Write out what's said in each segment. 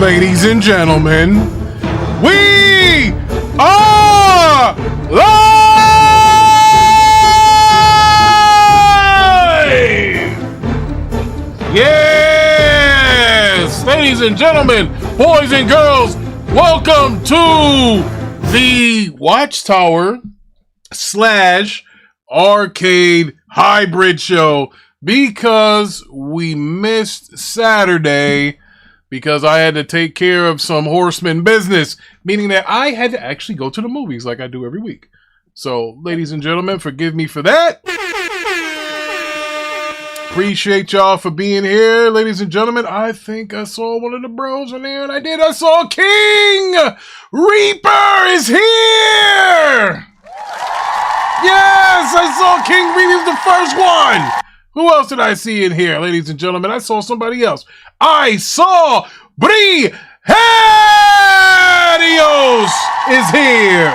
Ladies and gentlemen, we are live! Yes! Ladies and gentlemen, boys and girls, welcome to the Watchtower / arcade hybrid show, because we missed Saturday because I had to take care of some horseman business, meaning that I had to actually go to the movies like I do every week. So, ladies and gentlemen, forgive me for that. Appreciate y'all for being here, ladies and gentlemen. I think I saw one of the bros in there, and I saw King Reaper is here! Yes, I saw King Reaper, the first one! Who else did I see in here, ladies and gentlemen? I saw somebody else. I saw Bri Hadios is here.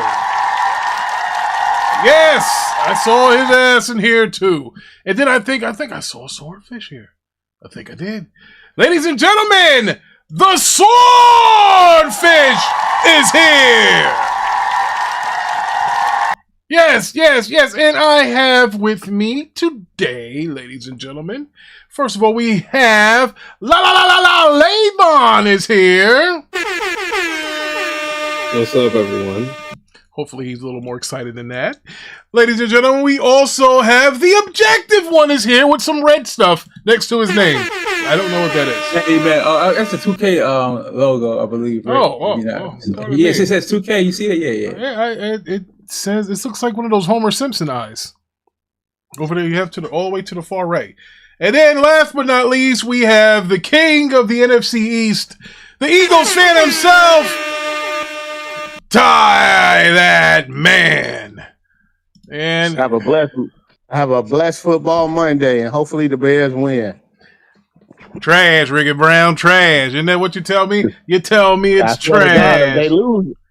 Yes, I saw his ass in here too. And then I think I saw Swordfish here. I think I did. Ladies and gentlemen, the Swordfish is here. Yes. And I have with me today, ladies and gentlemen, first of all, we have Lavon is here. What's up, everyone? Hopefully he's a little more excited than that. Ladies and gentlemen, we also have the Objective one is here with some red stuff next to his name. I don't know what that is. Hey, man, that's a 2K logo, I believe. Right? Yes, it says 2K. You see it? Yeah. It says, it looks like one of those Homer Simpson eyes. Over there, you have all the way to the far right. And then, last but not least, we have the king of the NFC East, the Eagles fan himself, Ty that man. And have a blessed football Monday, and hopefully the Bears win. Trash, Ricky Brown, trash. Isn't that what you tell me? You tell me it's trash.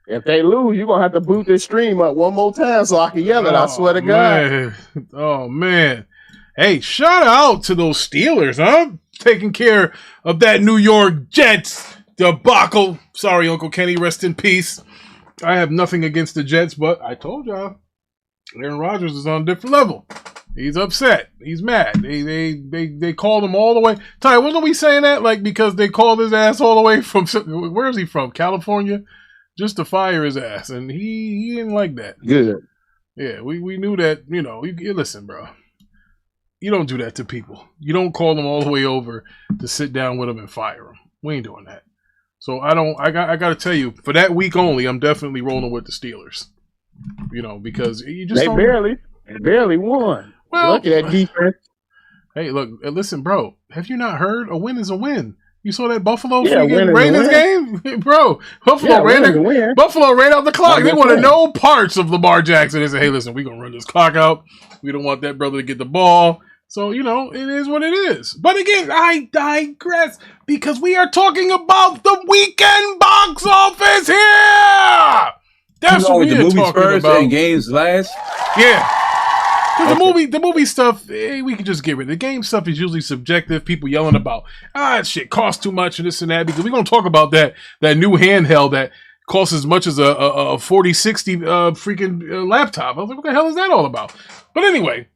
If they lose, you're going to have to boot this stream up one more time so I can yell it. I swear to God. Man. Oh, man. Hey, shout out to those Steelers, huh? Taking care of that New York Jets debacle. Sorry, Uncle Kenny, rest in peace. I have nothing against the Jets, but I told y'all, Aaron Rodgers is on a different level. He's upset. He's mad. They called him all the way. Ty, wasn't we saying that? Like, because they called his ass all the way from, where is he from? California? Just to fire his ass. And he didn't like that. Good. Yeah, we knew that, you know, listen, bro. You don't do that to people. You don't call them all the way over to sit down with them and fire them. We ain't doing that. So I got to tell you, for that week only, I'm definitely rolling with the Steelers. You know, because you just barely won. Well, look at that defense. Hey, look, listen, bro. Have you not heard? A win is a win. You saw that Buffalo Ravens game? Bro, Buffalo ran out the clock. They wanted no parts of Lamar Jackson. They said, hey, listen, we're going to run this clock out. We don't want that brother to get the ball. So, you know, it is what it is. But again, I digress because we are talking about the weekend box office here. That's what we are talking about. And games last. Yeah. Because the movie stuff, we can just get rid of. The game stuff is usually subjective. People yelling about, shit costs too much and this and that. Because we're going to talk about that new handheld that costs as much as a 4060 freaking laptop. I was like, what the hell is that all about? But anyway,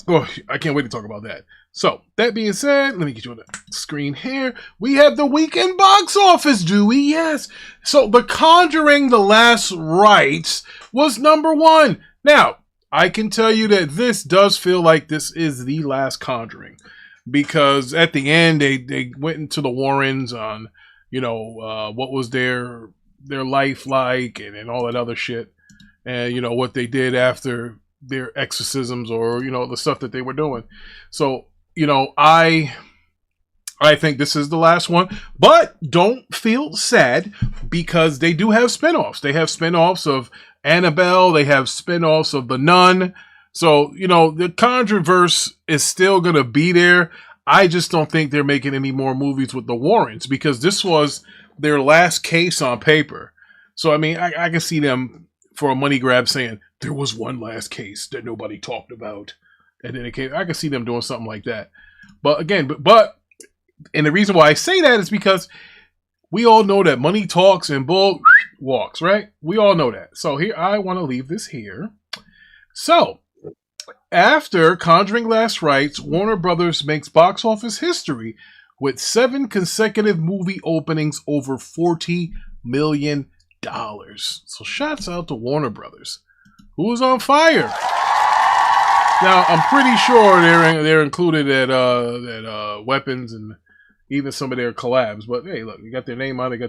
I can't wait to talk about that. So, that being said, let me get you on the screen here. We have the weekend box office, do we? Yes. So, The Conjuring, The Last Rites was number 1. Now, I can tell you that this does feel like this is the last Conjuring, because at the end they went into the Warrens on, you know, what was their life like and all that other shit, and you know what they did after their exorcisms, or you know the stuff that they were doing. So you know I think this is the last one, but don't feel sad because they do have spinoffs. They have spinoffs of Annabelle, they have spin-offs of The Nun. So, you know, the Conjureverse is still going to be there. I just don't think they're making any more movies with the Warrens because this was their last case on paper. So, I mean, I can see them for a money grab saying, there was one last case that nobody talked about. And then it came, I can see them doing something like that. But again, and the reason why I say that is because we all know that money talks and bull walks, right? We all know that. So here, I want to leave this here. So, after Conjuring Last Rites, Warner Brothers makes box office history with 7 consecutive movie openings over $40 million. So shouts out to Warner Brothers, who is on fire. Now, I'm pretty sure they're included at Weapons and even some of their collabs. But hey, look, you got their name on it,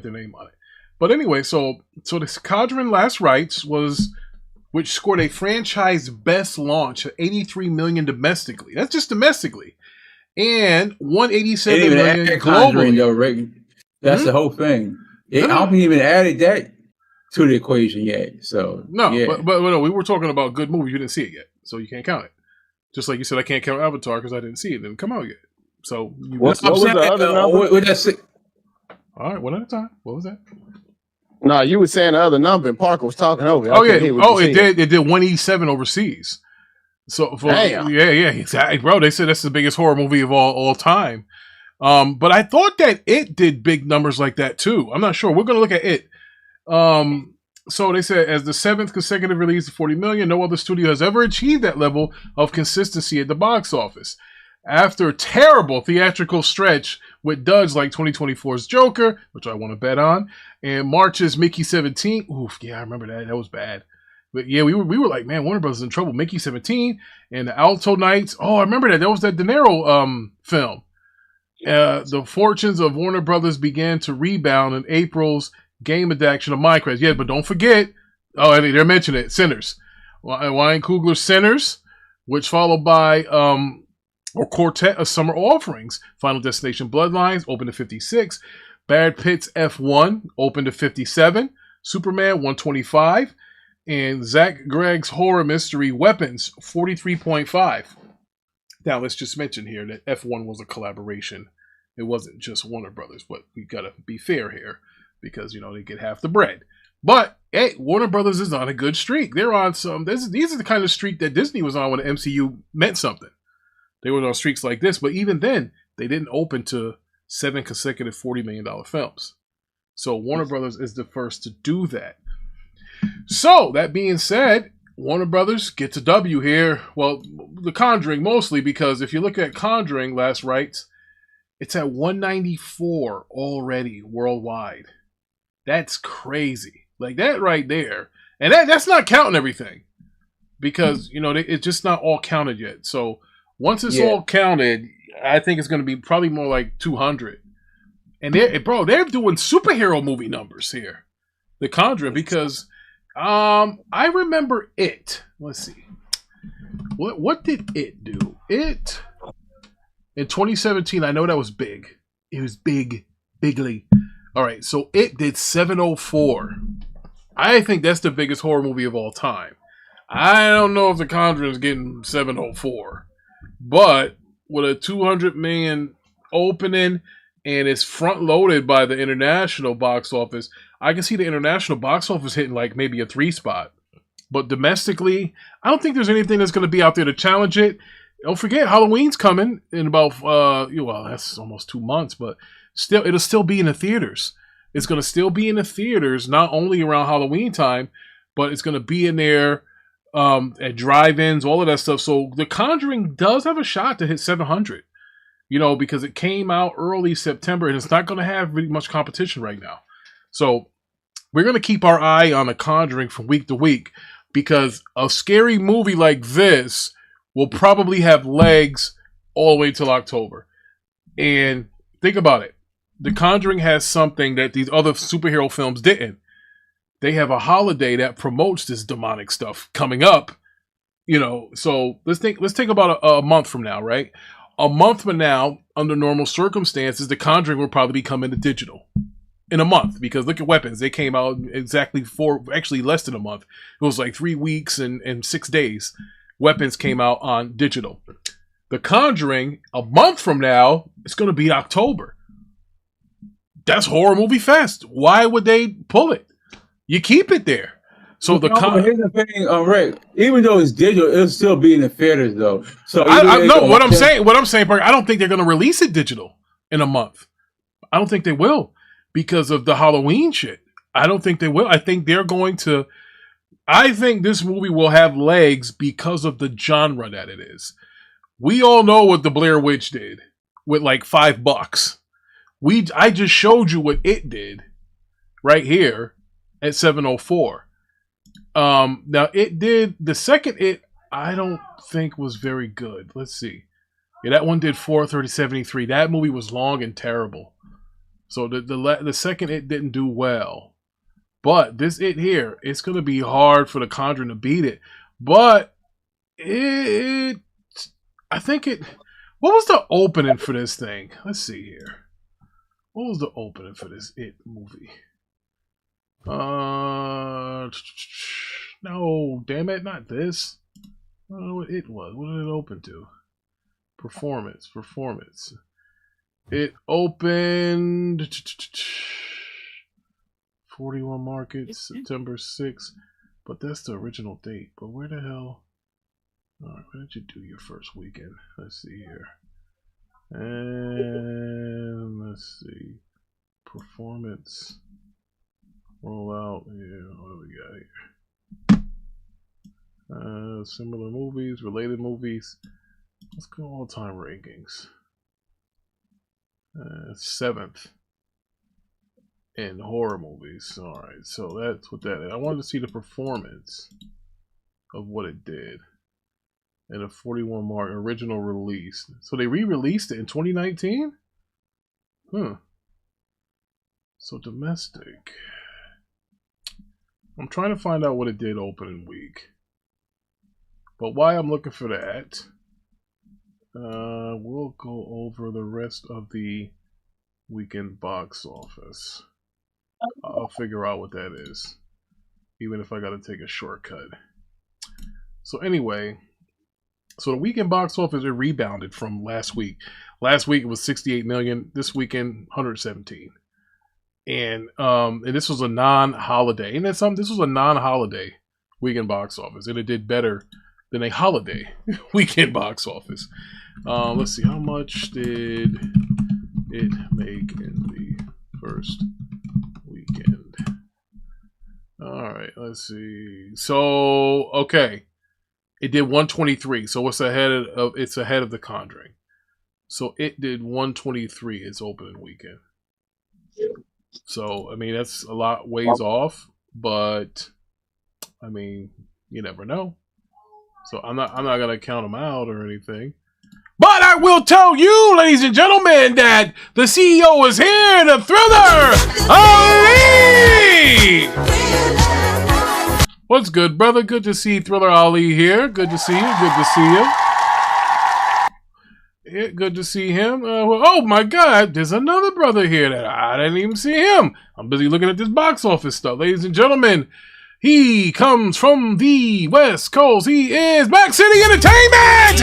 But anyway, so this Conjuring Last Rites which scored a franchise best launch of $83 million domestically. That's just domestically. And $187 million globally. Though, right? That's the whole thing. I don't even added that to the equation yet. So no, yeah. but no, we were talking about good movies. You didn't see it yet, so you can't count it. Just like you said, I can't count Avatar because I didn't see it. It didn't come out yet. So what was the other number? All right, one at a time. What was that? No, you were saying the other number, and Parker was talking over. It did 187 overseas. So damn. Yeah, exactly, bro. They said that's the biggest horror movie of all time. But I thought that it did big numbers like that too. I'm not sure. We're gonna look at it. So they said as the 7th consecutive release of 40 million, no other studio has ever achieved that level of consistency at the box office. After a terrible theatrical stretch with duds like 2024's Joker, which I want to bet on, and March's Mickey 17. Oof, yeah, I remember that. That was bad. But yeah, we were like, man, Warner Bros. Is in trouble. Mickey 17 and the Alto Nights. Oh, I remember that. That was that De Niro film. The fortunes of Warner Brothers began to rebound in April's game adaptation of Minecraft. Yeah, but don't forget. Oh, I mean, they're mentioning it. Sinners. Ryan Coogler's Sinners, which followed by or Quartet of Summer Offerings. Final Destination Bloodlines opened to 56. Brad Pitt's F1 opened to 57. Superman 125. And Zach Gregg's horror mystery Weapons 43.5. Now, let's just mention here that F1 was a collaboration. It wasn't just Warner Brothers, but we gotta be fair here because, they get half the bread. But, hey, Warner Brothers is on a good streak. They're on some... These are the kind of streak that Disney was on when the MCU meant something. They were on streaks like this, but even then, they didn't open to 7 consecutive $40 million films. So Warner Brothers is the first to do that. So, that being said, Warner Brothers gets a W here. Well, The Conjuring mostly, because if you look at Conjuring Last Rites, it's at 194 already worldwide. That's crazy. Like that right there. And that's not counting everything. Because, it's just not all counted yet. So, once it's all counted, I think it's going to be probably more like 200. And they're doing superhero movie numbers here. The Conjuring, because I remember it. Let's see. What did it do? It in 2017, I know that was big. It was bigly. All right, so it did 704. I think that's the biggest horror movie of all time. I don't know if The Conjuring is getting 704. But with a 200 million opening and it's front loaded by the international box office, I can see the international box office hitting like maybe a 3 spot. But domestically, I don't think there's anything that's going to be out there to challenge it. Don't forget, Halloween's coming in about, that's almost 2 months, but still, it'll still be in the theaters. It's going to still be in the theaters, not only around Halloween time, but it's going to be in there at drive-ins, all of that stuff. So The Conjuring does have a shot to hit 700, because it came out early September and it's not going to have really much competition right now. So we're going to keep our eye on The Conjuring from week to week because a scary movie like this will probably have legs all the way till October. And think about it. The Conjuring has something that these other superhero films didn't. They have a holiday that promotes this demonic stuff coming up, so let's think about a month from now, right? A month from now, under normal circumstances, The Conjuring will probably be coming to digital in a month because look at Weapons. They came out exactly less than a month. It was like 3 weeks and 6 days. Weapons came out on digital. The Conjuring, a month from now, it's going to be October. That's Horror Movie Fest. Why would they pull it? You keep it there. So here's the thing, Rick. Even though it's digital, it'll still be in the theaters, though. So what I'm saying, Parker, I don't think they're going to release it digital in a month. I don't think they will because of the Halloween shit. I don't think they will. I think they're going to. I think this movie will have legs because of the genre that it is. We all know what the Blair Witch did with like $5. I just showed you what it did right here at 704. Now it did the second it I don't think was very good. Let's see. Yeah, that one did 430.73. That movie was long and terrible. So the second it didn't do well. But this it here, it's gonna be hard for the Conjuring to beat it. But I think it. What was the opening for this thing? Let's see here. What was the opening for this It movie? No, damn it, not this. I don't know what it was. What did it open to? Performance. It opened 41 markets, September 6th. But that's the original date. But where the hell? Alright, where did you do your first weekend? Let's see here. And let's see. Performance. Roll out. Yeah, what do we got here? Similar movies, related movies. Let's go all-time rankings. 7th in horror movies. Alright, so that's what that is. I wanted to see the performance of what it did. And a 41 mark original release. So they re-released it in 2019? So domestic. I'm trying to find out what it did opening week. But while I'm looking for that, we'll go over the rest of the weekend box office. I'll figure out what that is. Even if I gotta take a shortcut. So anyway... So the weekend box office, it rebounded from last week. Last week it was 68 million. This weekend, 117. And this was a non-holiday. And this was a non-holiday weekend box office. And it did better than a holiday weekend box office. Let's see. How much did it make in the first weekend? All right. Let's see. So, okay. It did 123, so it's ahead of The Conjuring. So it did 123 its opening weekend. So I mean that's a lot ways off, but I mean you never know. So I'm not gonna count them out or anything. But I will tell you, ladies and gentlemen, that the CEO is here, the Thriller Ali. What's good, brother? Good to see Thriller Ali here. Good to see you. Good to see you. Yeah, good to see him. Oh my God, there's another brother here that I didn't even see him. I'm busy looking at this box office stuff. Ladies and gentlemen, he comes from the West Coast. He is Mac City Entertainment!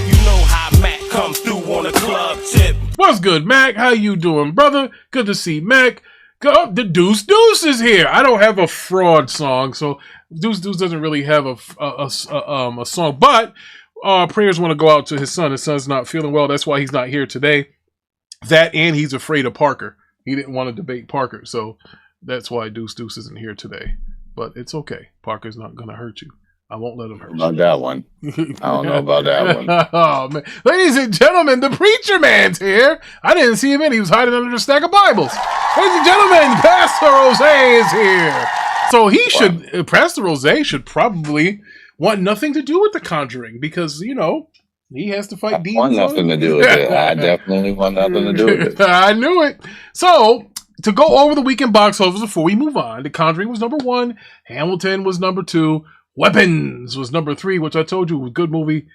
You know how Mac comes through on a club tip. What's good, Mac? How you doing, brother? Good to see Mac. The Deuce is here. I don't have a fraud song, so Deuce doesn't really have a song. But prayers want to go out to his son. His son's not feeling well. That's why he's not here today. That and he's afraid of Parker. He didn't want to debate Parker, so that's why Deuce isn't here today. But it's okay. Parker's not gonna hurt you. I won't let him hurt you. About that one. I don't know about that one. Oh, man. Ladies and gentlemen, the preacher man's here. I didn't see him in. He was hiding under a stack of Bibles. Ladies and gentlemen, Pastor Rose is here. So Pastor Rose should probably want nothing to do with The Conjuring because, you know, he has to fight demons. I want nothing to do with it. I definitely want nothing to do with it. I knew it. So, to go over the weekend box office before we move on, The Conjuring was number 1. Hamilton was number 2. Weapons was number 3, which I told you was a good movie.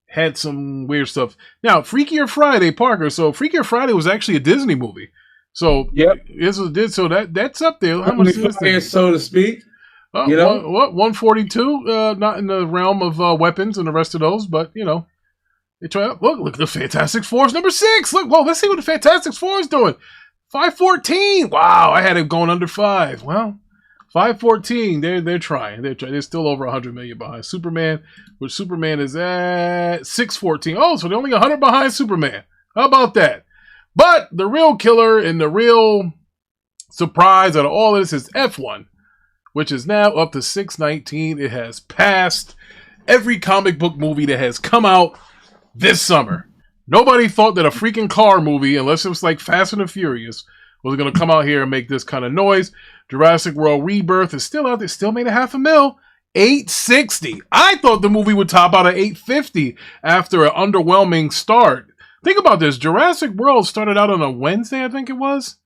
Had some weird stuff. Now, Freakier Friday, Parker. So, Freakier Friday was actually a Disney movie. So, yep. So that's up there. How much is this? So to speak. You know? What? 142? Not in the realm of weapons and the rest of those, but, you know. Look at the Fantastic Four's number 6. Look, whoa, let's see what the Fantastic Four is doing. 514. Wow, I had it going under 5. Well, 514. They're trying. They're still over 100 million behind Superman, which Superman is at 614. Oh, so they're only 100 behind Superman. How about that? But the real killer and the real surprise out of all of this is F1, which is now up to 619. It has passed every comic book movie that has come out this summer. Nobody thought that a freaking car movie, unless it was like Fast and the Furious, was going to come out here and make this kind of noise. Jurassic World Rebirth is still out there, still made $500,000. 860. I thought the movie would top out at 850 after an underwhelming start. Think about this. Jurassic World started out on a Wednesday, I think it was.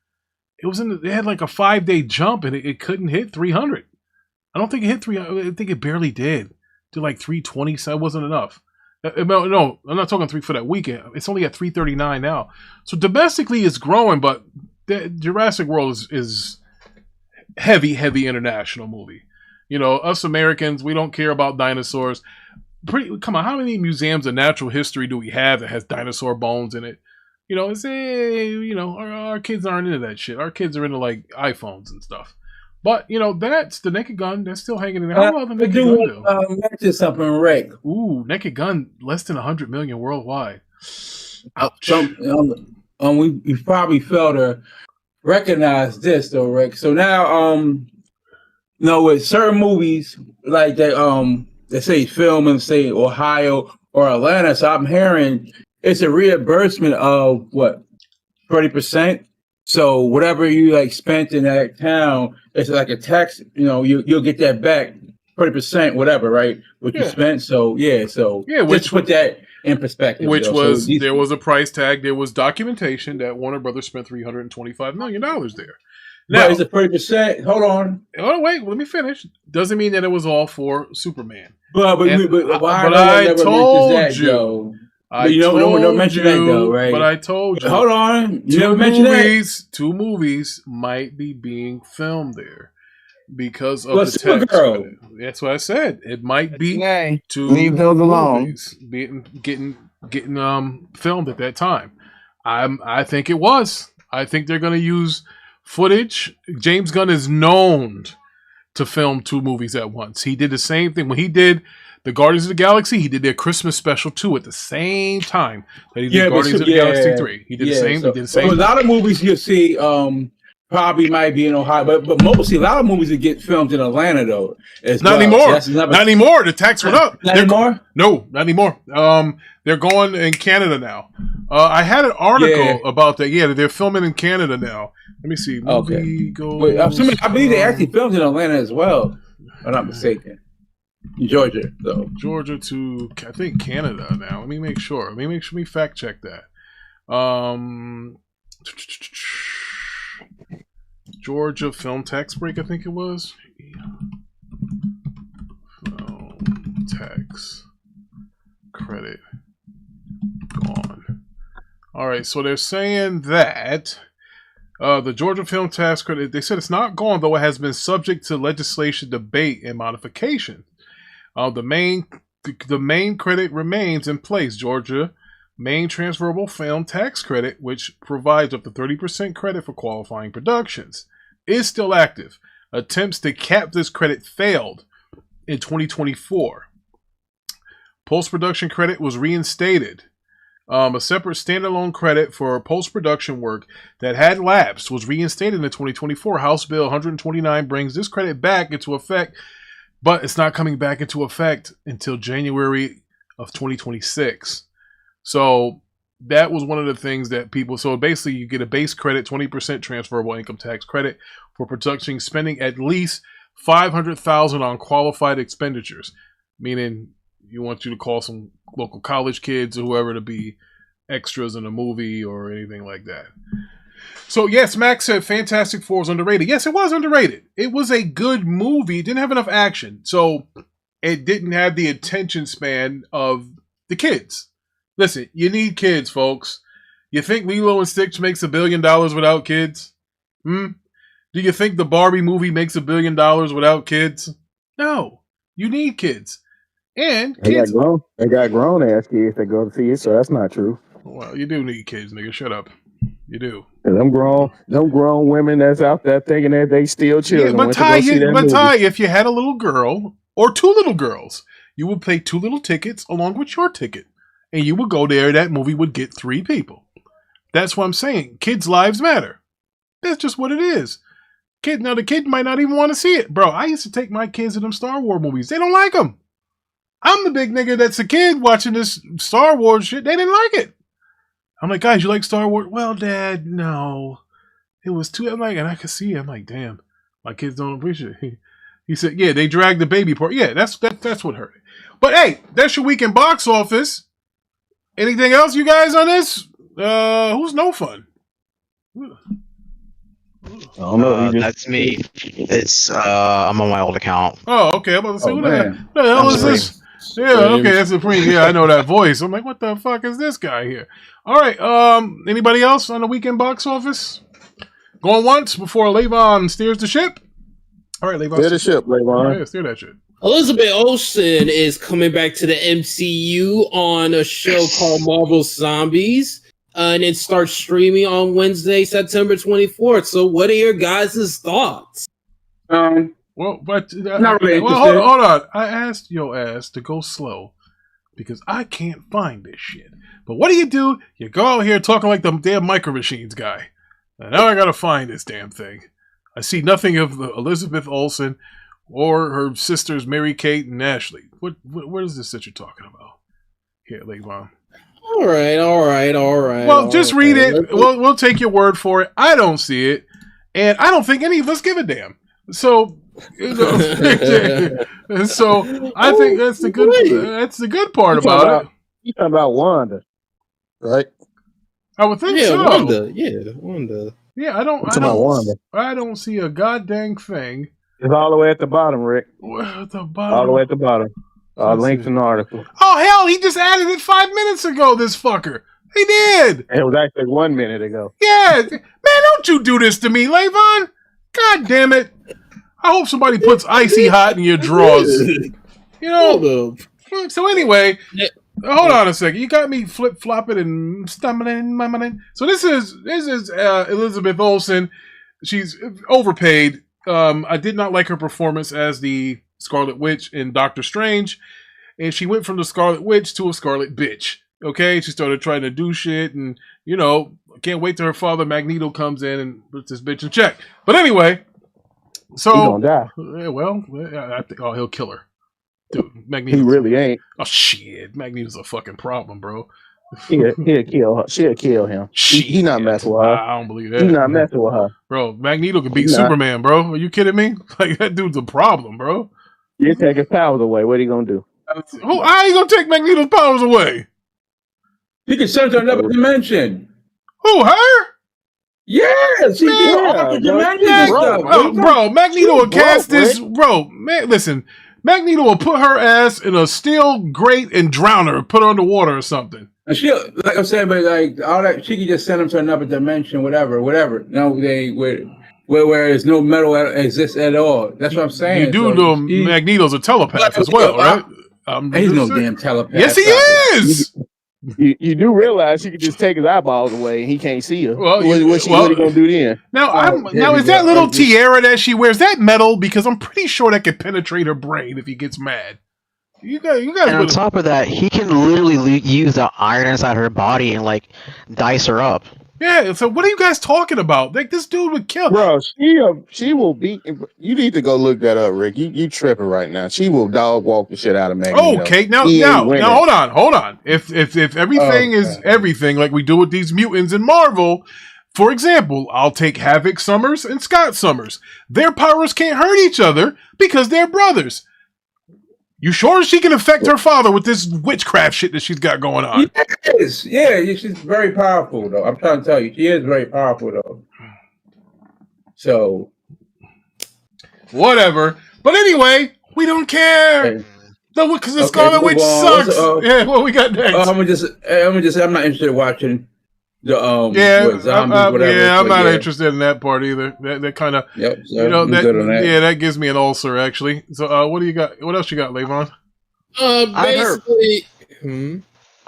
It had like a 5-day jump and it couldn't hit 300. I don't think it hit 300. I think it barely did. Did like 320, so it wasn't enough. No, I'm not talking for that weekend. It's only at 339 now. So domestically it's growing, but Jurassic World is heavy international movie. You know, us Americans, we don't care about dinosaurs. Come on, how many museums of natural history do we have that has dinosaur bones in it? You know, our kids aren't into that shit. Our kids are into like iPhones and stuff. But you know, that's the Naked Gun. That's still hanging in there. How well the Naked Gun do? Mention something, Rick. Ooh, Naked Gun, less than 100 million worldwide. Ouch. We probably failed to recognize this though, Rick. So now, with certain movies like that, they say film in say Ohio or Atlanta, so I'm hearing it's a reimbursement of what 30%. So whatever you like spent in that town, it's like a tax. You know, you'll get that back 30%, whatever, right? What you spent. So which put that in perspective. There was a price tag. There was documentation that Warner Brothers spent $325 million there. Now, is it 30%? Hold on. Oh wait, let me finish. Doesn't mean that it was all for Superman. But I told you. Don't mention that though, right? But I told you. Hold on. You never mentioned that. 2 movies might be being filmed there because of the tax credit. That's what I said. It might be 2 leave those alone. Movies getting filmed at that time. I think it was. I think they're going to use footage. James Gunn is known to film 2 movies at once. He did the same thing when he did the Guardians of the Galaxy. He did their Christmas special too at the same time that he did Guardians of the Galaxy 3. He did the same. He did the same. A lot of movies you see probably might be in Ohio, but mostly a lot of movies that get filmed in Atlanta though. Not anymore. Not anymore. The tax went up. Not anymore. No, not anymore. They're going in Canada now. I had an article about that. Yeah, they're filming in Canada now. Let me see. I believe they actually filmed in Atlanta as well, if I'm not mistaken. Georgia, though. Georgia to, I think, Canada now. Let me make sure. Let me fact check that. Georgia film tax break, I think it was. Film tax credit gone. All right, so they're saying that the Georgia film tax credit, they said it's not gone, though it has been subject to legislation debate and modification. The main credit remains in place. Georgia main transferable film tax credit, which provides up to 30% credit for qualifying productions, is still active. Attempts to cap this credit failed in 2024. Post-production credit was reinstated. A separate standalone credit for post-production work that had lapsed was reinstated in 2024. House Bill 129 brings this credit back into effect, but it's not coming back into effect until January of 2026. So that was one of the things that people... So basically you get a base credit, 20% transferable income tax credit for production spending at least $500,000 on qualified expenditures, meaning you want you to call some local college kids or whoever to be extras in a movie or anything like that. So yes, Max said Fantastic Four was underrated. Yes, it was underrated. It was a good movie. It didn't have enough action. So it didn't have the attention span of the kids. Listen, you need kids, folks. You think Lilo and Stitch makes $1 billion without kids? Do you think the Barbie movie makes $1 billion without kids? No. You need kids. And kids, they got grown ass kids that go to see it, so that's not true. Well, you do need kids, nigga. Shut up. You do. And them grown women that's out there thinking that they still children. Yeah, but Ty, if you had a little girl or 2 little girls, you would pay 2 little tickets along with your ticket, and you would go there. That movie would get 3 people. That's what I'm saying. Kids' lives matter. That's just what it is. Kid, now the kid might not even want to see it, bro. I used to take my kids to them Star Wars movies. They don't like them. I'm the big nigga that's a kid watching this Star Wars shit. They didn't like it. I'm like, guys, you like Star Wars? Well, Dad, no. It was too. I'm like, and I could see it. I'm like, damn, my kids don't appreciate it. He said, yeah, they dragged the baby part. Yeah, that's what hurt it. But hey, that's your weekend box office. Anything else, you guys, on this? Who's no fun? I don't know. That's me. It's I'm on my old account. Oh, okay. I'm about to say, who the hell is this? Yeah, okay, that's Supreme. Yeah, I know that voice. I'm like, what the fuck is this guy here? All right. Anybody else on the weekend box office? Going once before Lavon steers the ship. All right, Lavon. Steer the ship, Lavon. Yeah, steer that shit. Elizabeth Olsen is coming back to the MCU on a show called Marvel Zombies. And it starts streaming on Wednesday, September 24th. So what are your guys' thoughts? Well, but not really hold on. I asked your ass to go slow because I can't find this shit. But what do? You go out here talking like the damn Micro Machines guy. And now I gotta find this damn thing. I see nothing of Elizabeth Olsen or her sisters Mary Kate and Ashley. What is this that you're talking about? Here, Lavon. All right. Well, just read it. We'll take your word for it. I don't see it, and I don't think any of us give a damn. So, so I think that's the good part about it. You talking about Wanda, right? I would think so. Wanda. Yeah, I don't see a goddamn thing. It's all the way at the bottom, Rick. At the bottom. All the way at the bottom. Links in the article. Oh hell, he just added it 5 minutes ago. This fucker. He did. It was actually 1 minute ago. Yeah, man, don't you do this to me, Lavon. God damn it. I hope somebody puts icy hot in your drawers. You know. So anyway, hold on a second. You got me flip flopping and stumbling. So this is Elizabeth Olsen. She's overpaid. I did not like her performance as the Scarlet Witch in Doctor Strange, and she went from the Scarlet Witch to a Scarlet Bitch. Okay, she started trying to do shit, and can't wait till her father Magneto comes in and puts this bitch in check. But anyway, so he's gonna die. Well, I think he'll kill her. Dude, Magneto. He really ain't. Oh shit, Magneto's a fucking problem, bro. He'll kill her. She'll kill him. He not messing with her. I don't believe that. He's not messing with her, bro. Magneto can beat Superman, bro. Are you kidding me? Like that dude's a problem, bro. You take his powers away. What are you gonna do? How are you gonna take Magneto's powers away? He can send to another dimension. Who, her? Yes, he can alter dimensions and stuff. Bro, Magneto will cast this. Bro, man, listen. Magneto will put her ass in a steel grate and drown her, put her underwater or something. And she, like I'm saying, but like all that, she can just send him to another dimension, whatever. No, where there's no metal exists at all. That's what I'm saying. You do know Magneto's a telepath as well, right? He's no damn telepath. Yes, he is. You do realize he can just take his eyeballs away and he can't see her. Well, what's he gonna do then? Now is that little tiara that she wears that metal? Because I'm pretty sure that could penetrate her brain if he gets mad. You guys. And on top of that, he can literally use the iron inside her body and like dice her up. Yeah, so what are you guys talking about? Like this dude would kill. Bro, she will beat. You need to go look that up, Rick. You tripping right now? She will dog walk the shit out of Magneto. Okay, now hold on. If everything is everything like we do with these mutants in Marvel, for example, I'll take Havoc Summers and Scott Summers. Their powers can't hurt each other because they're brothers. You sure she can affect her father with this witchcraft shit that she's got going on? Yes, yeah, she's very powerful though. I'm trying to tell you, she is very powerful though. So, whatever. But anyway, we don't care. Because the Scarlet Witch sucks. What we got next? I'm not interested in watching the zombies, whatever. I'm not interested in that part either. That kind of, that gives me an ulcer actually. So, what do you got? What else you got, Lavon?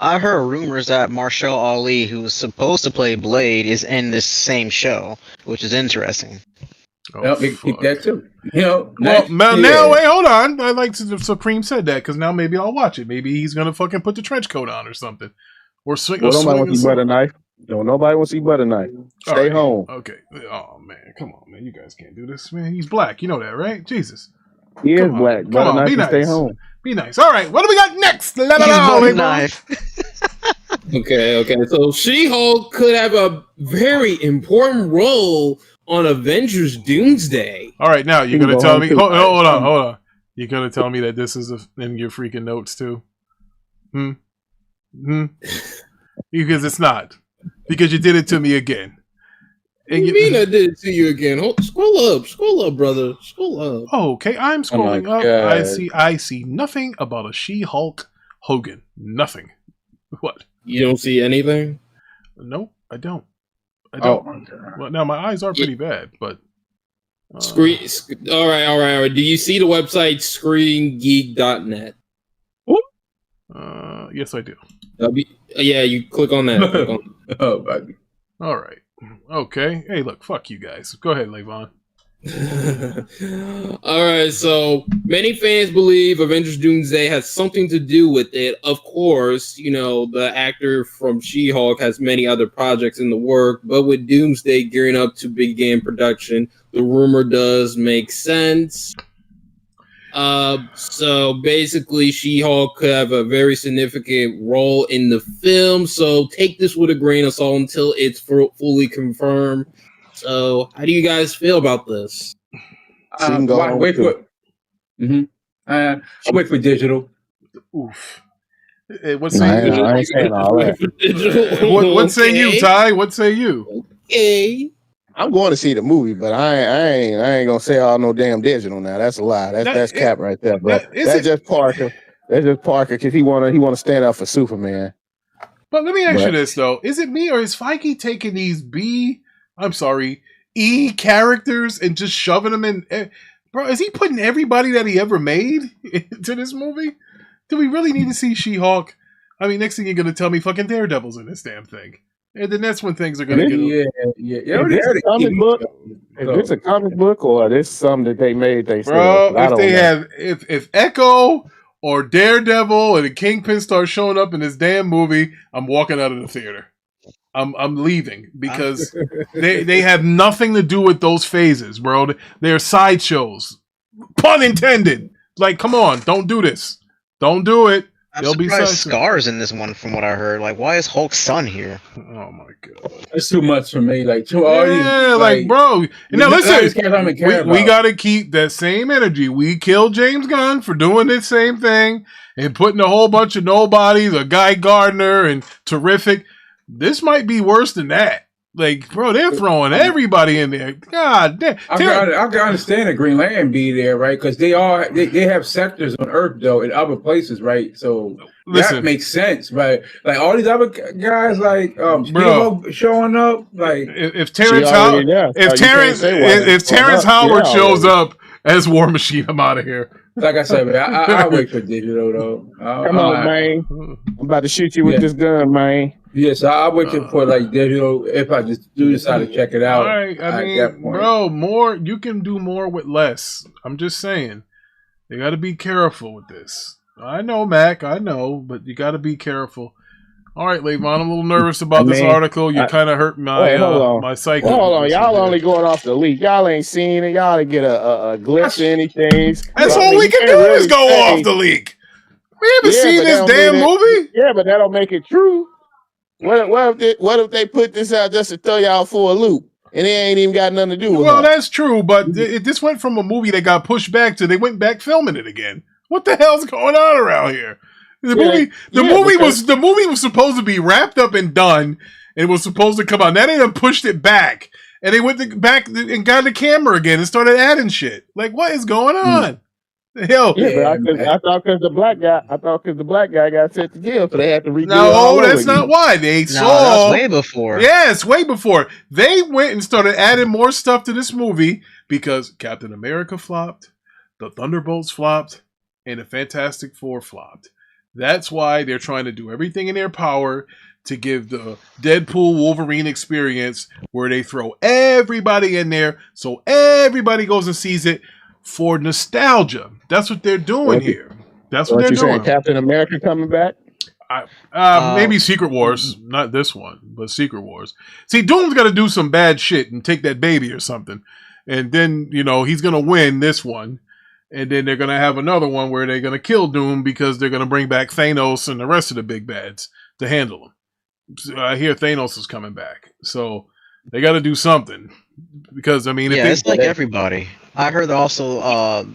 I heard rumors that Marshall Ali, who was supposed to play Blade, is in this same show, which is interesting. Keep that too. Now wait, hold on. I like the Supreme said that because now maybe I'll watch it. Maybe he's gonna fucking put the trench coat on or something, or swing. Somebody want to buy a knife. Don't nobody want to see Butter Knife. All Stay right. home. Okay. Oh man, come on, man. You guys can't do this, man. He's black. You know that, right? Jesus. He is Come on. black. Come Butter on, Knife be can stay nice. home. Be nice. All right. What do we got next? Use butter knife. Okay. So She-Hulk could have a very important role on Avengers Doomsday. All right. Now you're He can gonna go tell home me. too. Hold on. You're gonna tell me that this is in your freaking notes too? Because it's not. Because you did it to me again. What do you mean I did it to you again? Scroll up, brother. Scroll up. Oh, okay, I'm scrolling my up. God. I see nothing about a She-Hulk Hogan. Nothing. What? You don't see anything? No, I don't. Oh, my God. Well, now my eyes are pretty bad, but All right. Do you see the website screengeek.net? yes, I do. Yeah, you click on that. Oh, my. All right. Okay. Hey, look, fuck you guys. Go ahead, Lavon. All right, so many fans believe Avengers Doomsday has something to do with it. Of course, you know, the actor from She-Hulk has many other projects in the work, but with Doomsday gearing up to begin production, the rumor does make sense. So basically, She-Hulk could have a very significant role in the film, so take this with a grain of salt until it's fully confirmed. So, how do you guys feel about this? Wait for it. I'll wait for digital. Oof. What say you? I ain't saying all that. What say you, Ty? What say you? Okay. I'm going to see the movie, but I ain't gonna say all no damn digital now. That's a lie. That's cap right there. But that's just Parker. That's just Parker because he wanna stand up for Superman. But let me ask you this though: is it me or is Feige taking these E characters and just shoving them in? Bro, is he putting everybody that he ever made into this movie? Do we really need to see She-Hulk? I mean, next thing you're gonna tell me, fucking Daredevil's in this damn thing. And then that's when things are going to get... Is this a comic book? Is this a comic book or is this something that they made Bro, if Echo or Daredevil and the Kingpin start showing up in this damn movie, I'm walking out of the theater. I'm leaving because they have nothing to do with those phases, bro. They're sideshows. Pun intended. Like, come on, don't do this. Don't do it. I'm surprised Scar's in this one, from what I heard. Like, why is Hulk's son here? Oh my god, it's too much for me. Like, bro. Now listen, we got to keep that same energy. We killed James Gunn for doing this same thing and putting a whole bunch of nobodies, a Guy Gardner, and terrific. This might be worse than that. Like, bro, they're throwing everybody in there. God damn. I can understand the Green Lantern be there, right? Because they have sectors on Earth though in other places, right? So that makes sense, right? Like all these other guys, like showing up, like if Terrence Howard shows up as War Machine, I'm out of here. Like I said, man, I'll wait for digital though. Come on, man. I'm about to shoot you with this gun, man. Yes, I'll wait for like digital if I just decide to check it out. All right, I mean, bro, you can do more with less. I'm just saying, you got to be careful with this. I know, Mac, I know, but you got to be careful. All right, Lavon, I'm a little nervous about this article. You kind of hurt my psyche. Hold on, y'all only going off the leak. Y'all ain't seen it. Y'all didn't get a glimpse of anything. That's all we can do is go off the leak. We haven't seen this damn movie. Yeah, but that don't make it true. What if they put this out just to throw y'all for a loop and it ain't even got nothing to do with it? Well, that's true, but this went from a movie that got pushed back to they went back filming it again. What the hell's going on around here? The movie was supposed to be wrapped up and done. And it was supposed to come out. Now they done pushed it back, and they went back and got the camera again and started adding shit. Like, what is going on? The hell? Yeah, but I thought because the black guy got sent to jail, so they had to redo. No, that's not why. They saw. That's way before. Yeah, it's way before. They went and started adding more stuff to this movie because Captain America flopped, the Thunderbolts flopped, and the Fantastic Four flopped. That's why they're trying to do everything in their power to give the Deadpool Wolverine experience where they throw everybody in there so everybody goes and sees it for nostalgia. That's what they're doing here. That's what they're doing. Saying Captain America coming back? Maybe Secret Wars, not this one, but Secret Wars. See, Doom's got to do some bad shit and take that baby or something, and then he's gonna win this one, and then they're gonna have another one where they're gonna kill Doom because they're gonna bring back Thanos and the rest of the big bads to handle him. So I hear Thanos is coming back, so they got to do something because it's like everybody. I heard also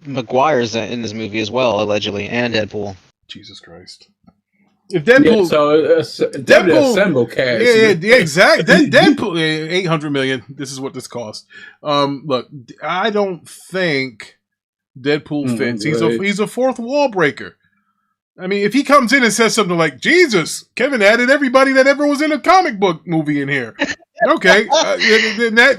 Maguire's in this movie as well, allegedly, and Deadpool. Jesus Christ! If Deadpool, Deadpool assemble cast. Yeah, exactly. Deadpool, 800 million. This is what this cost. Look, I don't think Deadpool fits. He's a fourth wall breaker. I mean, if he comes in and says something like, "Jesus, Kevin added everybody that ever was in a comic book movie in here," okay,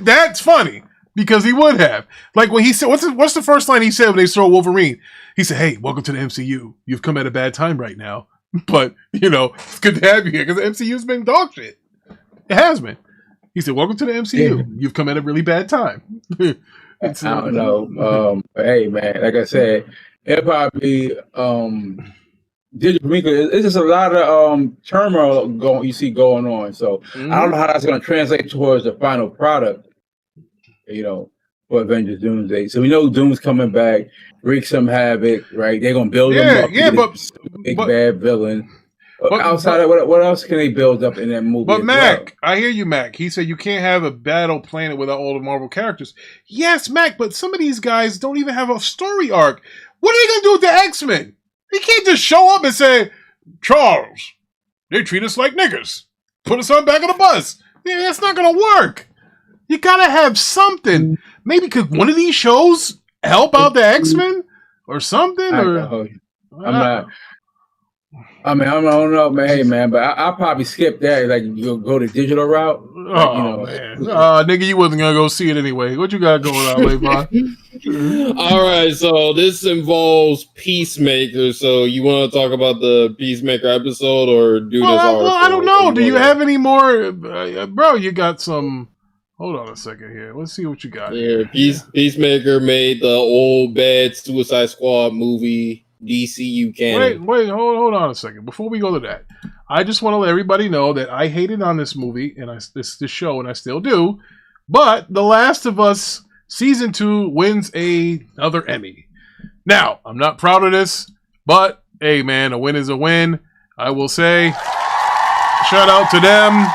that's funny. Because he would have. Like when he said, what's the first line he said when they saw Wolverine? He said, "Hey, welcome to the MCU. You've come at a bad time right now. But, it's good to have you here because the MCU's been dog shit. It has been." He said, "Welcome to the MCU. Yeah. You've come at a really bad time." I don't know. Hey, man, like I said, it probably it's just a lot of turmoil going on. So I don't know how that's going to translate towards the final product. For Avengers Doomsday. So we know Doom's coming back, wreak some havoc, right? They're gonna build him up. Yeah, but big bad villain. But outside of what else can they build up in that movie? But Mac, I hear you, Mac. He said you can't have a battle planet without all the Marvel characters. Yes, Mac, but some of these guys don't even have a story arc. What are they gonna do with the X-Men? They can't just show up and say, "Charles, they treat us like niggers. Put us on back of the bus." Yeah, that's not gonna work. You gotta have something. Maybe could one of these shows help out the X-Men or something? I don't know, man. Hey, man, but I'll probably skip that. Like, you'll go the digital route. Man. Nigga, you wasn't gonna go see it anyway. What you got going on, Lavon? All right, so this involves Peacemaker. So you want to talk about the Peacemaker episode or do this article? Well, I don't know. Do you have any more? Bro, you got some... Hold on a second here. Let's see what you got. Yeah, Peacemaker made the old bad Suicide Squad movie DCU canon. Wait, hold on a second. Before we go to that, I just want to let everybody know that I hated on this movie and this show, and I still do. But The Last of Us Season 2 wins another Emmy. Now, I'm not proud of this, but hey, man, a win is a win. I will say, shout out to them.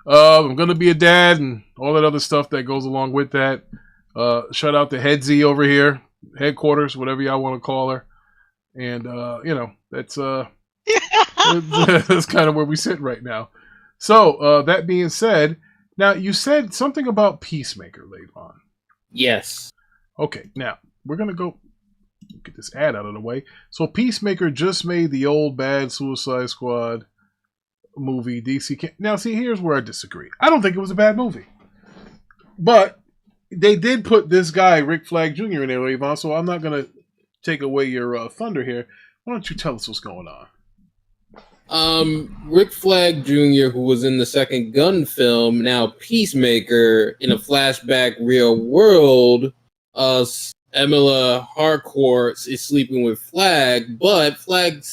I'm going to be a dad and all that other stuff that goes along with that. Shout out to Headsy over here, headquarters, whatever y'all want to call her. And, that's that's kind of where we sit right now. So, that being said, now you said something about Peacemaker, Lavon. Yes. Okay, now we're going to go get this ad out of the way. So, Peacemaker just made the old bad Suicide Squad movie DC. Now, see, here's where I disagree. I don't think it was a bad movie, but they did put this guy Rick Flag Jr. in there, Lavon. So I'm not gonna take away your thunder here. Why don't you tell us what's going on? Rick Flag Jr., who was in the second Gun film, now Peacemaker, in a flashback real world. Emila Harcourt is sleeping with Flag, but Flag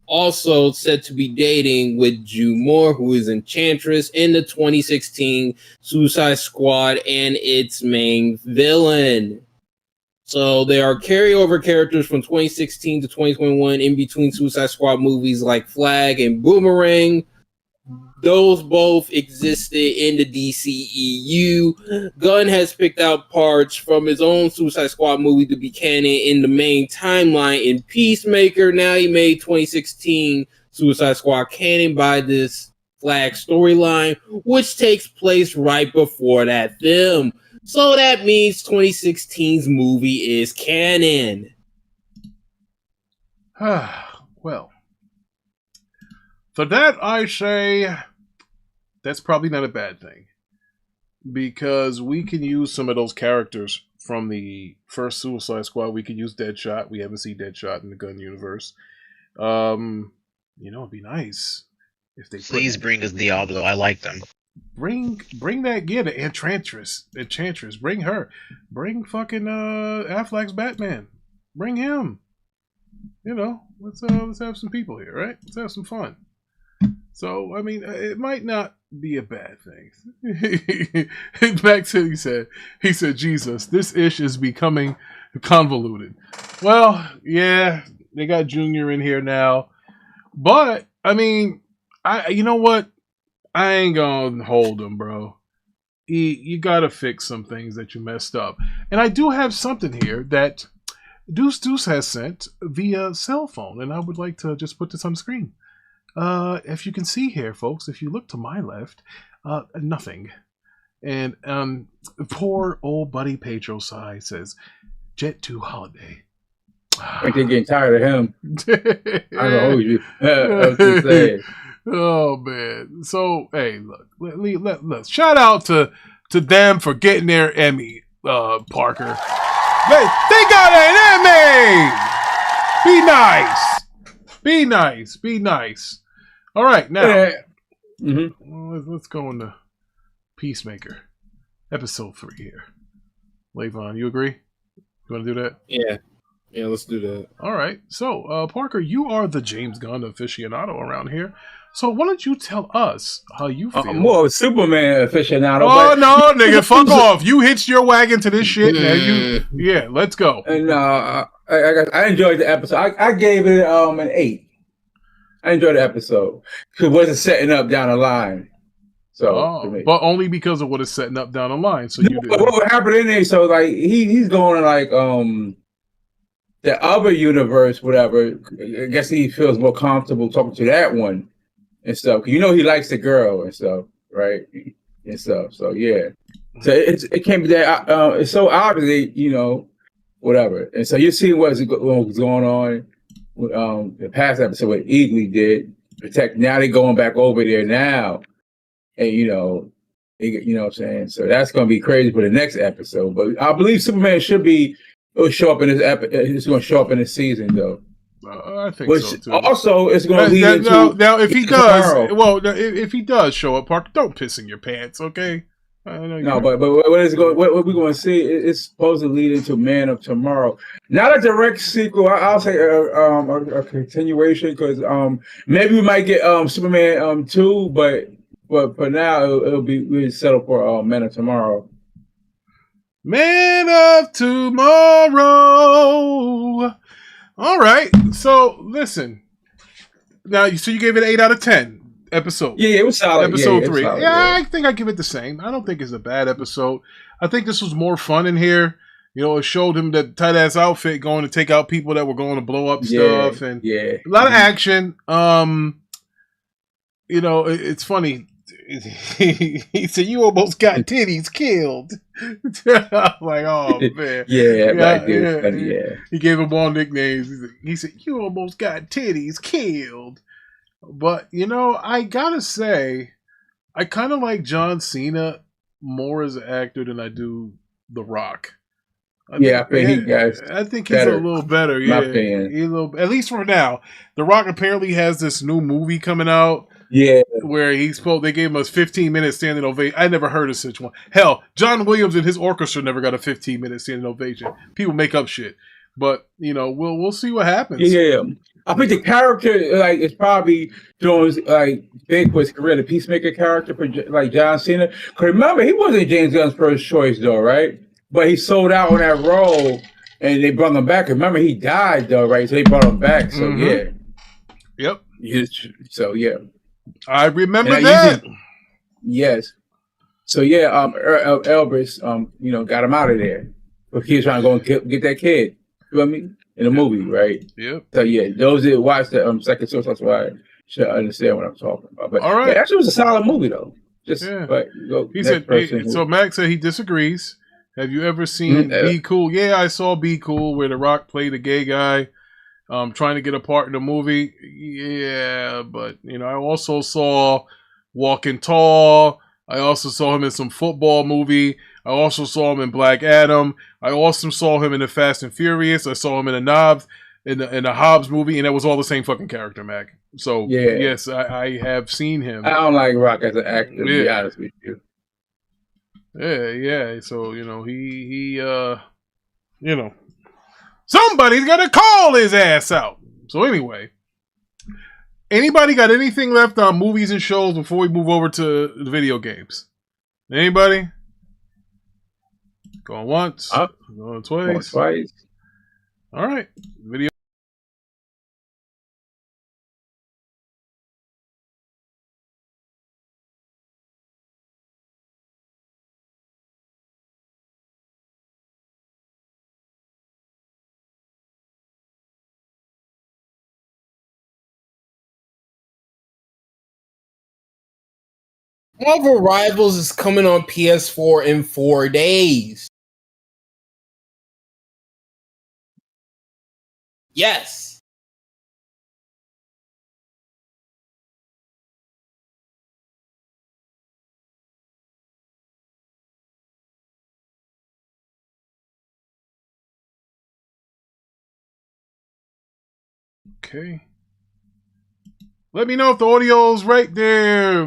also said to be dating with Ju Moore, who is Enchantress in the 2016 Suicide Squad and its main villain. So there are carryover characters from 2016 to 2021 in between Suicide Squad movies like Flag and Boomerang. Those both existed in the DCEU. Gunn has picked out parts from his own Suicide Squad movie to be canon in the main timeline in Peacemaker. Now he made 2016 Suicide Squad canon by this Flag storyline, which takes place right before that film. So that means 2016's movie is canon. Well, for that I say that's probably not a bad thing, because we can use some of those characters from the first Suicide Squad. We could use Deadshot. We haven't seen Deadshot in the Gun universe. It'd be nice if they please bring us Diablo. I like them. Bring the Enchantress. Bring her. Bring fucking Affleck's Batman. Bring him. let's have some people here, right? Let's have some fun. So, I mean, it might not be a bad thing. Back to he said, Jesus, this ish is becoming convoluted. Well, yeah, they got Junior in here now. But, I mean, you know what? I ain't gonna hold him, bro. You gotta fix some things that you messed up. And I do have something here that Deuce has sent via cell phone, and I would like to just put this on the screen. If you can see here, folks, if you look to my left, nothing. And poor old buddy Pedro Sai says, Jet 2 Holiday. I think they're getting tired of him. I don't know you. Oh, man. So, hey, look, let's shout out to them for getting their Emmy, Parker. They got an Emmy! Be nice. Be nice. Be nice. All right, now let's go into Peacemaker, episode 3 here. Lavon, you agree? You want to do that? Yeah, let's do that. All right. So, Parker, you are the James Gunn aficionado around here. So why don't you tell us how you feel? I'm more of a Superman aficionado. Oh, no, nigga, fuck off. You hitched your wagon to this shit. Yeah, let's go. And I enjoyed the episode. I gave it an 8. I enjoyed the episode because it wasn't setting up down the line. So, but only because of what it's setting up down the line. So you did. What happened in there? So like he's going to like the other universe, whatever. I guess he feels more comfortable talking to that one and stuff. You know he likes the girl and stuff, right? And stuff. So yeah. So it came to that. It's so obviously, whatever. And so you see what's going on. The past episode, what Eagly did protect. Now they're going back over there now, and you know what I'm saying. So that's going to be crazy for the next episode. But I believe Superman will show up in this episode. It's going to show up in this season, though. I think so too. Also, it's going to lead into now. If he does, if he does show up, Park, don't piss in your pants, okay? No, but what we're going to see is supposed to lead into Man of Tomorrow. Not a direct sequel. I'll say a continuation because maybe we might get Superman 2, but for now we'll settle for Man of Tomorrow. Man of Tomorrow. All right. So listen. Now, so you gave it 8 out of 10. Episode. Yeah, it was solid. Episode 3. Solid, I think I give it the same. I don't think it's a bad episode. I think this was more fun in here. It showed him that tight ass outfit going to take out people that were going to blow up stuff and a lot of action. It's funny. He said, "You almost got titties killed." I'm like, oh man, He gave him all nicknames. He said, "You almost got titties killed." But, I gotta say, I kind of like John Cena more as an actor than I do The Rock. I think he's a little better. Yeah, at least for now. The Rock apparently has this new movie coming out. Yeah, where they gave him a 15-minute standing ovation. I never heard of such one. Hell, John Williams and his orchestra never got a 15-minute standing ovation. People make up shit, but we'll see what happens. Yeah. I think the character is probably doing big for his career, the Peacemaker character for John Cena. Because remember, he wasn't James Gunn's first choice though, right? But he sold out on that role, and they brought him back. Remember, he died though, right? So they brought him back. So Yep. So yeah, I remember that. Yes. So yeah, Elvis, got him out of there, but he was trying to go and get that kid. You know what I mean? In the movie, right? Yep. So yeah, those that watch the second source, that's why I should understand what I'm talking about. But all right, it actually was a solid movie though. He said. So Max said he disagrees. Have you ever seen Be Cool? Yeah, I saw Be Cool where The Rock played a gay guy, trying to get a part in the movie. Yeah, but I also saw Walking Tall. I also saw him in some football movie. I also saw him in Black Adam. I also saw him in the Fast and Furious. I saw him in the Hobbs movie, and that was all the same fucking character, Mac. So yes, I have seen him. I don't like Rock as an actor, to be honest with you. Yeah. So he Somebody's gonna call his ass out. So anyway, anybody got anything left on movies and shows before we move over to the video games? Anybody? Going once, going twice. All right, video. Marvel Rivals is coming on PS4 in 4 days. Yes. Okay. Let me know if the audio's right there.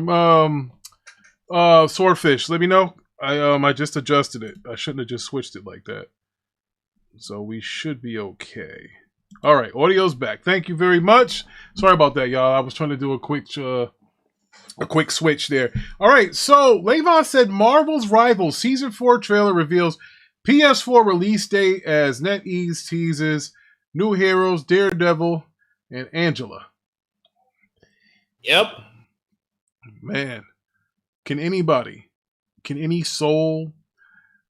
Swordfish. Let me know. I just adjusted it. I shouldn't have just switched it like that. So we should be okay. All right, audio's back. Thank you very much. Sorry about that, y'all. I was trying to do a quick switch there. All right, so Lavon said Marvel's Rivals Season 4 trailer reveals PS4 release date as NetEase teases new heroes Daredevil and Angela. Yep. Man, can anybody, can any soul,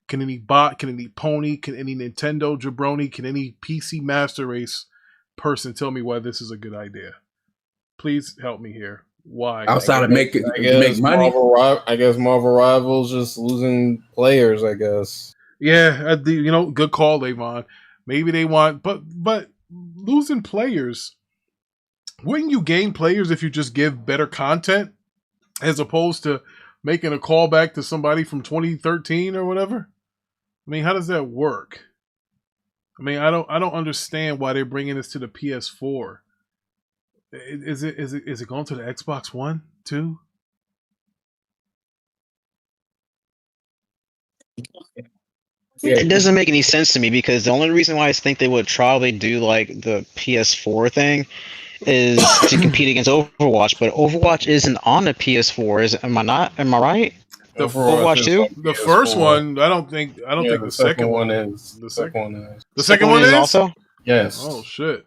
can any bot, can any pony, can any Nintendo jabroni, can any PC Master Race person tell me why this is a good idea? Please help me here. Why? Outside of make money? I guess Marvel Rivals just losing players, I guess. Yeah, good call, Lavon. Maybe they want, but losing players, wouldn't you gain players if you just give better content as opposed to making a callback to somebody from 2013 or whatever? I mean, how does that work? I mean, I don't understand why they're bringing this to the PS4. Is it going to the Xbox One too? It doesn't make any sense to me because the only reason why I think they would probably do like the PS4 thing is to compete against Overwatch, but Overwatch isn't on the PS4. Am I right? The Overwatch 2? The first one, I don't think the second one is. The second one is. The second one is also? Yes. Oh shit.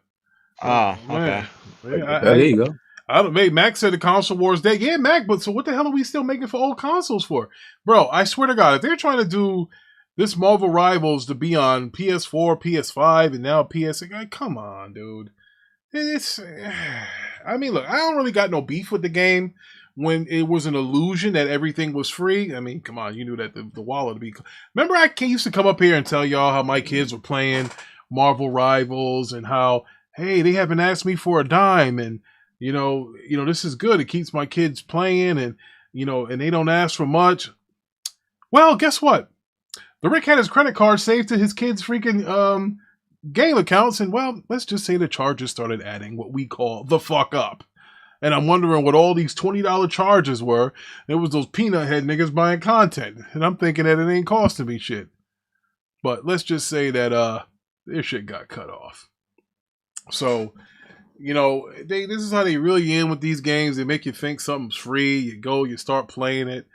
Oh, okay. There you go. I don't. Mac said the console wars day. Yeah, Mac. But so what the hell are we still making for old consoles for, bro? I swear to God, if they're trying to do this Marvel Rivals to be on PS4, PS5, and now PS, like, come on, dude. It's. I mean, look, I don't really got no beef with the game when it was an illusion that everything was free. I mean, come on, you knew that the wallet would be. Remember, I used to come up here and tell y'all how my kids were playing Marvel Rivals and how, hey, they haven't asked me for a dime, and you know, this is good. It keeps my kids playing, and and they don't ask for much. Well, guess what? The Rick had his credit card saved to his kids' freaking game accounts, and well, let's just say the charges started adding what we call the fuck up. And I'm wondering what all these $20 charges were. It was those peanut head niggas buying content, and I'm thinking that it ain't costing me shit. But let's just say that their shit got cut off. So, this is how they really end with these games. They make you think something's free. You go, you start playing it,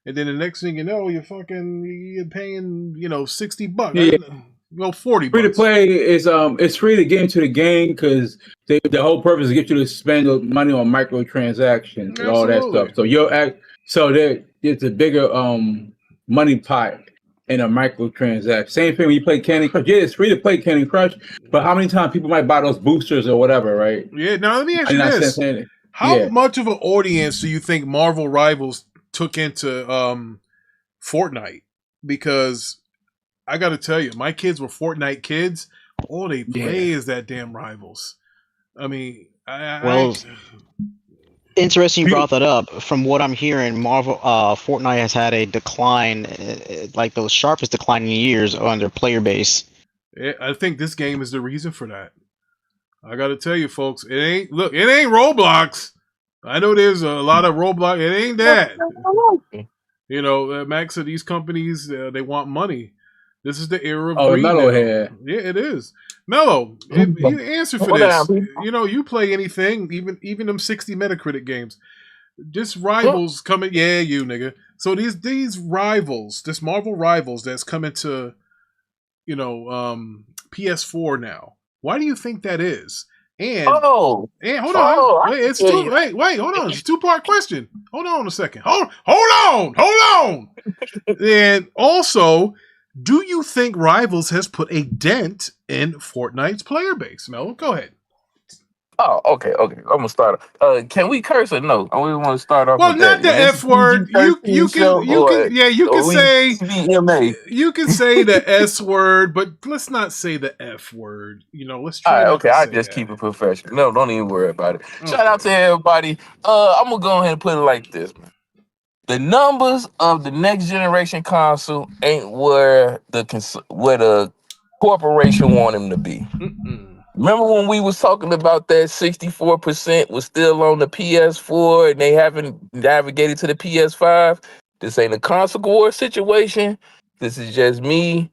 and then the next thing you know, you're paying $60. Yeah. 40. Free to play is it's free to get into the game because the whole purpose is to get you to spend money on microtransactions and all that stuff. So it's a bigger money pot in a microtransaction. Same thing when you play Candy Crush. Yeah, it's free to play Candy Crush, but how many times people might buy those boosters or whatever, right? Yeah. Now let me ask you this: how much of an audience do you think Marvel Rivals took into Fortnite? Because I got to tell you, my kids were Fortnite kids. All they play is that damn Rivals. I mean, interesting you brought that up. From what I'm hearing, Fortnite has had a decline, like the sharpest decline in years on their player base. I think this game is the reason for that. I got to tell you, folks, it ain't Roblox. I know there's a lot of Roblox. It ain't that. Max of these companies, they want money. This is the era of greed. Metalhead. Yeah, it is. Mello, you answer for Hold on, this. people. You know, you play anything, even them 60 Metacritic games. This Rivals coming, yeah, you nigga. So these Rivals, this Marvel Rivals that's coming to, you know, PS4 now. Why do you think that is? And hold on, wait, it's two. Wait, hold on, it's a 2-part question. Hold on a second. Hold on. And also, do you think Rivals has put a dent in Fortnite's player base? Mel, go ahead. Oh, okay. I'm gonna start. Can we curse or no? I really want to start off. Well, with not that. the F word. You can say you can say the S word, but let's not say the F word. You know, let's try. All right, okay. I just keep it professional. No, don't even worry about it. Okay. Shout out to everybody. I'm gonna go ahead and put it like this, man. The numbers of the next generation console ain't where the corporation want them to be. Remember when we was talking about that 64% was still on the PS4 and they haven't navigated to the PS5? This ain't a console war situation. This is just me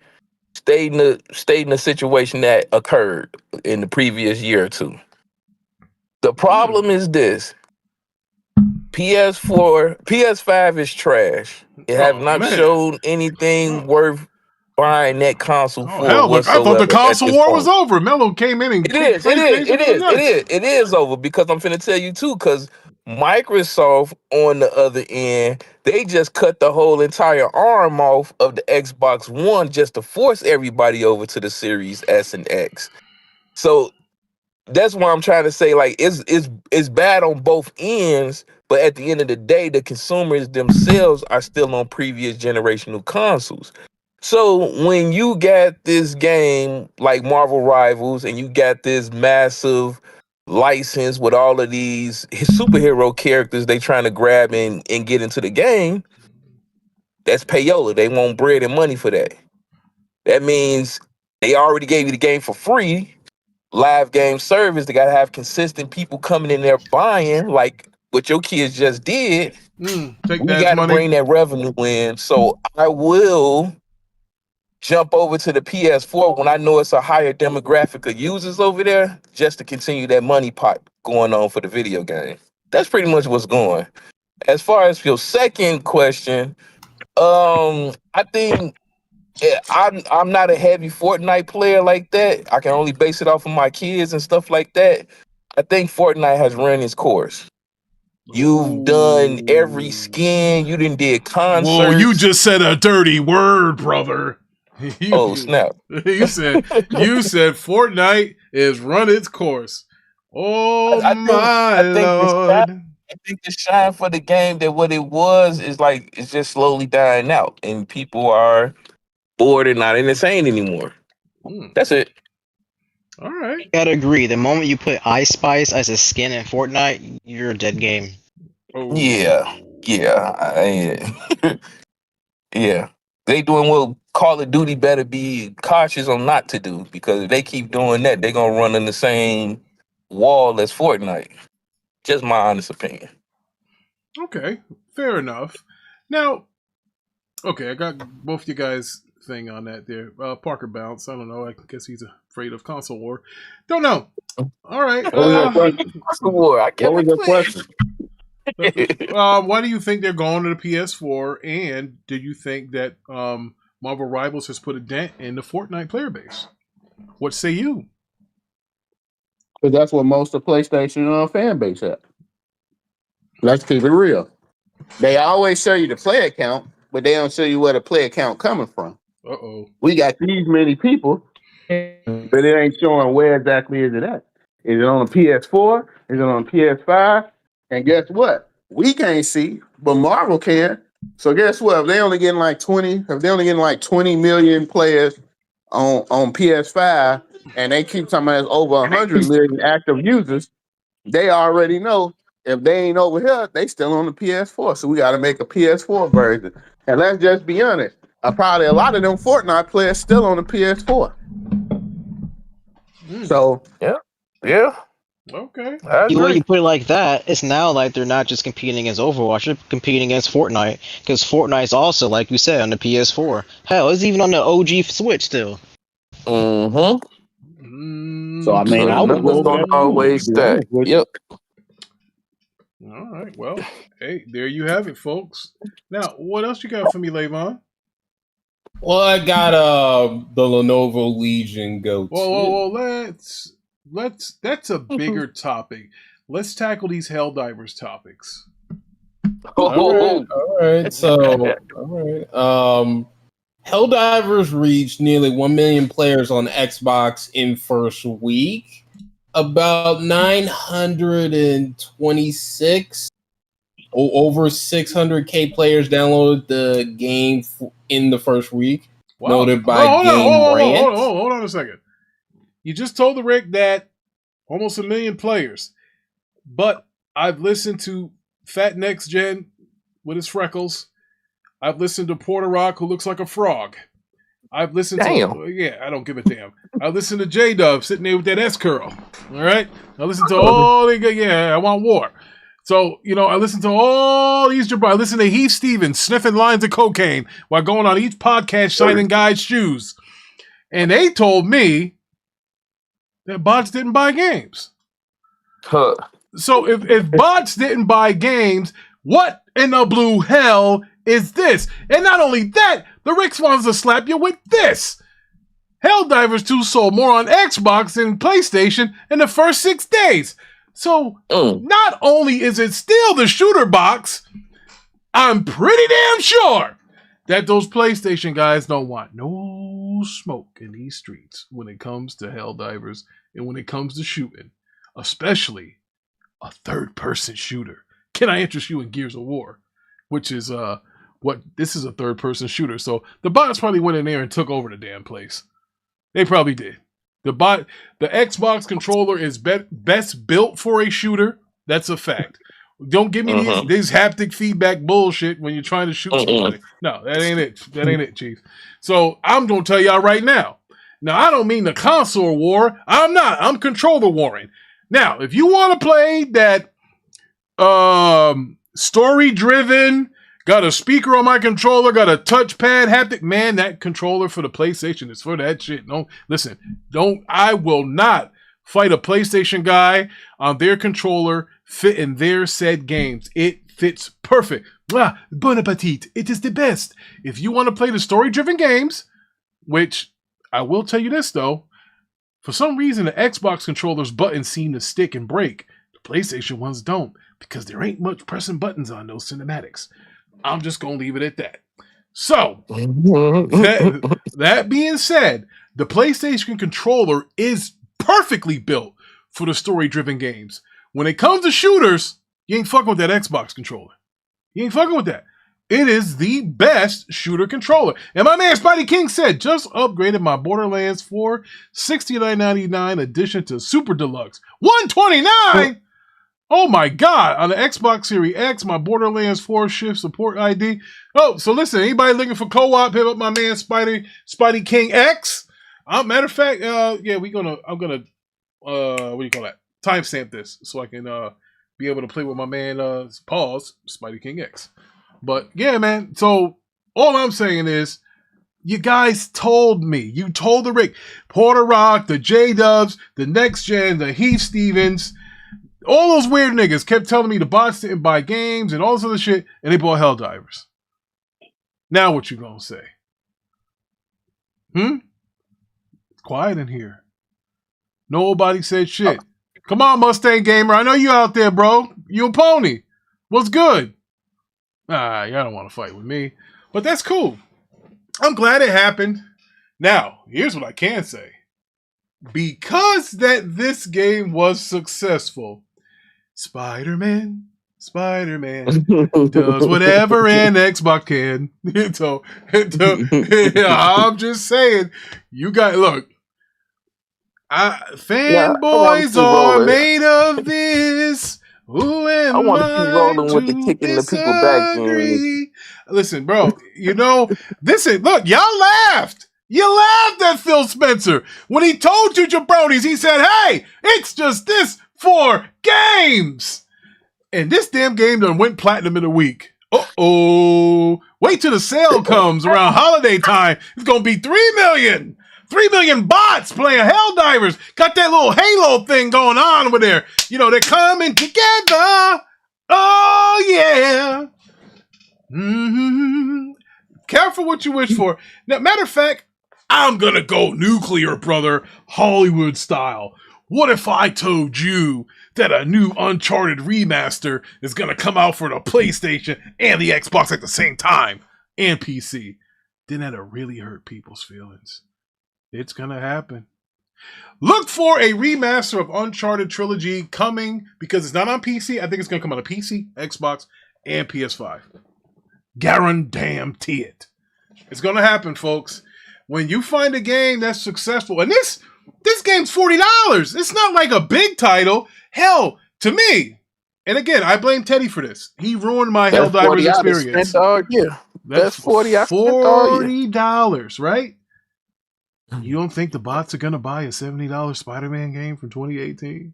stating the situation that occurred in the previous year or two. The problem is this. PS5 is trash. It have not shown anything worth buying that console for hell, look, I thought the whatsoever at console this war point. was over. Mello came in and kicked PlayStation. It is over because I'm finna tell you too, because Microsoft on the other end, they just cut the whole entire arm off of the Xbox One just to force everybody over to the Series S and X. So that's why I'm trying to say, like, it's bad on both ends, but at the end of the day, the consumers themselves are still on previous generational consoles. So when you got this game like Marvel Rivals and you got this massive license with all of these superhero characters they trying to grab and get into the game, that's payola. They want bread and money for that. That means they already gave you the game for free. Live game service, they gotta have consistent people coming in there buying, like what your kids just did. We gotta bring that revenue in. So I will jump over to the PS4 when I know it's a higher demographic of users over there, just to continue that money pot going on for the video game. That's pretty much what's going. As far as your second question, I think I'm not a heavy Fortnite player like that. I can only base it off of my kids and stuff like that. I think Fortnite has run its course. You've done every skin. You did concerts. Whoa, you just said a dirty word, brother. Snap. you said Fortnite is run its course. Oh, I think the shine for the game that what it was is like it's just slowly dying out and people are bored and not insane anymore. That's it. All right. I gotta agree. The moment you put Ice Spice as a skin in Fortnite, you're a dead game. Yeah. Yeah. They doing what Call of Duty better be cautious on not to do, because if they keep doing that, they're gonna run in the same wall as Fortnite. Just my honest opinion. Okay, fair enough. Now, okay, I got both you guys' thing on that there. Parker Bounce, I don't know. I guess he's afraid of console war. Don't know. All right. What was your question? Console war. What was your question? Why do you think they're going to the PS4? And do you think that Marvel Rivals has put a dent in the Fortnite player base? What say you? Because that's what most of PlayStation fan base have. Let's keep it real. They always show you the player count, but they don't show you where the player count coming from. We got these many people, but it ain't showing where exactly is it at. Is it on a PS4? Is it on a PS5? And guess what? We can't see, but Marvel can. So guess what? If they only getting like 20 million players on PS5, and they keep talking about there's over 100 million active users, they already know if they ain't over here, they still on the PS4. So we got to make a PS4 version. And let's just be honest, probably a lot of them Fortnite players still on the PS4. So yeah. Okay. The way you put it like that, it's now like they're not just competing against Overwatch, they're competing against Fortnite. Because Fortnite's also, like you said, on the PS4. Hell, it's even on the OG Switch still. So I mean, So I the would numbers go don't there. always To be stack. honest with you. Yep. All right. Well, hey, there you have it, folks. Now, what else you got for me, Lavon? Well, I got the Lenovo Legion Go Whoa, 2. let's that's a bigger topic. Let's tackle these Helldivers topics. All right. So, all right. Helldivers reached nearly 1 million players on Xbox in first week. About 926 or over 600K players downloaded the game in the first week. Wow. Noted by hold Rant. on a second. You just told the Rick that almost 1 million players, but I've listened to Fat Next Gen with his freckles. I've listened to Porter Rock, who looks like a frog. I've listened to I don't give a damn. I listened to J Dub sitting there with that S curl. All right, I listened to all I want war. So I listened to all these jabronis. I listened to Heath Stevens sniffing lines of cocaine while going on each podcast shining guys' shoes, and they told me that bots didn't buy games. Huh. So if bots didn't buy games, what in the blue hell is this? And not only that, the Ricks wants to slap you with this. Helldivers 2 sold more on Xbox than PlayStation in the first 6 days. So not only is it still the shooter box, I'm pretty damn sure that those PlayStation guys don't want no smoke in these streets when it comes to Helldivers and when it comes to shooting, especially a third-person shooter. Can I interest you in Gears of War? Which is this is a third-person shooter. So the bots probably went in there and took over the damn place. They probably did. The Xbox controller is best built for a shooter. That's a fact. Don't give me these haptic feedback bullshit when you're trying to shoot somebody. No, that ain't it. That ain't it, Chief. So I'm gonna tell y'all right now. Now I don't mean the console war. I'm controller warring. Now, if you want to play that story-driven, got a speaker on my controller, got a touchpad haptic, man, that controller for the PlayStation is for that shit. I will not fight a PlayStation guy on their controller fit in their said games. It fits perfect. Bon appetit. It is the best. If you want to play the story-driven games, which I will tell you this though, for some reason, the Xbox controller's buttons seem to stick and break. The PlayStation ones don't, because there ain't much pressing buttons on those cinematics. I'm just going to leave it at that. So, that being said, the PlayStation controller is perfectly built for the story-driven games. When it comes to shooters, you ain't fucking with that Xbox controller. You ain't fucking with that. It is the best shooter controller. And my man Spidey King said, just upgraded my Borderlands 4 $69.99 edition to Super Deluxe. $129? Oh my God. On the Xbox Series X, my Borderlands 4 shift support ID. Oh, so listen, anybody looking for co-op, hit up my man Spidey King X. Matter of fact, I'm gonna what do you call that? Timestamp this so I can be able to play with my man Spidey King X. But yeah, man. So all I'm saying is, you guys told me. You told the Rick, Porter Rock, the J Dubs, the Next Gen, the Heath Stevens, all those weird niggas kept telling me the bots didn't buy games and all this other shit, and they bought Helldivers. Now what you gonna say? It's quiet in here. Nobody said shit. Come on, Mustang Gamer. I know you out there, bro. You a pony. What's good? Y'all don't want to fight with me. But that's cool. I'm glad it happened. Now, here's what I can say. Because that this game was successful, Spider-Man does whatever an Xbox can. I'm just saying, you got, look, fanboys are made of this. Who am I want to keep rolling with the kicking the people back game. Listen, bro, look, y'all laughed. You laughed at Phil Spencer when he told you jabronis. He said, hey, it's just this for games. And this damn game done went platinum in a week. Uh-oh. Wait till the sale comes around holiday time. It's going to be $3 million. 3 million bots playing Helldivers. Got that little Halo thing going on over there. You know, they're coming together. Oh, yeah. Mm-hmm. Careful what you wish for. Now, matter of fact, I'm going to go nuclear, brother, Hollywood style. What if I told you that a new Uncharted remaster is going to come out for the PlayStation and the Xbox at the same time and PC? Then that'll really hurt people's feelings. It's going to happen. Look for a remaster of Uncharted Trilogy coming because it's not on PC. I think it's going to come on a PC, Xbox, and PS5. Guarantee it. It's going to happen, folks. When you find a game that's successful, and this game's $40. It's not like a big title. Hell, to me, and again, I blame Teddy for this. He ruined my Helldivers experience. That's $40, right? You don't think the bots are going to buy a $70 Spider-Man game from 2018?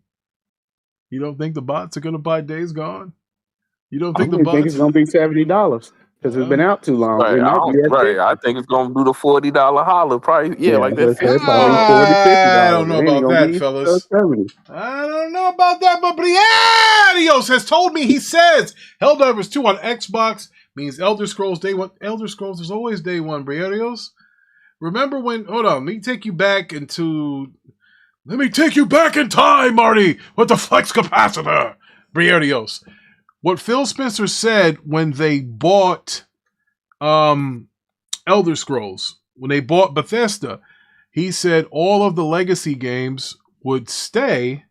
You don't think the bots are going to buy Days Gone? You don't think I think it's going to be $70 because it's been out too long. Right, I think it's going to do the $40 holler price. Yeah, like that. I don't know about that, fellas. I don't know about that, but Briarios has told me, he says, Helldivers 2 on Xbox means Elder Scrolls Day 1. Elder Scrolls is always Day 1, Briarios. Remember when, hold on, let me take you back in time, Marty, with the flex capacitor. Briarios. What Phil Spencer said when they bought Elder Scrolls, when they bought Bethesda, he said all of the legacy games would stay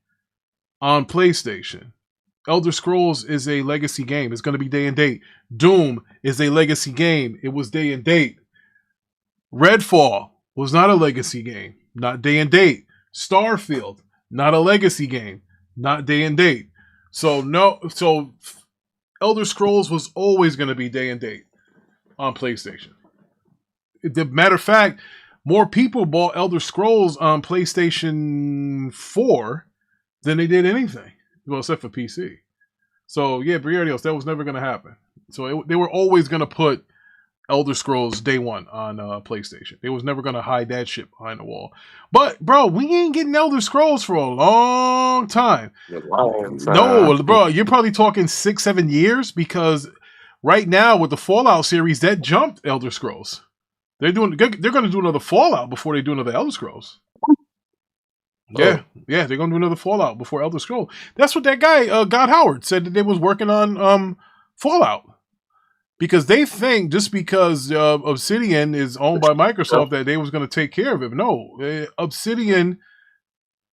on PlayStation. Elder Scrolls is a legacy game. It's going to be day and date. Doom is a legacy game. It was day and date. Redfall was not a legacy game. Not day and date. Starfield, not a legacy game. Not day and date. So Elder Scrolls was always going to be day and date on PlayStation. The matter of fact, more people bought Elder Scrolls on PlayStation 4 than they did anything. Well, except for PC. So, yeah, Briarios, that was never going to happen. So, they were always going to put Elder Scrolls Day 1 on PlayStation. They was never going to hide that shit behind the wall. But, bro, we ain't getting Elder Scrolls for a long time. No, bro, you're probably talking 6-7 years because right now with the Fallout series, that jumped Elder Scrolls. They're going to do another Fallout before they do another Elder Scrolls. Yeah, they're going to do another Fallout before Elder Scrolls. That's what that guy, God Howard, said that they was working on Fallout. Because they think just because Obsidian is owned by Microsoft that they was going to take care of it. No, Obsidian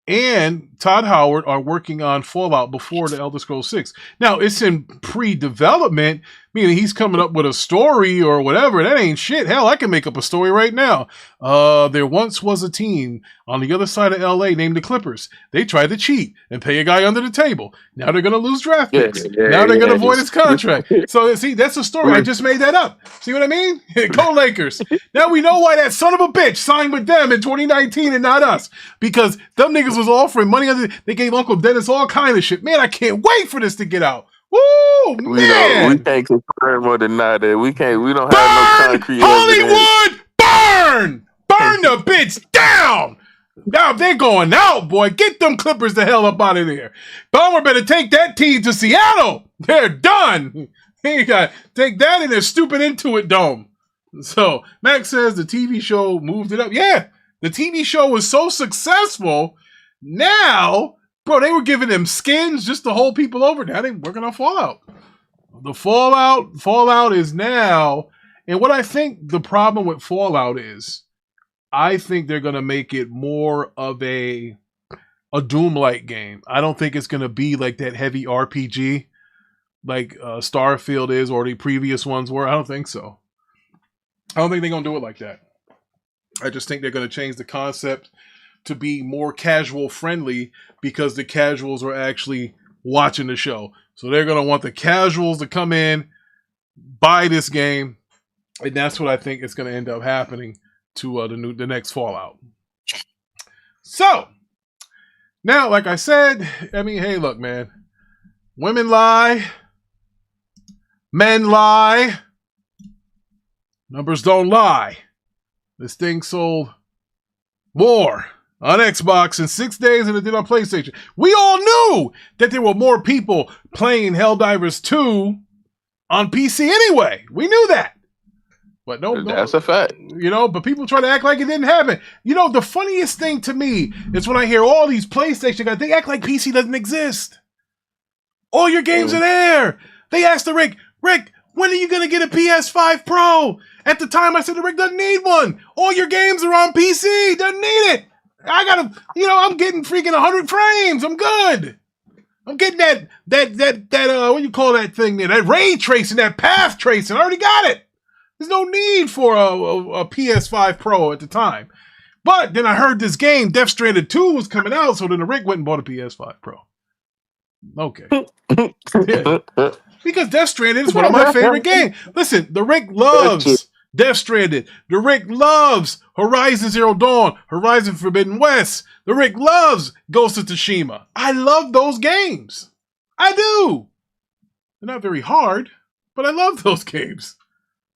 and Todd Howard are working on Fallout before the Elder Scrolls 6. Now, it's in pre-development, meaning he's coming up with a story or whatever. That ain't shit. Hell, I can make up a story right now. There once was a team on the other side of LA named the Clippers. They tried to cheat and pay a guy under the table. Now they're going to lose draft picks. Now they're going to void his contract. So, see, that's a story. I just made that up. See what I mean? Go Lakers. Now we know why that son of a bitch signed with them in 2019 and not us. Because them niggas was offering money. They gave Uncle Dennis all kind of shit. Man, I can't wait for this to get out. Woo, man. We can't confirm more than that. We don't have no concrete Hollywood, burn! Burn the bitch down! Now they're going out, boy. Get them Clippers the hell up out of there. Ballmer better take that team to Seattle. They're done. He got take that in their stupid Intuit Dome. So Max says the TV show moved it up. Yeah, the TV show was so successful. Now, bro, they were giving them skins just to hold people over. Now they're working on Fallout. The Fallout is now, and what I think the problem with Fallout is, I think they're going to make it more of a Doom-like game. I don't think it's going to be like that heavy RPG like Starfield is or the previous ones were. I don't think so. I don't think they're going to do it like that. I just think they're going to change the concept to be more casual friendly because the casuals are actually watching the show. So they're going to want the casuals to come in, buy this game, and that's what I think is going to end up happening to the next Fallout. So, now, like I said, I mean, hey, look, man. Women lie. Men lie. Numbers don't lie. This thing sold more on Xbox in 6 days than it did on PlayStation. We all knew that there were more people playing Helldivers 2 on PC anyway. We knew that. But no, That's a fact. You know, but people try to act like it didn't happen. You know, the funniest thing to me is when I hear all these PlayStation guys, they act like PC doesn't exist. All your games are there. They asked the Rick, when are you going to get a PS5 Pro? At the time, I said the Rick doesn't need one. All your games are on PC. Doesn't need it. I got to, I'm getting freaking 100 frames. I'm good. I'm getting that, what do you call that thing there? That ray tracing, that path tracing. I already got it. There's no need for a PS5 Pro at the time. But then I heard this game, Death Stranded 2, was coming out, so then the Rick went and bought a PS5 Pro. Okay. Yeah. Because Death Stranded is one of my favorite games. Listen, the Rick loves Death Stranded. The Rick loves Horizon Zero Dawn, Horizon Forbidden West. The Rick loves Ghost of Tsushima. I love those games. I do. They're not very hard, but I love those games.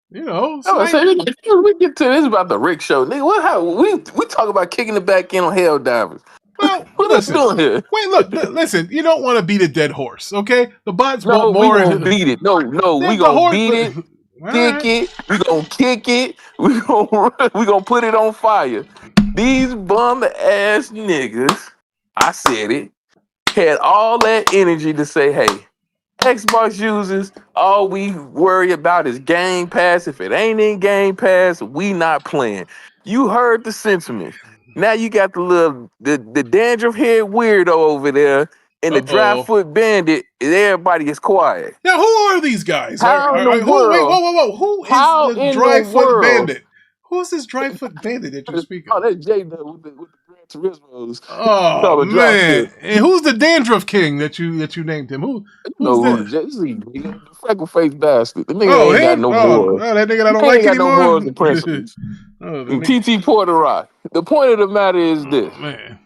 We get to this about the Rick show. Nigga, we talk about kicking it back in on Helldivers. Well, what are we doing here? Wait, look, listen. You don't want to beat a dead horse, okay? The bots No, want more. we gonna beat it. No, we gonna beat it, kick it. We gonna kick it. We gonna put it on fire. These bum ass niggas, I said it, had all that energy to say, hey, Xbox users, all we worry about is Game Pass. If it ain't in Game Pass, we not playing. You heard the sentiment. Now you got the dandruff head weirdo over there and the dry foot bandit, and everybody is quiet. Now, who are these guys? How in the world? Wait, whoa. Who is the dry foot bandit? Who's this dry foot bandit that you're speaking of? Oh, that's Jay with the Gran Turismos. Oh, man. And who's the dandruff king that you named him? Who's the freckle faced bastard. The nigga ain't got no morals. Oh, that nigga I don't like got anymore. no morals and principles. TT Porter Rock. The point of the matter is this. Man.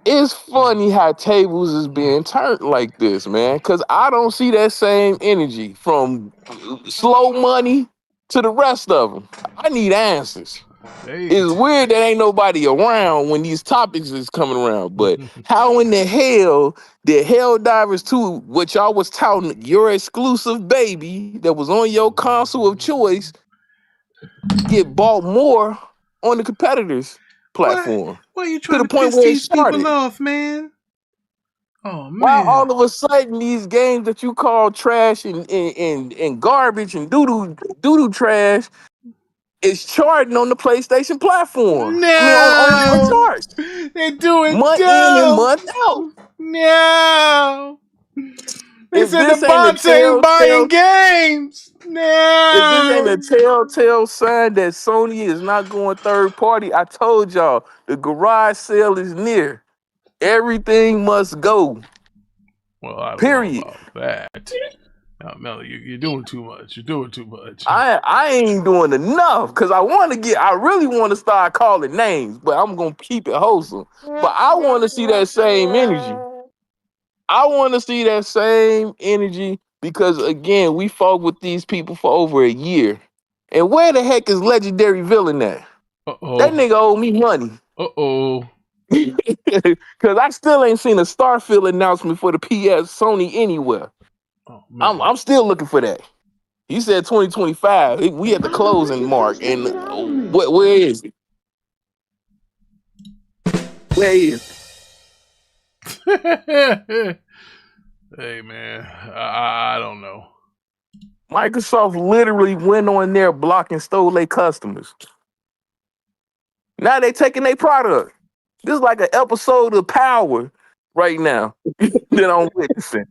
It's funny how tables is being turned like this, man. Because I don't see that same energy from Slow Money to the rest of them. I need answers. It's weird that ain't nobody around when these topics is coming around. But how in the hell did Helldivers 2, which y'all was touting your exclusive baby that was on your console of choice, get bought more on the competitors' platform? Why are you trying to piss these people off, man? Oh, man. Why all of a sudden these games that you call trash and garbage and doo-doo trash is charting on the PlayStation platform? No. I mean, on charts. They're doing month in and month out. No. They If said this the bots ain't buying games. No. If this ain't a telltale sign that Sony is not going third party, I told y'all the garage sale is near. Everything must go. Well, I don't Period. know about that. No, Melly, you're doing too much. You're doing too much. I ain't doing enough because I really want to start calling names, but I'm gonna keep it wholesome. But I want to see that same energy. I want to see that same energy because again, we fought with these people for over a year. And where the heck is Legendary Villain at? Uh-oh. That nigga owe me money. Uh-oh. Because I still ain't seen a Starfield announcement for the PS Sony anywhere. Oh, man. I'm still looking for that. He said 2025. We at the closing mark. And where is it? Where is it? Hey, man. I don't know. Microsoft literally went on there, blocked and stole their customers. Now they taking their product. This is like an episode of Power right now that I'm witnessing.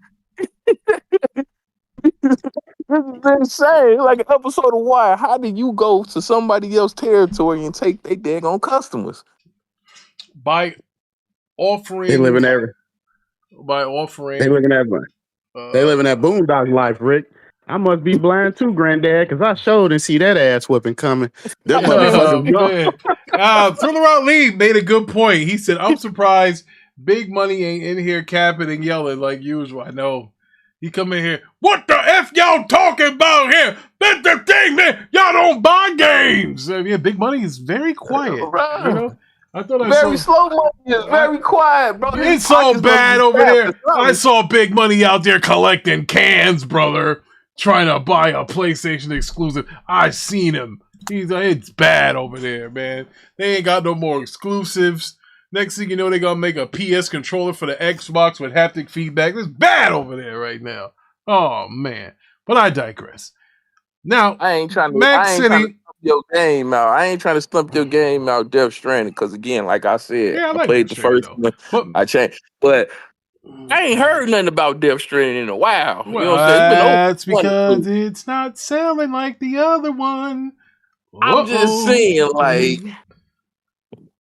This is insane. Like an episode of Wire. How do you go to somebody else's territory and take their daggone customers? By offering. They live in that. By offering. They live in that. They live in that boondock life, Rick. I must be blind too, Granddad, because I showed and see that ass whipping coming. Them motherfuckers. Thriller Out Lee made a good point. He said, I'm surprised Big Money ain't in here capping and yelling like usual. I know. He come in here. What the F y'all talking about here? That's the thing, man. Y'all don't buy games. Yeah, Big Money is very quiet. You know? I thought I Very saw. slow money is very quiet, bro. His It's so pockets must bad be over strapped there. or something. I saw Big Money out there collecting cans, brother, trying to buy a PlayStation exclusive. I seen him. It's bad over there, man. They ain't got no more exclusives. Next thing you know, they gonna make a PS controller for the Xbox with haptic feedback. It's bad over there right now. Oh man. But I digress. Now, I ain't trying to Max stump City. your game out. I ain't trying to stump your game out, Death Stranding, because again, like I said, Yeah, I I like played Death the Stranding first though. one. But I changed, but I ain't heard nothing about Death Stranding in a while. You know well, what I'm saying? It's been over that's 1 or because 2. it's not selling like the other one. I'm just saying, like,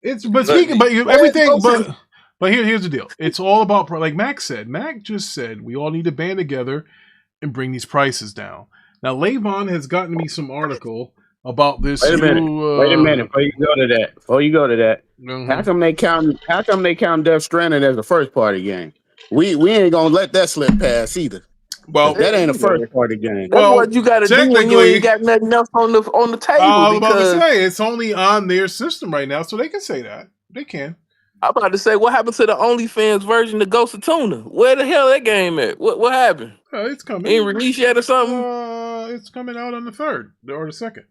But speaking, but where's everything, Ghost? but here's the deal. It's all about, like Mac said. Mac just said we all need to band together and bring these prices down. Now, Lavon has gotten me some article about this. Wait a minute. New, Wait a minute. Before you go to that. mhm. How come they count Death Stranding as a first party game? We ain't gonna let that slip past either. Well, That ain't a You know, first party game. that's well, what you got to do when you technically, ain't got nothing else on the table. I was about to Because say it's only on their system right now, so they can say that. They can. I'm about to say, what happened to the OnlyFans version of Ghost of Tuna? Where the hell that game at? What happened? It's coming. Ain't released yet or something? It's coming out on the 3rd or the 2nd.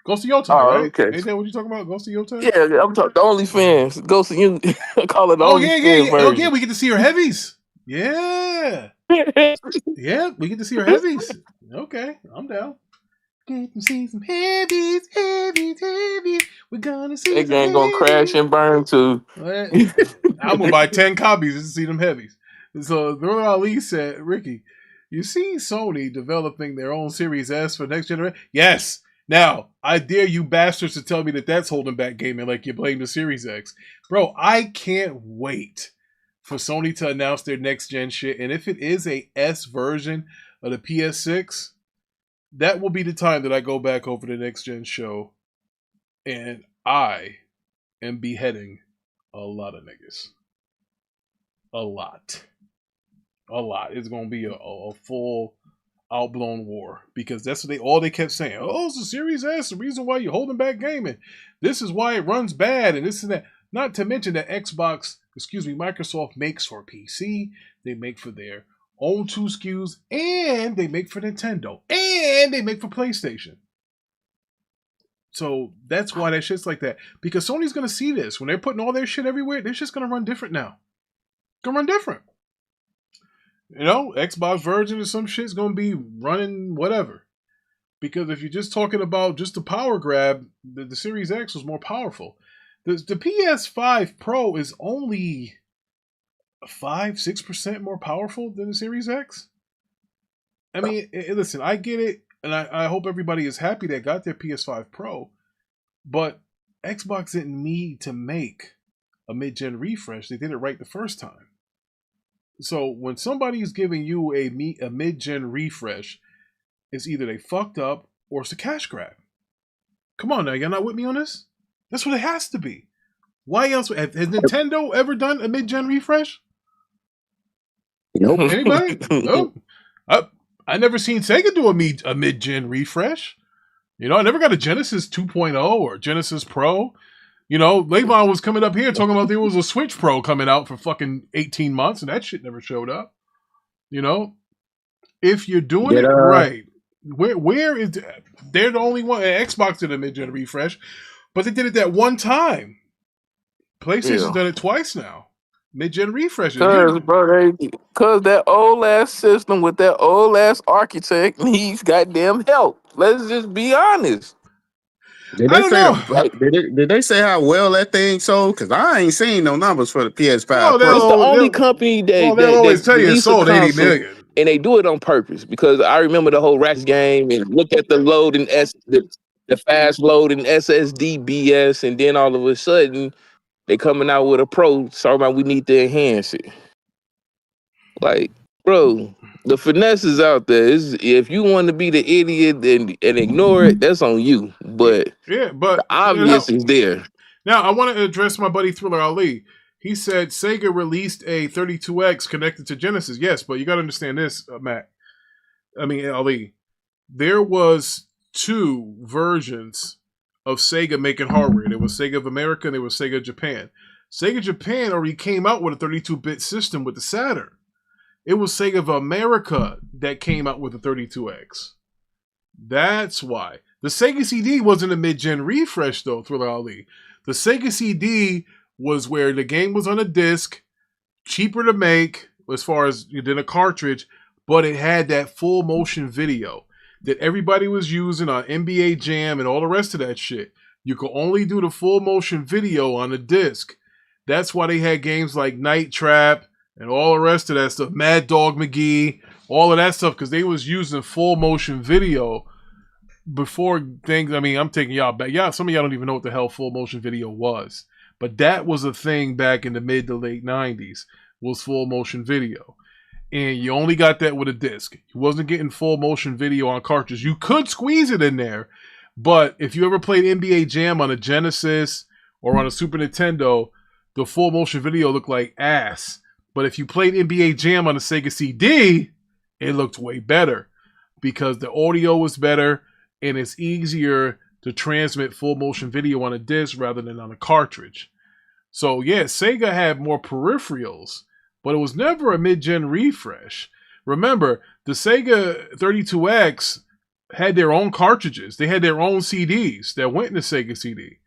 Ghost of Yotai, Oh, right? okay. Ain't that what you talking about? Ghost of Yotai? Yeah, I'm talking the OnlyFans. Ghost of you. Call it the Oh yeah. OnlyFans Oh yeah, version. we get to see her heavies. Yeah. Yeah, we get to see her heavies. Okay, I'm down. Get to see some heavies. We're gonna see That some game gonna crash heavies. and burn too. I'm gonna buy 10 copies just to see them heavies. So Thriller Ali said, Ricky, you see Sony developing their own Series S for next generation? Yes. Now, I dare you bastards to tell me that that's holding back gaming like you blame the Series X. Bro, I can't wait for Sony to announce their next gen shit. And if it is a S version of the PS6, that will be the time that I go back over the next gen show and I am beheading a lot of niggas. A lot. It's gonna be a full outblown war because that's what they kept saying. Oh, it's the Series S, the reason why you're holding back gaming. This is why it runs bad and this and that. Not to mention that Microsoft makes for PC, they make for their own 2 SKUs, and they make for Nintendo, and they make for PlayStation. So that's why that shit's like that. Because Sony's gonna see this. When they're putting all their shit everywhere, they're just gonna run different now. Gonna run different. You know, Xbox version or some shit's gonna be running whatever. Because if you're just talking about just the power grab, the Series X was more powerful. The PS5 Pro is only 5-6% more powerful than the Series X. I mean, listen, I get it, and I hope everybody is happy that got their PS5 Pro, but Xbox didn't need to make a mid-gen refresh. They did it right the first time. So when somebody's giving you a mid-gen refresh, it's either they fucked up or it's a cash grab. Come on now, y'all not with me on this? That's what it has to be. Why else? Has Nintendo ever done a mid-gen refresh? Nope. Anybody? No. I never seen Sega do a mid-gen refresh. You know, I never got a Genesis 2.0 or Genesis Pro. You know, Lavon was coming up here talking about there was a Switch Pro coming out for fucking 18 months, and that shit never showed up. You know, if you're doing it right, where is they're the only one? Xbox did a mid-gen refresh, but they did it that one time. PlayStation's done it twice now. Mid-gen refreshes. Cause that old ass system with that old ass architect needs goddamn help. Let's just be honest. Did I they don't say know. did they say how well that thing sold? Because I ain't seen no numbers for the PS5 Well, Pro. It's the only company they'll that always tell you it release a sold 80 console, million. and they do it on purpose. Because I remember the whole Rats game and look at the loading the fast loading SSD BS, and then all of a sudden they coming out with a Pro talking about we need to enhance it. Like, bro, the finesse is out there. If you want to be the idiot and ignore it, that's on you. But Yeah, the but obvious is there. now I want to address my buddy Thriller Ali. He said Sega released a 32X connected to Genesis. Yes, but you got to understand this, Matt. I mean, Ali. There was 2 versions of Sega making hardware. There was Sega of America and there was Sega Japan. Sega Japan already came out with a 32-bit system with the Saturn. It was Sega of America that came out with the 32X. That's why. The Sega CD wasn't a mid-gen refresh, though, Thriller Ali. The Sega CD was where the game was on a disc, cheaper to make as far as than a cartridge, but it had that full motion video that everybody was using on NBA Jam and all the rest of that shit. You could only do the full motion video on a disc. That's why they had games like Night Trap and all the rest of that stuff, Mad Dog McGee, all of that stuff, because they was using full motion video before things. I mean, I'm taking y'all back. Yeah, some of y'all don't even know what the hell full motion video was. But that was a thing back in the mid to late 90s, was full motion video. And you only got that with a disc. You wasn't getting full motion video on cartridge. You could squeeze it in there, but if you ever played NBA Jam on a Genesis or on a Super Nintendo, the full motion video looked like ass. But if you played NBA Jam on a Sega CD, it looked way better because the audio was better and it's easier to transmit full motion video on a disc rather than on a cartridge. So yeah, Sega had more peripherals, but it was never a mid-gen refresh. Remember, the Sega 32X had their own cartridges. They had their own CDs that went in the Sega CD.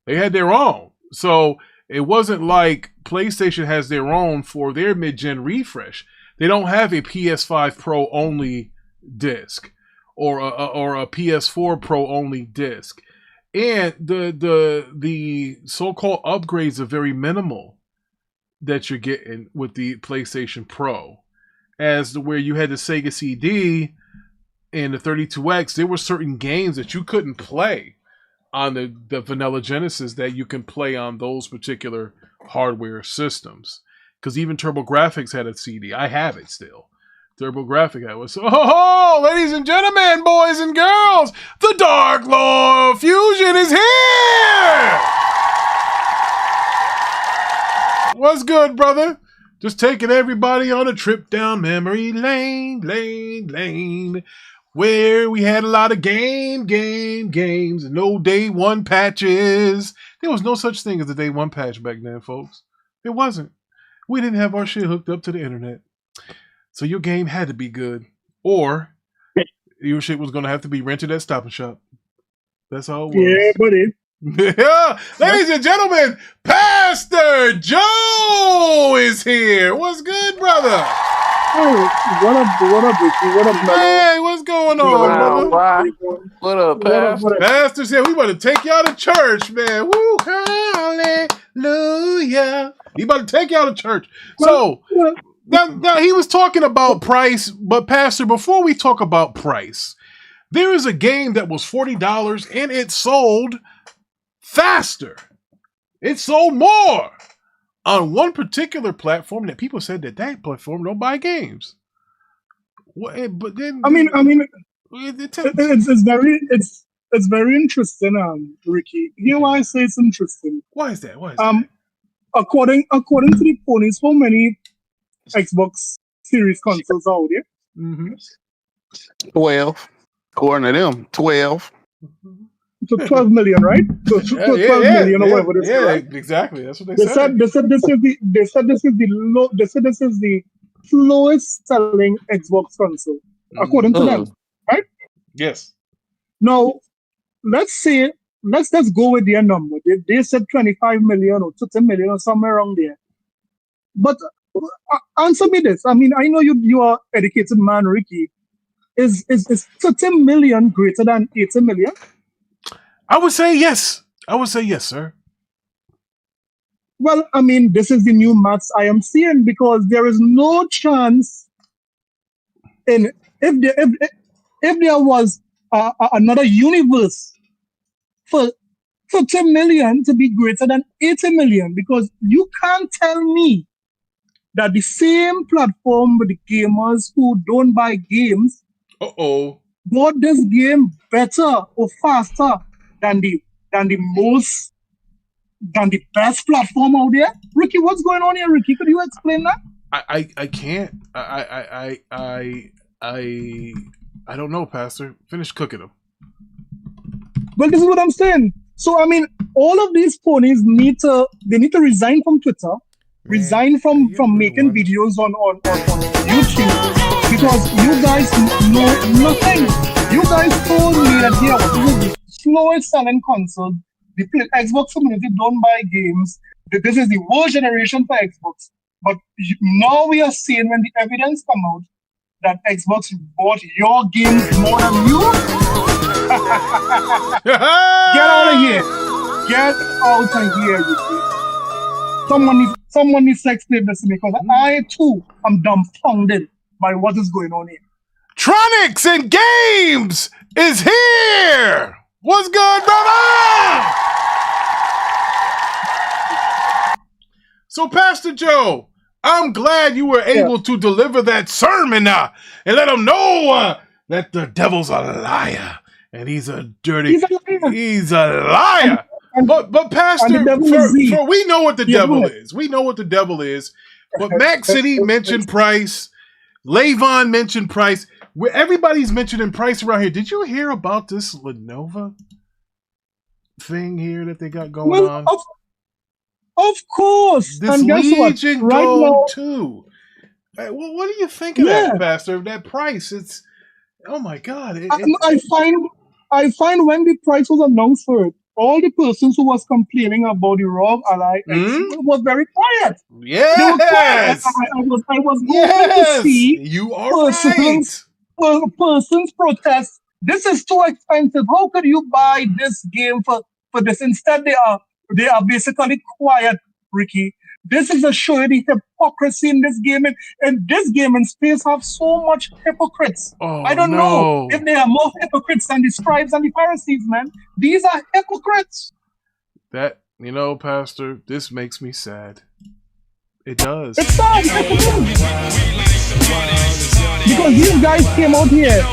They had their own. So it wasn't like PlayStation has their own for their mid-gen refresh. They don't have a PS5 Pro only disc or a PS4 Pro only disc. And the so-called upgrades are very minimal that you're getting with the PlayStation Pro. As to where you had the Sega CD and the 32X, there were certain games that you couldn't play on the vanilla Genesis that you can play on those particular hardware systems. Because even TurboGrafx had a CD. I have it still. TurboGrafx had was. Oh, ladies and gentlemen, boys and girls, the Dark Lord Fusion is here! What's good, brother? Just taking everybody on a trip down memory lane, where we had a lot of games, and no day one patches. There was no such thing as a day one patch back then, folks. It wasn't. We didn't have our shit hooked up to the internet. So your game had to be good. Or your shit was going to have to be rented at Stop and Shop. That's all it was. Yeah, buddy. Yeah. Ladies and gentlemen, Pastor Joe is here. What's good, brother? Oh, what up, Ricky? What up, brother? Hey, what's going on, brother? What up, Pastor? Pastor said we about to take y'all to church, man. Woo, hallelujah. He about to take y'all to church. So now he was talking about price, but Pastor, before we talk about price, there is a game that was $40 and it sold faster. It sold more on one particular platform that people said that platform don't buy games. But then I mean, it's very interesting, Ricky. You know why I say it's interesting? Why is that? According to the Ponies, how many Xbox Series consoles are out there? Mm-hmm. 12. According to them, 12. So 12 million, right? So 12 million or whatever this is, right? Exactly. That's what They said this is the slowest selling Xbox console, according to them, right? Yes. Now, let's go with their number. They said 25 million or 30 million or somewhere around there. But answer me this. I mean, I know you are educated man, Ricky. Is 30 million greater than 80 million? I would say yes. Sir. Well, I mean, this is the new maths I am seeing because there is no chance in if there was another universe for 30 million to be greater than 80 million, because you can't tell me that the same platform with the gamers who don't buy games bought this game better or faster than the than the best platform out there. Ricky, what's going on here, Ricky? Could you explain that? I can't. I don't know, Pastor. Finish cooking them. Well, this is what I'm saying. So I mean, all of these ponies need to resign from Twitter, resign from making videos on YouTube, because you guys know nothing. You guys told me that here this is the slowest selling console. The Xbox community don't buy games. This is the worst generation for Xbox. But now we are seeing, when the evidence come out, that Xbox bought your games more than you. Get out of here! Get out of here, Ricky. Someone needs to explain this to me, because I too am dumbfounded by what is going on here. Tronics and Games is here. What's good, brother? So, Pastor Joe, I'm glad you were able to deliver that sermon and let them know that the devil's a liar and he's a dirty. He's a liar. But Pastor, for we know what the devil is. We know what the devil is. But Mac City mentioned price. Lavon mentioned price. Where everybody's mentioning price around here. Did you hear about this Lenovo thing here that they got going on? Of course. This Legion Go 2. What do you think of that, Pastor? That price? It's my God. I find when the price was announced for it, all the persons who was complaining about the ROG Ally was very quiet. Yes. They were quiet. I was going to see you are persons protest. This is too expensive. How could you buy this game for this? Instead, they are basically quiet, Ricky. This is a show you the hypocrisy in this game. And this game in space have so much hypocrites. I don't know if there are more hypocrites than the scribes and the Pharisees, man. These are hypocrites. That, Pastor, this makes me sad. It does. It's sad. Because these guys came out here.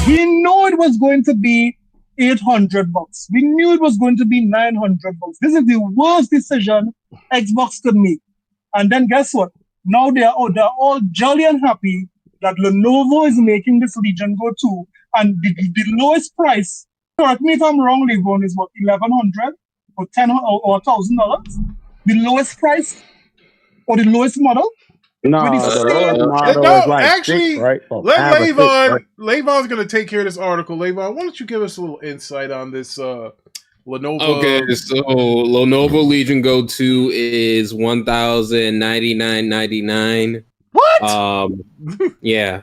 We know it was going to be $800. We knew it was going to be $900. This is the worst decision Xbox could make. And then guess what? Now they're all jolly and happy that Lenovo is making this Legion Go 2, and the lowest price, correct me if I'm wrong, Lavon, is what, $1,100 or $10 or $1,000? The lowest price or the lowest model? No, actually, let Lavon. Lavon's going to take care of this article. Lavon, why don't you give us a little insight on this Lenovo? Okay, so Lenovo Legion Go 2 is $1,099.99. What? Yeah.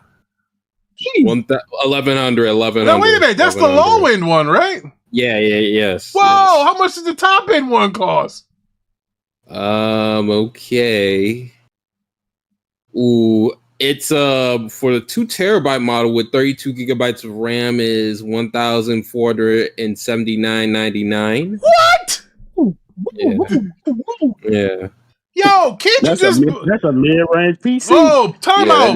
1,100. Now wait a minute, that's the low end one, right? Yeah, yes. Whoa, yes. How much does the top end one cost? Okay. Ooh, it's for the 2 terabyte model with 32 gigabytes of RAM is $1,479.99. What? Yeah. Yo, can't you just? That's a mid-range PC. Oh, time out.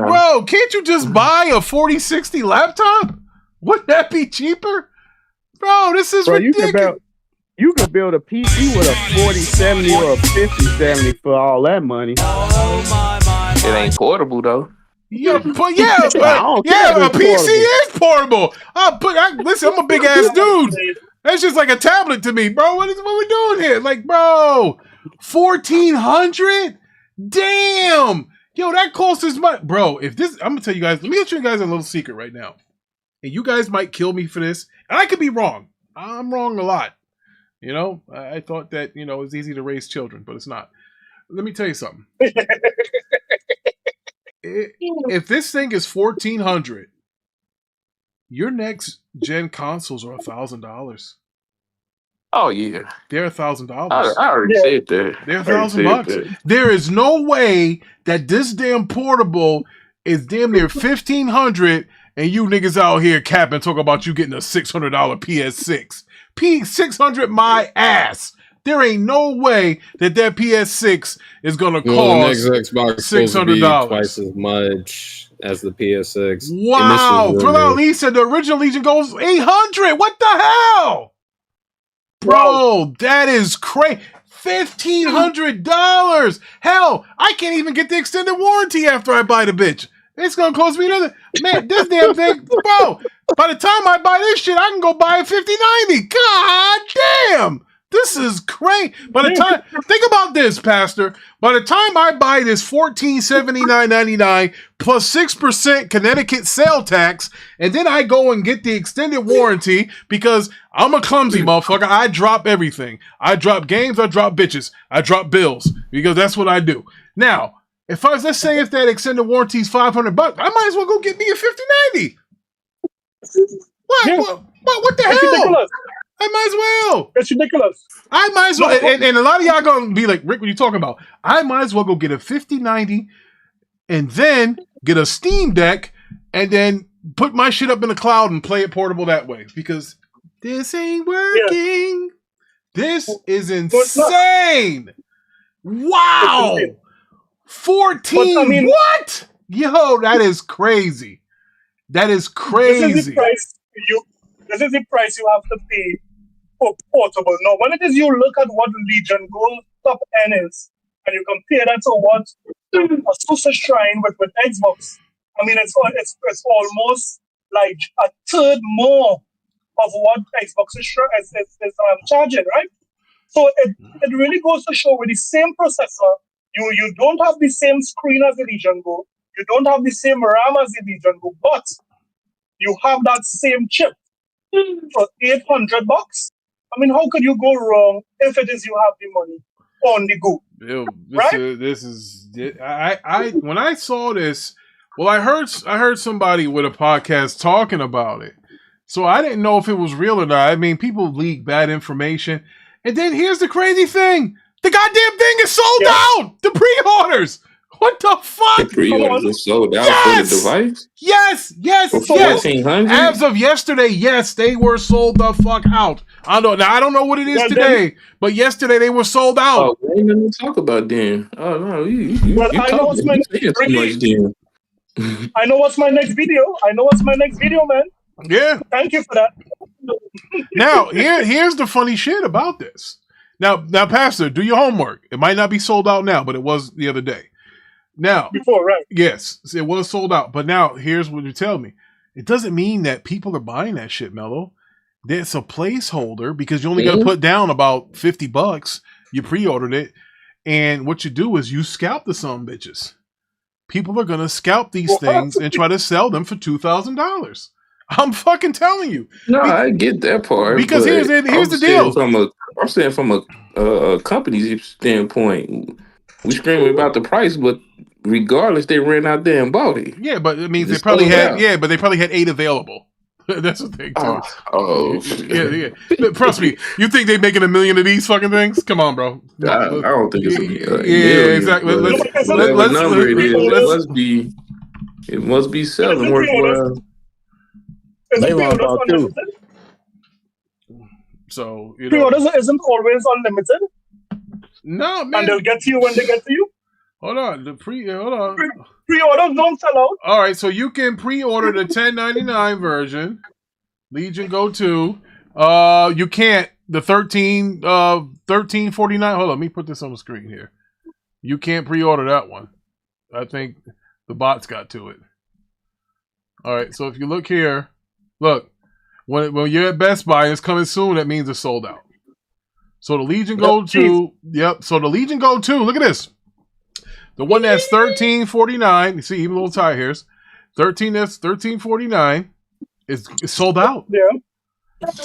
Bro, can't you just buy a 4060 laptop? Wouldn't that be cheaper? Bro, this is ridiculous. You could build a PC with a 4070 or a 5070 for all that money. It ain't portable though. Yeah, but a PC is portable. Listen, I'm a big ass dude. That's just like a tablet to me, bro. What we doing here? Like, bro, 1,400? Damn. Yo, that costs as much. Bro, I'm gonna tell you guys, let me get you guys a little secret right now. And you guys might kill me for this. And I could be wrong. I'm wrong a lot. I thought that, it's easy to raise children, but it's not. Let me tell you something. If this thing is $1,400, your next gen consoles are $1,000. Oh yeah, they're $1,000. I already said that. They're $1,000. There is no way that this damn portable is damn near $1,500, and you niggas out here capping talk about you getting a $600 PS6. P600 my ass. There ain't no way that PS6 is gonna cost the next Xbox $600. Twice as much as the PS6. Wow, Phil Lee said the original Legion goes $800. What the hell, Bro, that is crazy. $1,500. Hell, I can't even get the extended warranty after I buy the bitch. It's gonna cost me another. Man, this damn thing, bro. By the time I buy this shit, I can go buy a 5090. God damn. This is crazy. By the time, think about this, Pastor. By the time I buy this $1,479.99 plus 6% Connecticut sale tax, and then I go and get the extended warranty because I'm a clumsy motherfucker. I drop everything. I drop games. I drop bitches. I drop bills because that's what I do. Now, let's say if that extended warranty is $500, I might as well go get me a 5090. What? Yeah. What the It's hell? ridiculous. I might as well. It's ridiculous. I might as well. And a lot of y'all gonna be like, Rick, what are you talking about? I might as well go get a 5090 and then get a Steam Deck and then put my shit up in the cloud and play it portable that way because this ain't working. Yeah. This is insane. Wow. 14. But, I mean, what? Yo, that is crazy. That is crazy. This is the price you have to pay for portable. Now, when it is you look at what Legion Gold top end is, and you compare that to what Asus Shrine with Xbox, I mean, it's almost like a third more of what Xbox is charging, right? So it really goes to show with the same processor, you don't have the same screen as the Legion Go, you don't have the same RAM as the Legion Go, but you have that same chip for $800. I mean, how could you go wrong if it is you have the money on the go? When I saw this, well, I heard somebody with a podcast talking about it, so I didn't know if it was real or not. I mean, people leak bad information, and then here's the crazy thing: the goddamn thing is sold out. The pre-orders. What the fuck? The pre-orders are sold out for the device? Yes. For 1,400? As of yesterday, yes, they were sold the fuck out. I don't know what it is today, but yesterday they were sold out. Oh, we ain't gonna talk about them. Oh no, you I know what's my I know what's my next video, man. Yeah. Thank you for that. Now, here's the funny shit about this. Now, Pastor, do your homework. It might not be sold out now, but it was the other day. Now, before, right? Yes, it was sold out. But now, here's what you tell me. It doesn't mean that people are buying that shit, Mello. It's a placeholder because you only got to put down about $50. You pre-ordered it. And what you do is you scalp the some bitches. People are going to scalp these things and try to sell them for $2,000. I'm fucking telling you. No, I get that part. Because here's the deal. I'm saying from a company's standpoint, we screaming about the price, but regardless, they ran out there and bought it. Yeah, but it means they probably had 8 available. That's the thing too. Yeah. Trust me, you think they making 1 million of these fucking things? Come on, bro. No, I don't think it's a million. Yeah, exactly. Whatever number it is, it must be selling worthwhile. Lavon bought too. So pre-orders isn't always unlimited. No, man. And they'll get to you when they get to you. Hold on. Pre-orders don't sell out. All right, so you can pre-order the $10.99 version, Legion Go 2. You can't the $13.49. Hold on, let me put this on the screen here. You can't pre-order that one. I think the bots got to it. All right, so if you look here, look, when you're at Best Buy and it's coming soon, that means it's sold out. So the Legion Go 2, so the Legion Go 2, look at this. The one that's $13.49, you see, even little tie hairs, that's $13.49 is sold out. Yeah.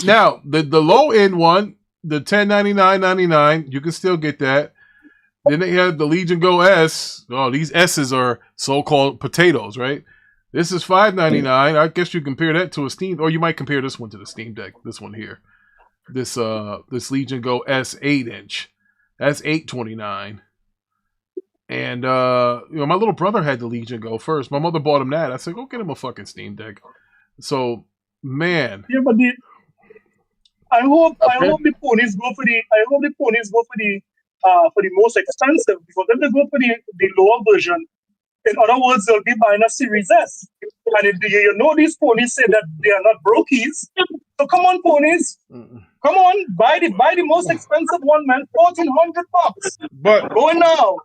Now, the low end one, the $10.99.99, you can still get that. Then they have the Legion Go S. Oh, these S's are so-called potatoes, right? This is $5.99. I guess you compare that to a Steam, or you might compare this one to the Steam Deck. This one here, this Legion Go S 8-inch, that's $8.29. And my little brother had the Legion Go first. My mother bought him that. I said, go get him a fucking Steam Deck. So, man. Yeah, but I hope the ponies go for the most expensive, because if they go for the lower version, In other words, they'll be buying a Series S. And if you know these ponies say that they are not brokies, so come on, ponies. Come on, buy the most expensive one, man. $1,400. But going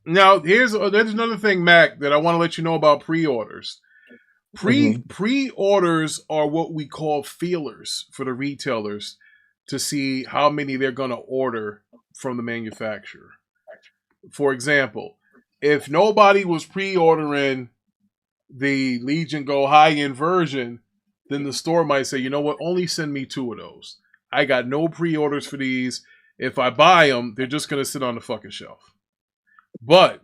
now. There's another thing, Mac, that I want to let you know about pre-orders. Pre-orders are what we call feelers for the retailers to see how many they're going to order from the manufacturer. For example, if nobody was pre-ordering the Legion Go high-end version, then the store might say, you know what, only send me 2 of those. I got no pre-orders for these. If I buy them, they're just going to sit on the fucking shelf. But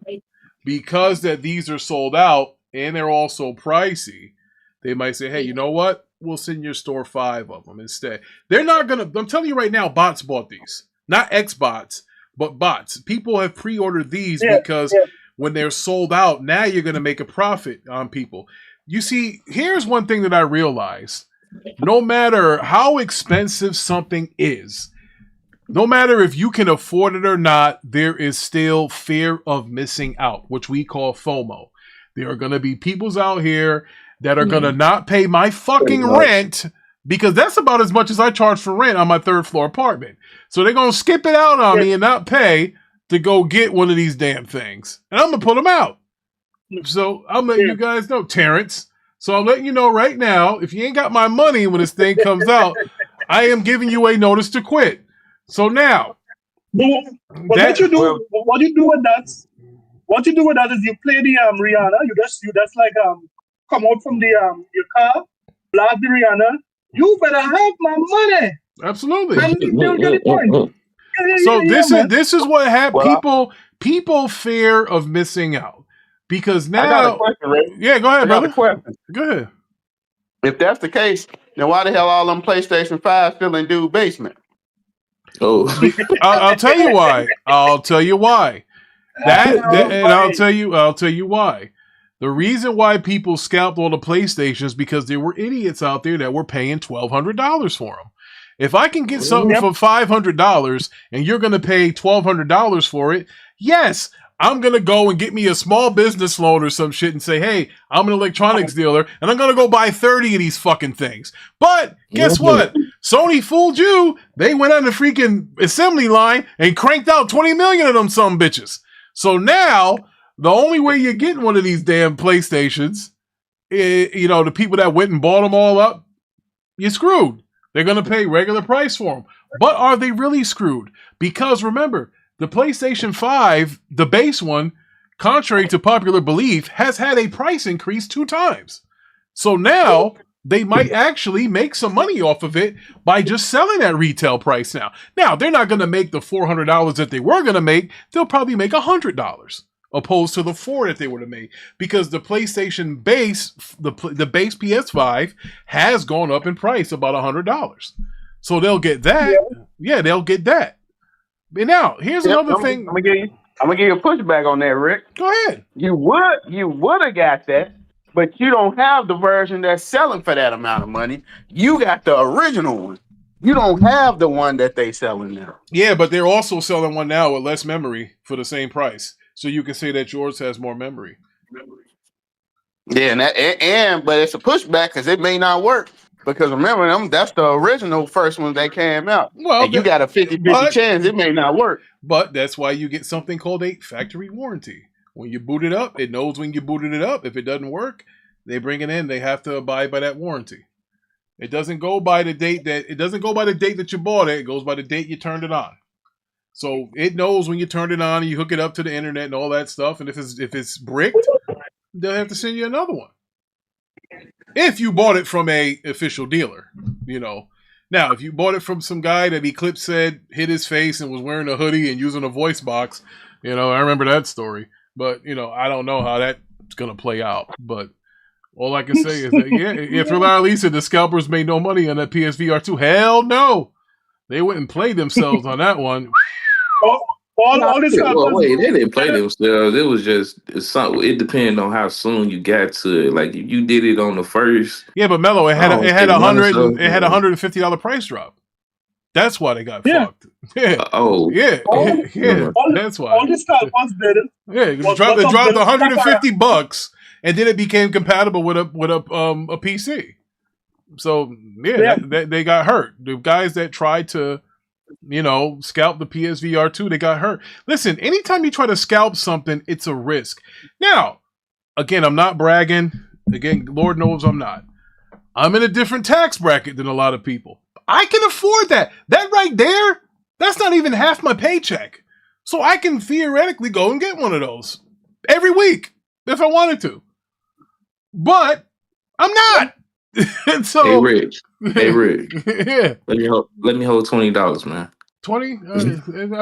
because that these are sold out and they're also pricey, they might say, hey, you know what? We'll send your store 5 of them instead. They're not going to, I'm telling you right now, bots bought these. Not X-bots, but bots. People have pre-ordered these because when they're sold out, now you're going to make a profit on people. You see, here's one thing that I realized. No matter how expensive something is, no matter if you can afford it or not, there is still fear of missing out, which we call FOMO. There are going to be peoples out here that are going to not pay my fucking rent because that's about as much as I charge for rent on my 3rd floor apartment. So they're going to skip it out on me and not pay to go get one of these damn things. And I'm going to put them out. So I'm letting you guys know, Terrence. So I'm letting you know right now, if you ain't got my money when this thing comes out, I am giving you a notice to quit. So now, what you do with that? What you do with that is you play the Rihanna. You just like come out from the your car, blast the Rihanna. You better have my money. Absolutely. So this is what happened. People fear of missing out because now. I got a question, Ray. Yeah, go ahead, brother. Go ahead. If that's the case, then why the hell all them PlayStation 5 still in dude basement? Oh, I'll tell you why. I'll tell you why. I'll tell you why. The reason why people scalped all the PlayStations because there were idiots out there that were paying $1,200 for them. If I can get something for $500 and you're going to pay $1,200 for it, yes, I'm going to go and get me a small business loan or some shit and say, hey, I'm an electronics dealer and I'm going to go buy 30 of these fucking things. But guess what? Sony fooled you. They went on the freaking assembly line and cranked out 20 million of them some bitches. So now the only way you're getting one of these damn PlayStations, the people that went and bought them all up, you're screwed. They're going to pay regular price for them. But are they really screwed? Because remember, the PlayStation 5, the base one, contrary to popular belief, has had a price increase 2 times. So now they might actually make some money off of it by just selling at retail price now. Now, they're not going to make the $400 that they were going to make. They'll probably make $100 opposed to the $4 that they would have made because the PlayStation base, the base PS5 has gone up in price about $100. So they'll get that. Yeah, they'll get that. And now, here's another thing. I'm gonna give you a pushback on that, Rick. Go ahead. You would have got that, but you don't have the version that's selling for that amount of money. You got the original one. You don't have the one that they selling now. Yeah, but they're also selling one now with less memory for the same price. So you can say that yours has more memory. Yeah, but it's a pushback because it may not work. Because remember, that's the original first one that came out. Well, and you got a 50-50 chance it may not work. But that's why you get something called a factory warranty. When you boot it up, it knows when you booted it up. If it doesn't work, they bring it in. They have to abide by that warranty. It doesn't go by the date that you bought it. It goes by the date you turned it on. So it knows when you turned it on and you hook it up to the internet and all that stuff. And if it's bricked, they'll have to send you another one. If you bought it from a official dealer, Now, if you bought it from some guy that Eclipse said hit his face and was wearing a hoodie and using a voice box, I remember that story. But, I don't know how that's going to play out. But all I can say is that, if Lee said the scalpers made no money on that PSVR 2, hell no. They wouldn't play themselves on that one. All this they didn't play themselves. It was just something. It depended on how soon you got to it. Like if you did it on the first. Yeah, but Mello, it had $150 price drop. That's why they got fucked. Yeah. That's why. All this stuff was better. Yeah, it dropped $150, and then it became compatible with a PC. So yeah. They got hurt. The guys that tried to, scalp the PSVR 2, they got hurt. Listen, anytime you try to scalp something, it's a risk. Now, again, I'm not bragging. Again, Lord knows I'm not. I'm in a different tax bracket than a lot of people. I can afford that. That right there, that's not even half my paycheck. So I can theoretically go and get one of those every week if I wanted to. But I'm not. And so, Hey, Rich. Yeah. Let me hold $20, man. 20? I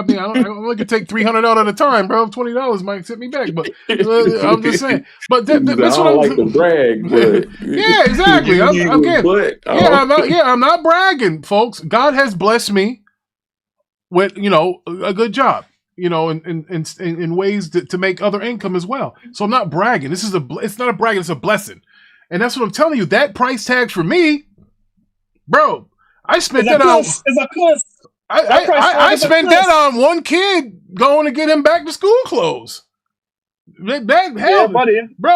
mean, I only can take $300 out at a time, bro. $20 might set me back, but I'm just saying. But that's what I'm like to brag, but yeah, exactly. I'm not bragging, folks. God has blessed me with a good job, in ways to make other income as well. So I'm not bragging. It's not a bragging. It's a blessing, and that's what I'm telling you. That price tag for me, bro. I spent that on. It's a plus. I spent that on one kid going to get him back to school clothes. Bro,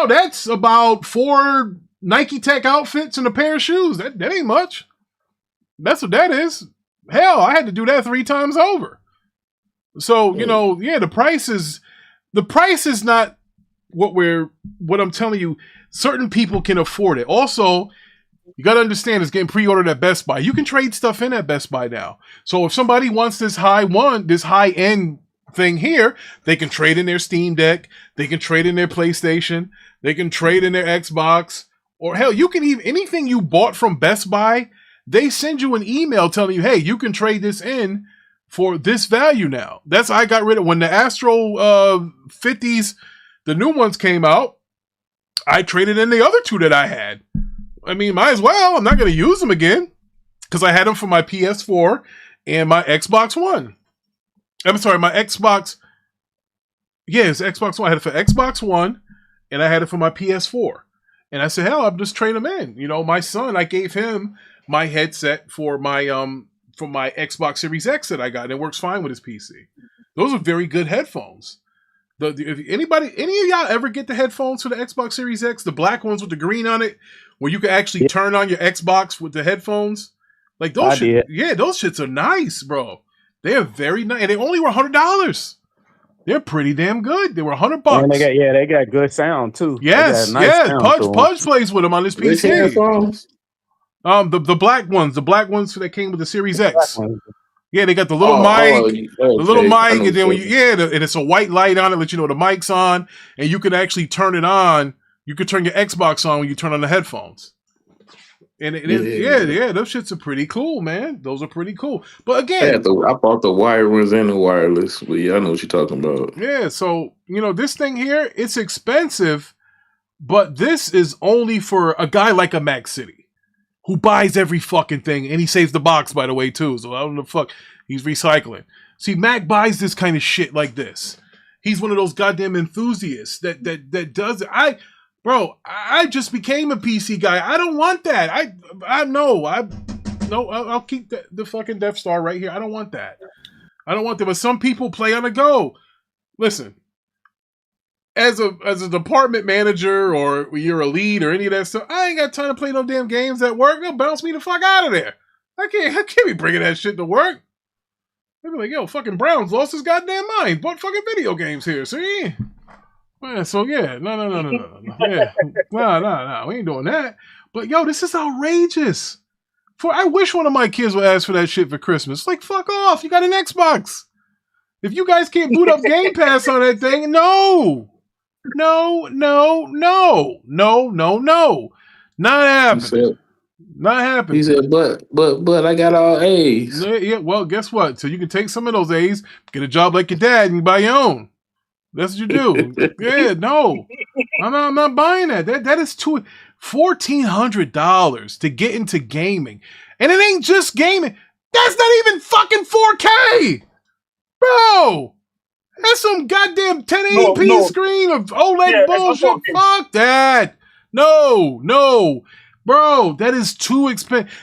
that's about 4 Nike Tech outfits and a pair of shoes. That ain't much. That's what that is. Hell, I had to do that 3 times over. So, the price is not what I'm telling you. Certain people can afford it. Also, you got to understand, it's getting pre-ordered at Best Buy. You can trade stuff in at Best Buy now. So if somebody wants this high-end thing here, they can trade in their Steam Deck. They can trade in their PlayStation. They can trade in their Xbox. Or hell, you can even, anything you bought from Best Buy, they send you an email telling you, hey, you can trade this in for this value now. I got rid of, when the Astro 50s, the new ones came out, I traded in the other 2 that I had. I mean, might as well. I'm not going to use them again because I had them for my PS4 and my Xbox One. I'm sorry, my Xbox. Yeah, it's Xbox One. I had it for Xbox One and I had it for my PS4. And I said, hell, I'm just trading them in. My son, I gave him my headset for my Xbox Series X that I got, and it works fine with his PC. Those are very good headphones. If any of y'all ever get the headphones for the Xbox Series X, the black ones with the green on it, where you can actually turn on your Xbox with the headphones, like those those shits are nice, bro. They are very nice, and they only were $100. They're pretty damn good. They were $100. And they got good sound too. Yes, Pudge plays with them on his PC. The black ones that came with the Series X. Yeah, they got the little mic, and then and it's a white light on it, let you know the mic's on, and you can actually turn it on. You can turn your Xbox on when you turn on the headphones. And those shits are pretty cool, man. Those are pretty cool. But again, I bought the wired ones and the wireless, but yeah, I know what you're talking about. Yeah, so this thing here, it's expensive, but this is only for a guy like a Mac City, who buys every fucking thing, and he saves the box, by the way, too. So I don't know the fuck he's recycling. See, Mac buys this kind of shit like this. He's one of those goddamn enthusiasts that does it. I just became a PC guy. I don't want that. I'll keep the fucking Death Star right here. I don't want that. But some people play on the go. Listen, as a department manager or you're a lead or any of that stuff, I ain't got time to play no damn games at work. They'll bounce me the fuck out of there. I can't be bringing that shit to work. They'll be like, yo, fucking Brown's lost his goddamn mind. Bought fucking video games here. See? So yeah, no. Yeah, no. We ain't doing that. But yo, this is outrageous. I wish one of my kids would ask for that shit for Christmas. Like, fuck off. You got an Xbox. If you guys can't boot up Game Pass on that thing, no. Not happening. Not happening. He said, but I got all A's. Yeah, well, guess what? So you can take some of those A's, get a job like your dad, and buy your own. That's what you do. Yeah, no. I'm not buying that. That is $1,400 to get into gaming. And it ain't just gaming. That's not even fucking 4K. Bro. That's some goddamn 1080p screen of OLED bullshit. Fuck that. No. Bro, that is too expensive.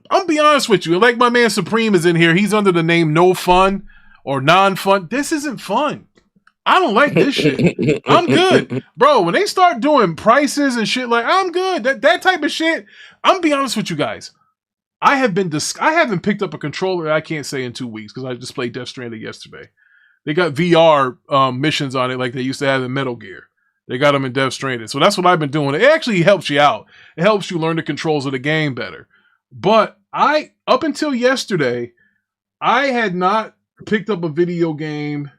I'll be honest with you. Like my man Supreme is in here. He's under the name No Fun or Non-Fun. This isn't fun. I don't like this shit. I'm good. Bro, when they start doing prices and shit, like, I'm good. That type of shit, I'm gonna be honest with you guys. I haven't picked up a controller, I can't say in 2 weeks, because I just played Death Stranding yesterday. They got VR missions on it like they used to have in Metal Gear. They got them in Death Stranding. So that's what I've been doing. It actually helps you out. It helps you learn the controls of the game better. But up until yesterday, I had not picked up a video game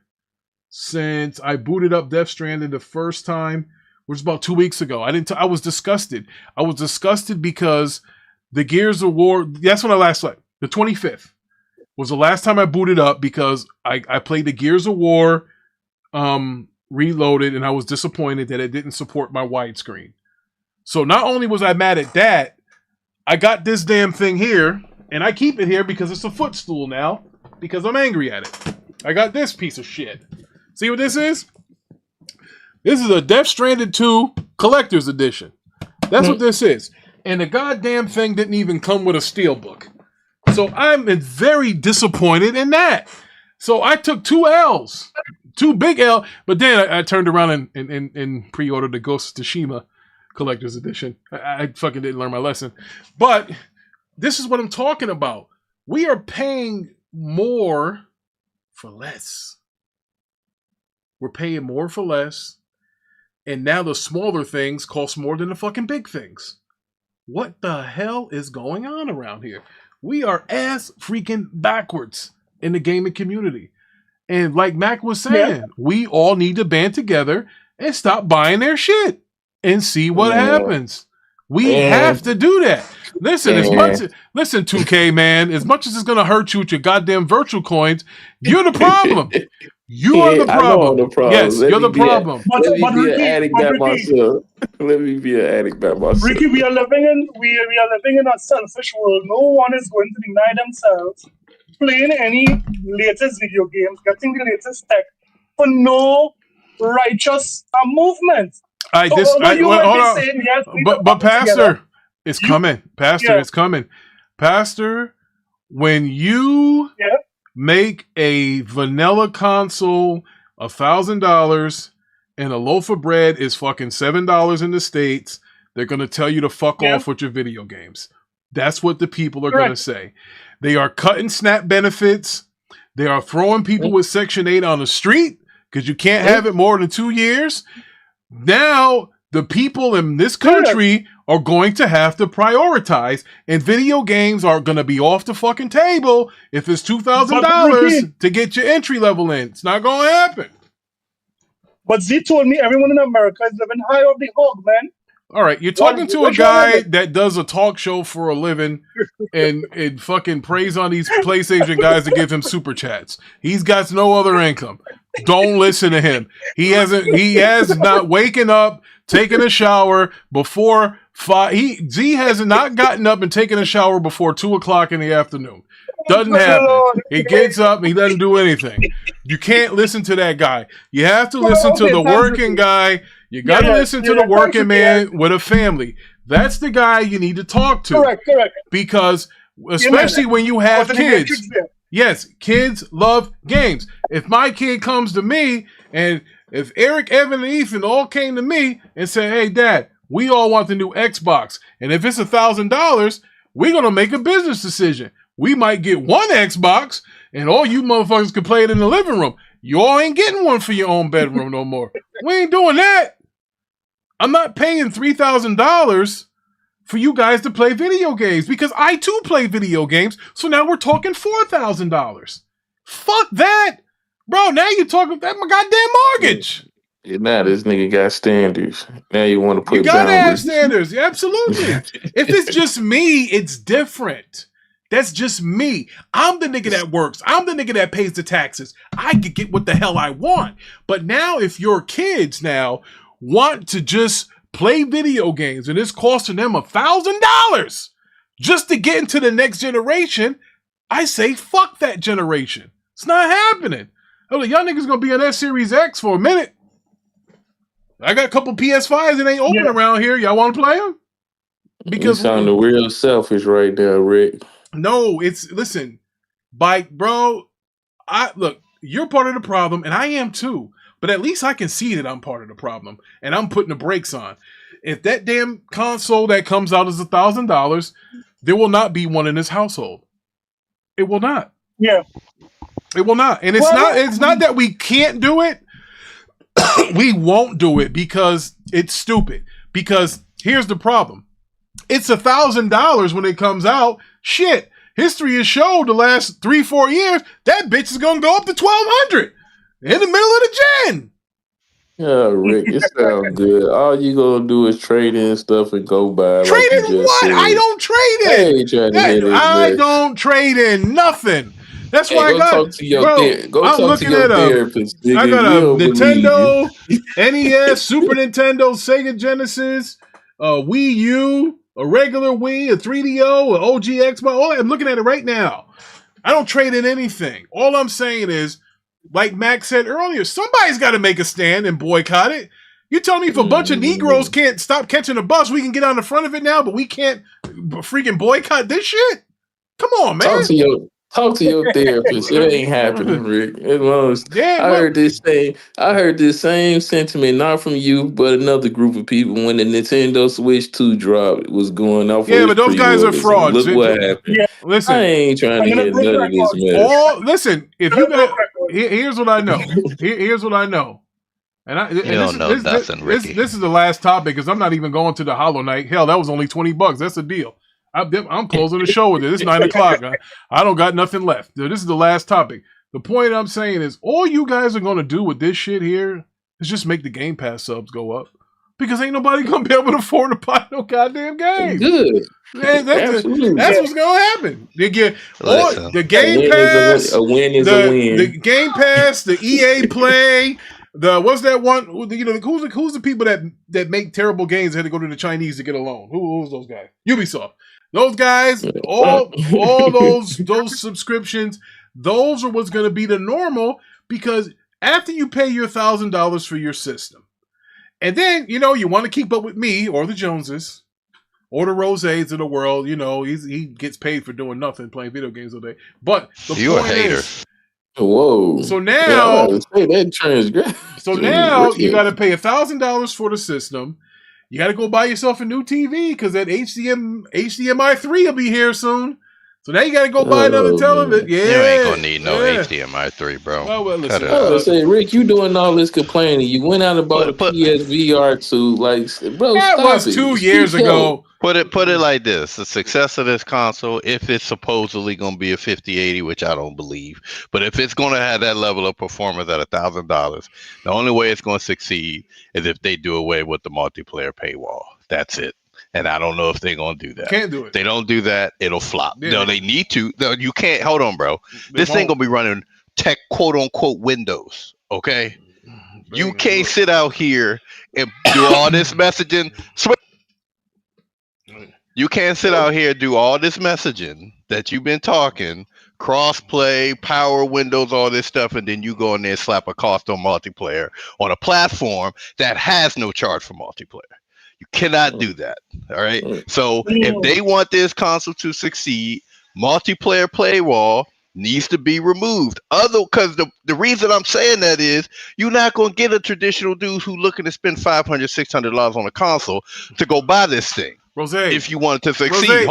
since I booted up Death Stranding the first time, which was about 2 weeks ago. I was disgusted. I was disgusted because the Gears of War, that's when I last played. The 25th was the last time I booted up because I played the Gears of War Reloaded, and I was disappointed that it didn't support my widescreen. So not only was I mad at that, I got this damn thing here, and I keep it here because it's a footstool now, because I'm angry at it. I got this piece of shit. See what this is? This is a Death Stranded 2 Collector's Edition. That's what this is. And the goddamn thing didn't even come with a steelbook. So I'm very disappointed in that. So I took 2 L's. 2 big L, but then I turned around and pre-ordered the Ghost of Tsushima Collector's Edition. I fucking didn't learn my lesson. But this is what I'm talking about. We are paying more for less. We're paying more for less. And now the smaller things cost more than the fucking big things. What the hell is going on around here? We are ass freaking backwards in the gaming community. And like Mac was saying, we all need to band together and stop buying their shit and see what happens. We have to do that. Listen, listen, 2K, man, as much as it's going to hurt you with your goddamn virtual coins, you're the problem. You are the problem. Yes, you're the problem. Let me be an addict by myself. Let me be an addict by myself. Ricky, we are living in a selfish world. No one is going to deny themselves playing any latest video games, getting the latest tech for no righteous movement. But Pastor, it's coming. Pastor, it's coming. Pastor, when you make a vanilla console $1,000 and a loaf of bread is fucking $7 in the States, they're gonna tell you to fuck off with your video games. That's what the people are gonna say. They are cutting SNAP benefits. They are throwing people with Section 8 on the street because you can't have it more than 2 years. Now, the people in this country are going to have to prioritize, and video games are going to be off the fucking table if it's $2,000 to get your entry level in. It's not going to happen. But Z told me everyone in America is living high off the hog, man. All right, you're talking to a guy that does a talk show for a living and fucking preys on these PlayStation guys to give him super chats. He's got no other income. Don't listen to him. He has not waken up, taken a shower before 5. Z has not gotten up and taken a shower before 2:00 in the afternoon. Doesn't happen. He gets up and he doesn't do anything. You can't listen to that guy. You have to listen to the working guy. You got to listen to the working man with a family. That's the guy you need to talk to. Correct. Because especially when you have kids. Yes, kids love games. If my kid comes to me, and if Eric, Evan, and Ethan all came to me and said, hey, Dad, we all want the new Xbox. And if it's $1,000, we're going to make a business decision. We might get one Xbox, and all you motherfuckers can play it in the living room. You all ain't getting one for your own bedroom no more. We ain't doing that. I'm not paying $3,000 for you guys to play video games because I too play video games. So now we're talking $4,000. Fuck that. Bro, now you're talking about my goddamn mortgage. Yeah, now this nigga got standards. Now you want to put You gotta boundaries. have standards. Yeah, absolutely. If it's just me, it's different. That's just me. I'm the nigga that works. I'm the nigga that pays the taxes. I can get what the hell I want. But now if your kids now want to just play video games and it's costing them $1,000 just to get into the next generation, I say fuck that generation. It's not happening. Oh, y'all niggas gonna be on that Series X for a minute. I got a couple PS5s that ain't open around here. Y'all want to play them? Because you sound real selfish right there, Rick. No, listen, bro. Look, you're part of the problem, and I am too. but at least I can see that I'm part of the problem, and I'm putting the brakes on. If that damn console that comes out is $1,000, there will not be one in this household. It will not. Yeah. It will not. And it's not that we can't do it. We won't do it because it's stupid. Because here's the problem. It's $1,000 when it comes out. Shit. History has showed the last 3-4 years that bitch is gonna go up to $1,200 in the middle of the gen. Yeah, Rick, it sounds good. All you gonna do is trade in stuff and go buy. Trade like in what? Said. I don't trade in. I ain't trying to hear this I mess. don't trade in nothing. That's why I got. Talk to your I'm looking at therapist. Nigga. I got a Nintendo, NES, Super Nintendo, Sega Genesis, Wii U, a regular Wii, a 3DO, an OG Xbox. I'm looking at it right now. I don't trade in anything. All I'm saying is, like Max said earlier, somebody's got to make a stand and boycott it. You tell me if a bunch of Negroes can't stop catching a bus, we can get on the front of it now, but we can't freaking boycott this shit? Come on, man. Talk to your therapist. It ain't happening, Rick. I heard this same sentiment, not from you, but another group of people when the Nintendo Switch 2 dropped was going off. Yeah, but those guys are frauds. Look what happened. Yeah. Listen, I ain't trying to hear none of this mess. Listen, if you got, here's what I know. Here's what I know. And this is the last topic because I'm not even going to the Hollow Knight. Hell, that was only $20. That's a deal. I'm closing the show with it. It's 9 o'clock. I don't got nothing left. This is the last topic. The point I'm saying is all you guys are going to do with this shit here is just make the Game Pass subs go up. Because ain't nobody going to be able to afford to buy no goddamn game. Good. Man, that's what's going to happen. They get the Game Pass. A win is a win. The Game Pass, the EA Play, what's that one? You know, who's the people that make terrible games that had to go to the Chinese to get a loan? Who's those guys? Ubisoft. Those guys, all those subscriptions, those are what's going to be the normal because after you pay your $1,000 for your system, and then, you know, you want to keep up with me or the Joneses or the Rosés of the world, you know, he gets paid for doing nothing, playing video games all day. But you're a hater. Whoa. So now, you got to pay $1,000 for the system. You got to go buy yourself a new TV because that HDMI 3 will be here soon. So now you got to go buy another television. Yeah, you ain't gonna need no HDMI 3, bro. Well, listen. Say, Rick, you doing all this complaining. You went out and bought a PSVR 2. Like, bro, that was 2 years ago. Put it like this: the success of this console, if it's supposedly going to be a 5080, which I don't believe, but if it's going to have that level of performance at $1,000, the only way it's going to succeed is if they do away with the multiplayer paywall. That's it. And I don't know if they're going to do that. Can't do it. If they don't do that, it'll flop. Yeah. No, they need to. No, you can't. Hold on, bro. This thing going to be running tech quote unquote Windows. Okay. You can't sit out here and do all this messaging. You can't sit out here and do all this messaging that you've been talking, cross-play, power windows, all this stuff, and then you go in there and slap a cost on multiplayer on a platform that has no charge for multiplayer. You cannot do that. All right. So if they want this console to succeed, multiplayer paywall needs to be removed. Because the reason I'm saying that is you're not going to get a traditional dude who's looking to spend $500, $600 on a console to go buy this thing. Rose, if you want to succeed, they're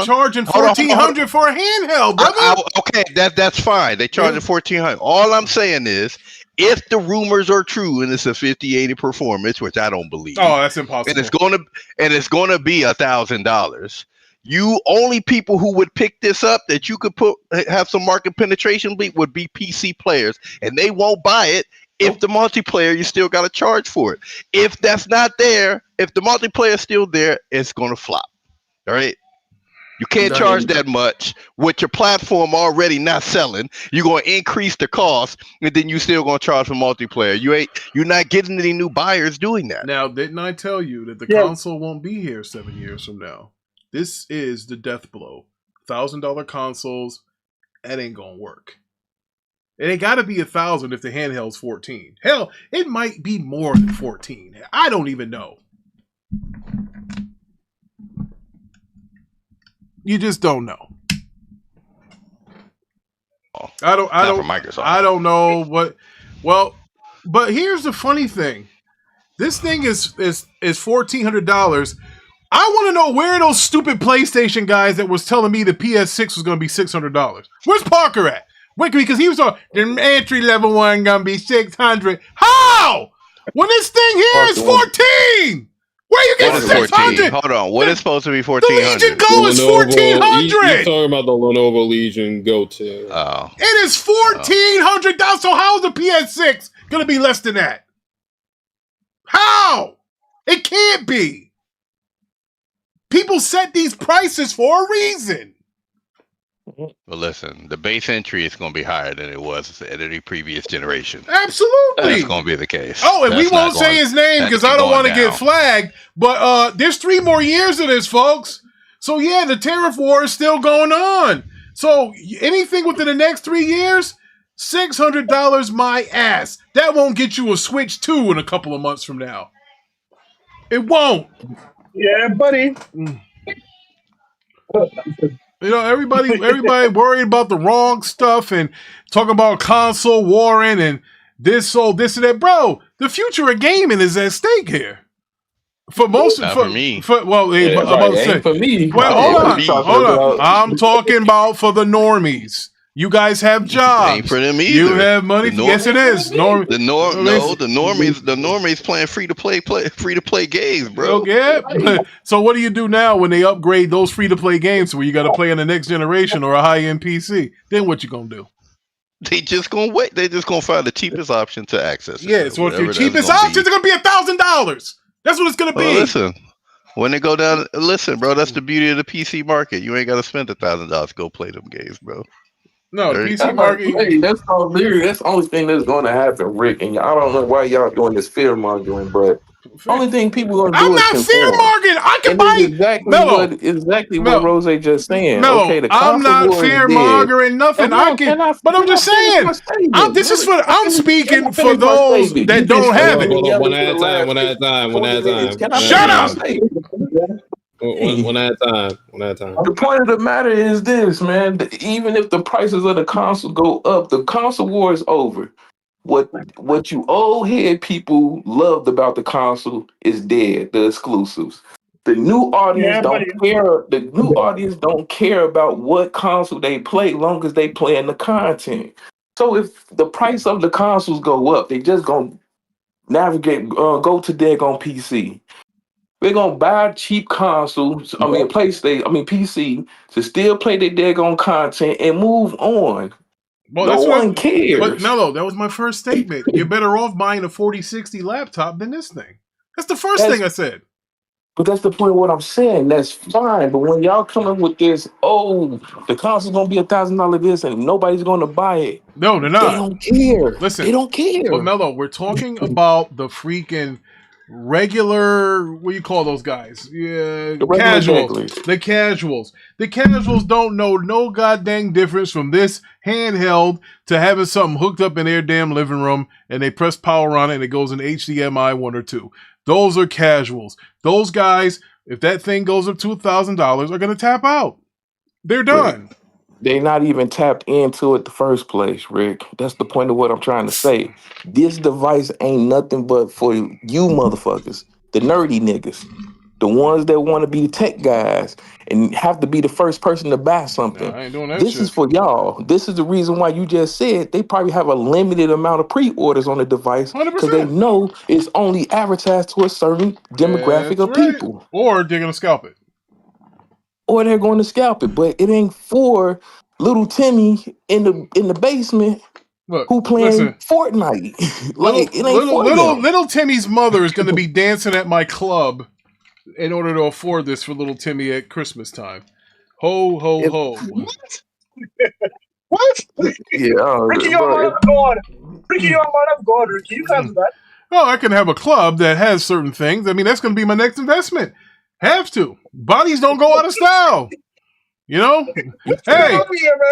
charging $1,400 for a handheld, brother. Okay, that's fine. They charging $1,400. All I'm saying is, if the rumors are true and it's a 5080 performance, which I don't believe, that's impossible, and it's gonna be $1,000. You only people who would pick this up that you could have some market penetration would be PC players, and they won't buy it. If the multiplayer, you still got to charge for it. If that's not there, if the multiplayer is still there, it's going to flop. All right? You can't charge that much with your platform already not selling. You're going to increase the cost, and then you still going to charge for multiplayer. You're not getting any new buyers doing that. Now, didn't I tell you that the console won't be here 7 years from now? This is the death blow. $1,000 consoles, that ain't going to work. It ain't got to be 1,000 if the handheld's 14. Hell, it might be more than 14. I don't even know. You just don't know. I don't know what. Well, But here's the funny thing: this thing is $1,400. I want to know where those stupid PlayStation guys that was telling me the PS6 was going to be $600. Where's Parker at? Wait, because he was on the entry level one going to be $600. How? When this thing here is $14. Where you get $600? Hold on. What is supposed to be $1,400? The Legion Go is $1,400. You're talking about the Lenovo Legion Go 2. Oh. It is $1,400. So how is the PS6 going to be less than that? How? It can't be. People set these prices for a reason. Well, listen, the base entry is going to be higher than it was at any previous generation. Absolutely. That's going to be the case. Oh, and we won't say his name because I don't want to get flagged. But there's 3 more years of this, folks. So, yeah, the tariff war is still going on. So anything within the next 3 years, $600 my ass. That won't get you a Switch 2 in a couple of months from now. It won't. Yeah, buddy. You know, everybody worried about the wrong stuff and talking about console warring and this and that. Bro, the future of gaming is at stake here. For most, for me. Well, I'm about to say, for me. Well, hold on. I'm talking about for the normies. You guys have jobs. Ain't for them either. You have money. Yes, it is. The normies playing free to play games, bro. Yeah. So what do you do now when they upgrade those free to play games where you got to play in the next generation or a high end PC? Then what you gonna do? They just gonna wait. They just gonna find the cheapest option to access it. Yeah. So if your cheapest options are gonna be $1,000, that's what it's gonna be. Listen. When they go down, listen, bro. That's the beauty of the PC market. You ain't got to spend $1,000 to go play them games, bro. No, the PC market. Hey, that's the only thing that's going to happen, Rick. And I don't know why y'all doing this fear mongering, but only thing people gonna do I'm not fear mongering. I can buy exactly what Rose just saying. No, okay, the I'm not fear mongering nothing. I'm just saying. I'm speaking for those that don't have it. One at a time. Shut up. One at a time. The point of the matter is this, man. Even if the prices of the console go up, the console war is over. What you old head people loved about the console is dead. The exclusives. The new audience don't care. The new audience don't care about what console they play, long as they playing the content. So if the price of the consoles go up, they just gonna navigate, go to daggone PC. They're gonna buy cheap consoles, PC, to still play their daggone content and move on. Well, no one cares. But Mello, that was my first statement. You're better off buying a 4060 laptop than this thing. That's the first thing I said. But that's the point of what I'm saying. That's fine. But when y'all coming with this, the console's gonna be $1,000 this and nobody's gonna buy it. No, they're not. They don't care. Listen, they don't care. But Mello, we're talking about the freaking regular, what do you call those guys? Yeah, casuals. The casuals. The casuals don't know no goddamn difference from this handheld to having something hooked up in their damn living room and they press power on it and it goes in HDMI 1 or 2. Those are casuals. Those guys, if that thing goes up to $1,000, are going to tap out. They're done. They're not even tapped into it the first place, Rick. That's the point of what I'm trying to say. This device ain't nothing but for you motherfuckers, the nerdy niggas, the ones that want to be tech guys and have to be the first person to buy something. I ain't doing that This shit. is for y'all. This is the reason why you just said they probably have a limited amount of pre-orders on the device because they know it's only advertised to a certain demographic of people. Or they're going to scalp it. Or they're going to scalp it, but it ain't for little Timmy in the basement who playing Fortnite. It ain't for them. Little Timmy's mother is going to be dancing at my club in order to afford this for little Timmy at Christmas time. Ho, ho, ho. What? Yeah, Ricky, you're a man of God. Ricky, you can't do that. Well, I can have a club that has certain things. I mean, that's going to be my next investment. Have to. Bodies don't go out of style. You know? Hey,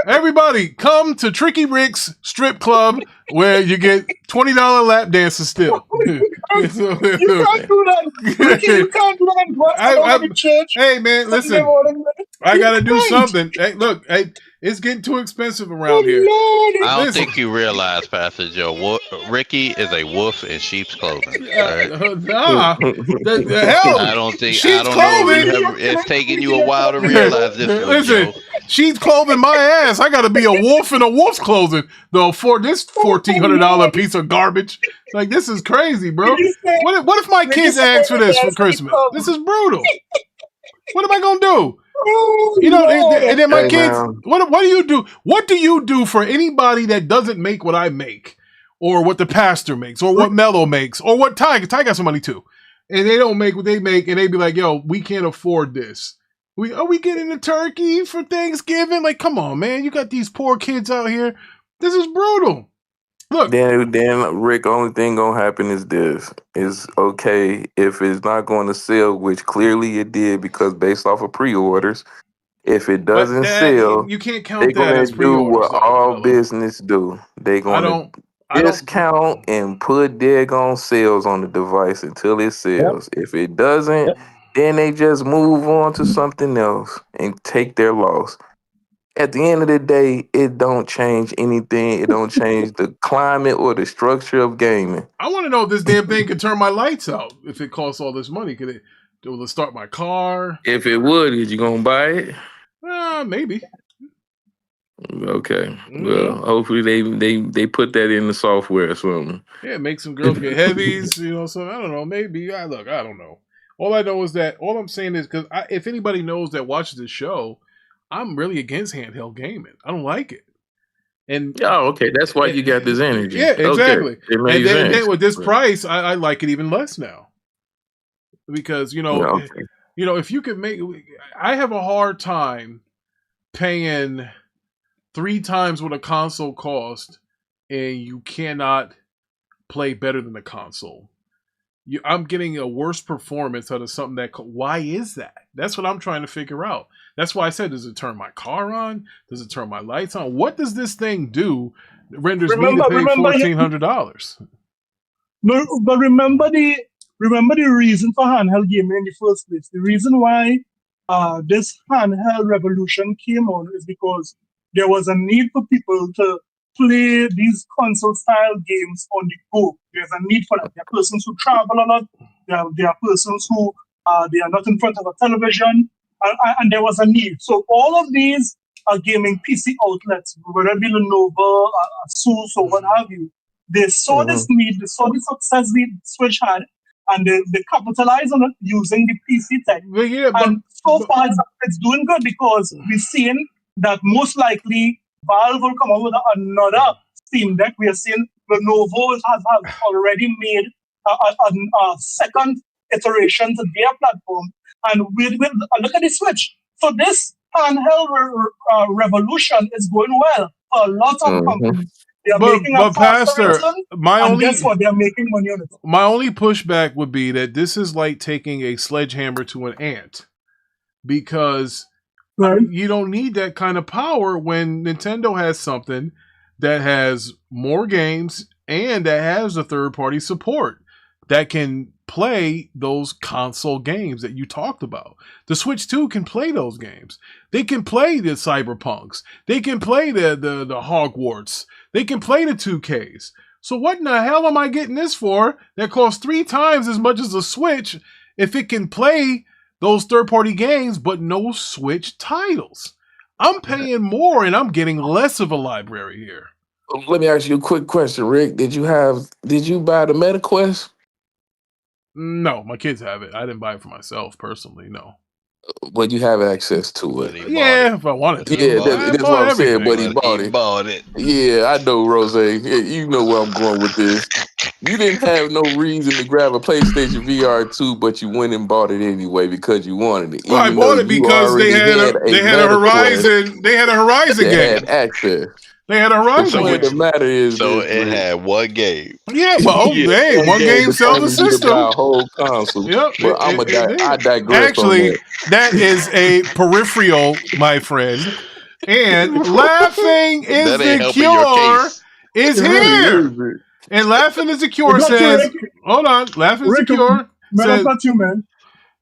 everybody, come to Tricky Rick's strip club where you get $20 lap dances still. You can't do that. Ricky, you can't do that. Hey, man, listen. I gotta do something. Hey, look, hey, it's getting too expensive around here. I don't Listen. think you realize, Pastor Joe. Ricky is a wolf in sheep's clothing. All right? Nah, the hell. I don't Sheep's know if you clothing. have. It's taking you a while to realize this one, Listen, Joe. she's clothing my ass. I gotta be a wolf in a wolf's clothing to afford this $1,400 piece of garbage. Like, this is crazy, bro. What if my kids ask for this for Christmas? This is brutal. What am I gonna do? You know, and then my kids. What do you do? What do you do for anybody that doesn't make what I make, or what the pastor makes, or what Mello makes, or what Ty got some money too, and they don't make what they make, and they be like, "Yo, we can't afford this. Are we getting a turkey for Thanksgiving? Like, come on, man, you got these poor kids out here. This is brutal." Look, then Rick, only thing gonna happen is this: is okay if it's not going to sell, which clearly it did because based off of pre-orders. If it doesn't sell, you can't count they're that gonna as do pre-orders. what all business do. They're gonna discount and put daggone sales on the device until it sells. If it doesn't, then they just move on to something else and take their loss. At the end of the day, it don't change anything. It don't change the climate or the structure of gaming. I want to know if this damn thing can turn my lights out. If it costs all this money, will it start my car? If it would, is you gonna buy it? Maybe. Okay. Well, hopefully they put that in the software or something. Yeah, make some girls get heavies, so I don't know. Maybe. I don't know. All I know is that, all I'm saying is, because if anybody knows that watches this show, I'm really against handheld gaming. I don't like it. And okay. That's why you got this energy. Yeah, exactly. Okay. It makes sense. And then with this price, I like it even less now. Because, if you could make... I have a hard time paying 3 times what a console cost, and you cannot play better than the console. I'm getting a worse performance out of something that... Why is that? That's what I'm trying to figure out. That's why I said, does it turn my car on? Does it turn my lights on? What does this thing do that renders me to pay $1,400? But remember the reason for handheld gaming in the first place. The reason why this handheld revolution came on is because there was a need for people to play these console-style games on the go. There's a need for that. There are persons who travel a lot. There are persons who they are not in front of a television, and there was a need. So all of these gaming PC outlets, whether it be Lenovo, Asus, or what have you, they saw this need, they saw the success the Switch had, and they capitalized on it using the PC tech. And so far, it's doing good because we're seeing that most likely Valve will come out with another Steam Deck. We are seeing Lenovo has already made a second iteration to their platform, and we'll look at the Switch. So this handheld revolution is going well for a lot of companies. They are making a Pastor, guess what? They're making money on it. My only pushback would be that this is like taking a sledgehammer to an ant, because you don't need that kind of power when Nintendo has something that has more games and that has a third-party support that can play those console games that you talked about. The Switch 2 can play those games. They can play the Cyberpunks. They can play the Hogwarts. They can play the 2Ks. So what in the hell am I getting this for that costs 3 times as much as a Switch if it can play those third-party games but no Switch titles? I'm paying more and I'm getting less of a library here. Let me ask you a quick question, Rick. Did you buy the MetaQuest? No, my kids have it. I didn't buy it for myself personally, no. But you have access to it. Yeah, if I wanted to. Yeah, that's what I'm saying, but he bought it. Yeah, I know, Rose. You know where I'm going with this. You didn't have no reason to grab a PlayStation VR 2, but you went and bought it anyway because you wanted it. Well, I bought it because they had a Horizon. They had a Horizon game. Had access. They had a Horizon. So game. the matter is, it had one game. Yeah, but one game sells the system. A whole console. Yep. But I digress. Actually, that is a peripheral, my friend. And laughing is the cure is here. And laughing is the cure says, hold on, laughing is the cure. Man, I got you, man.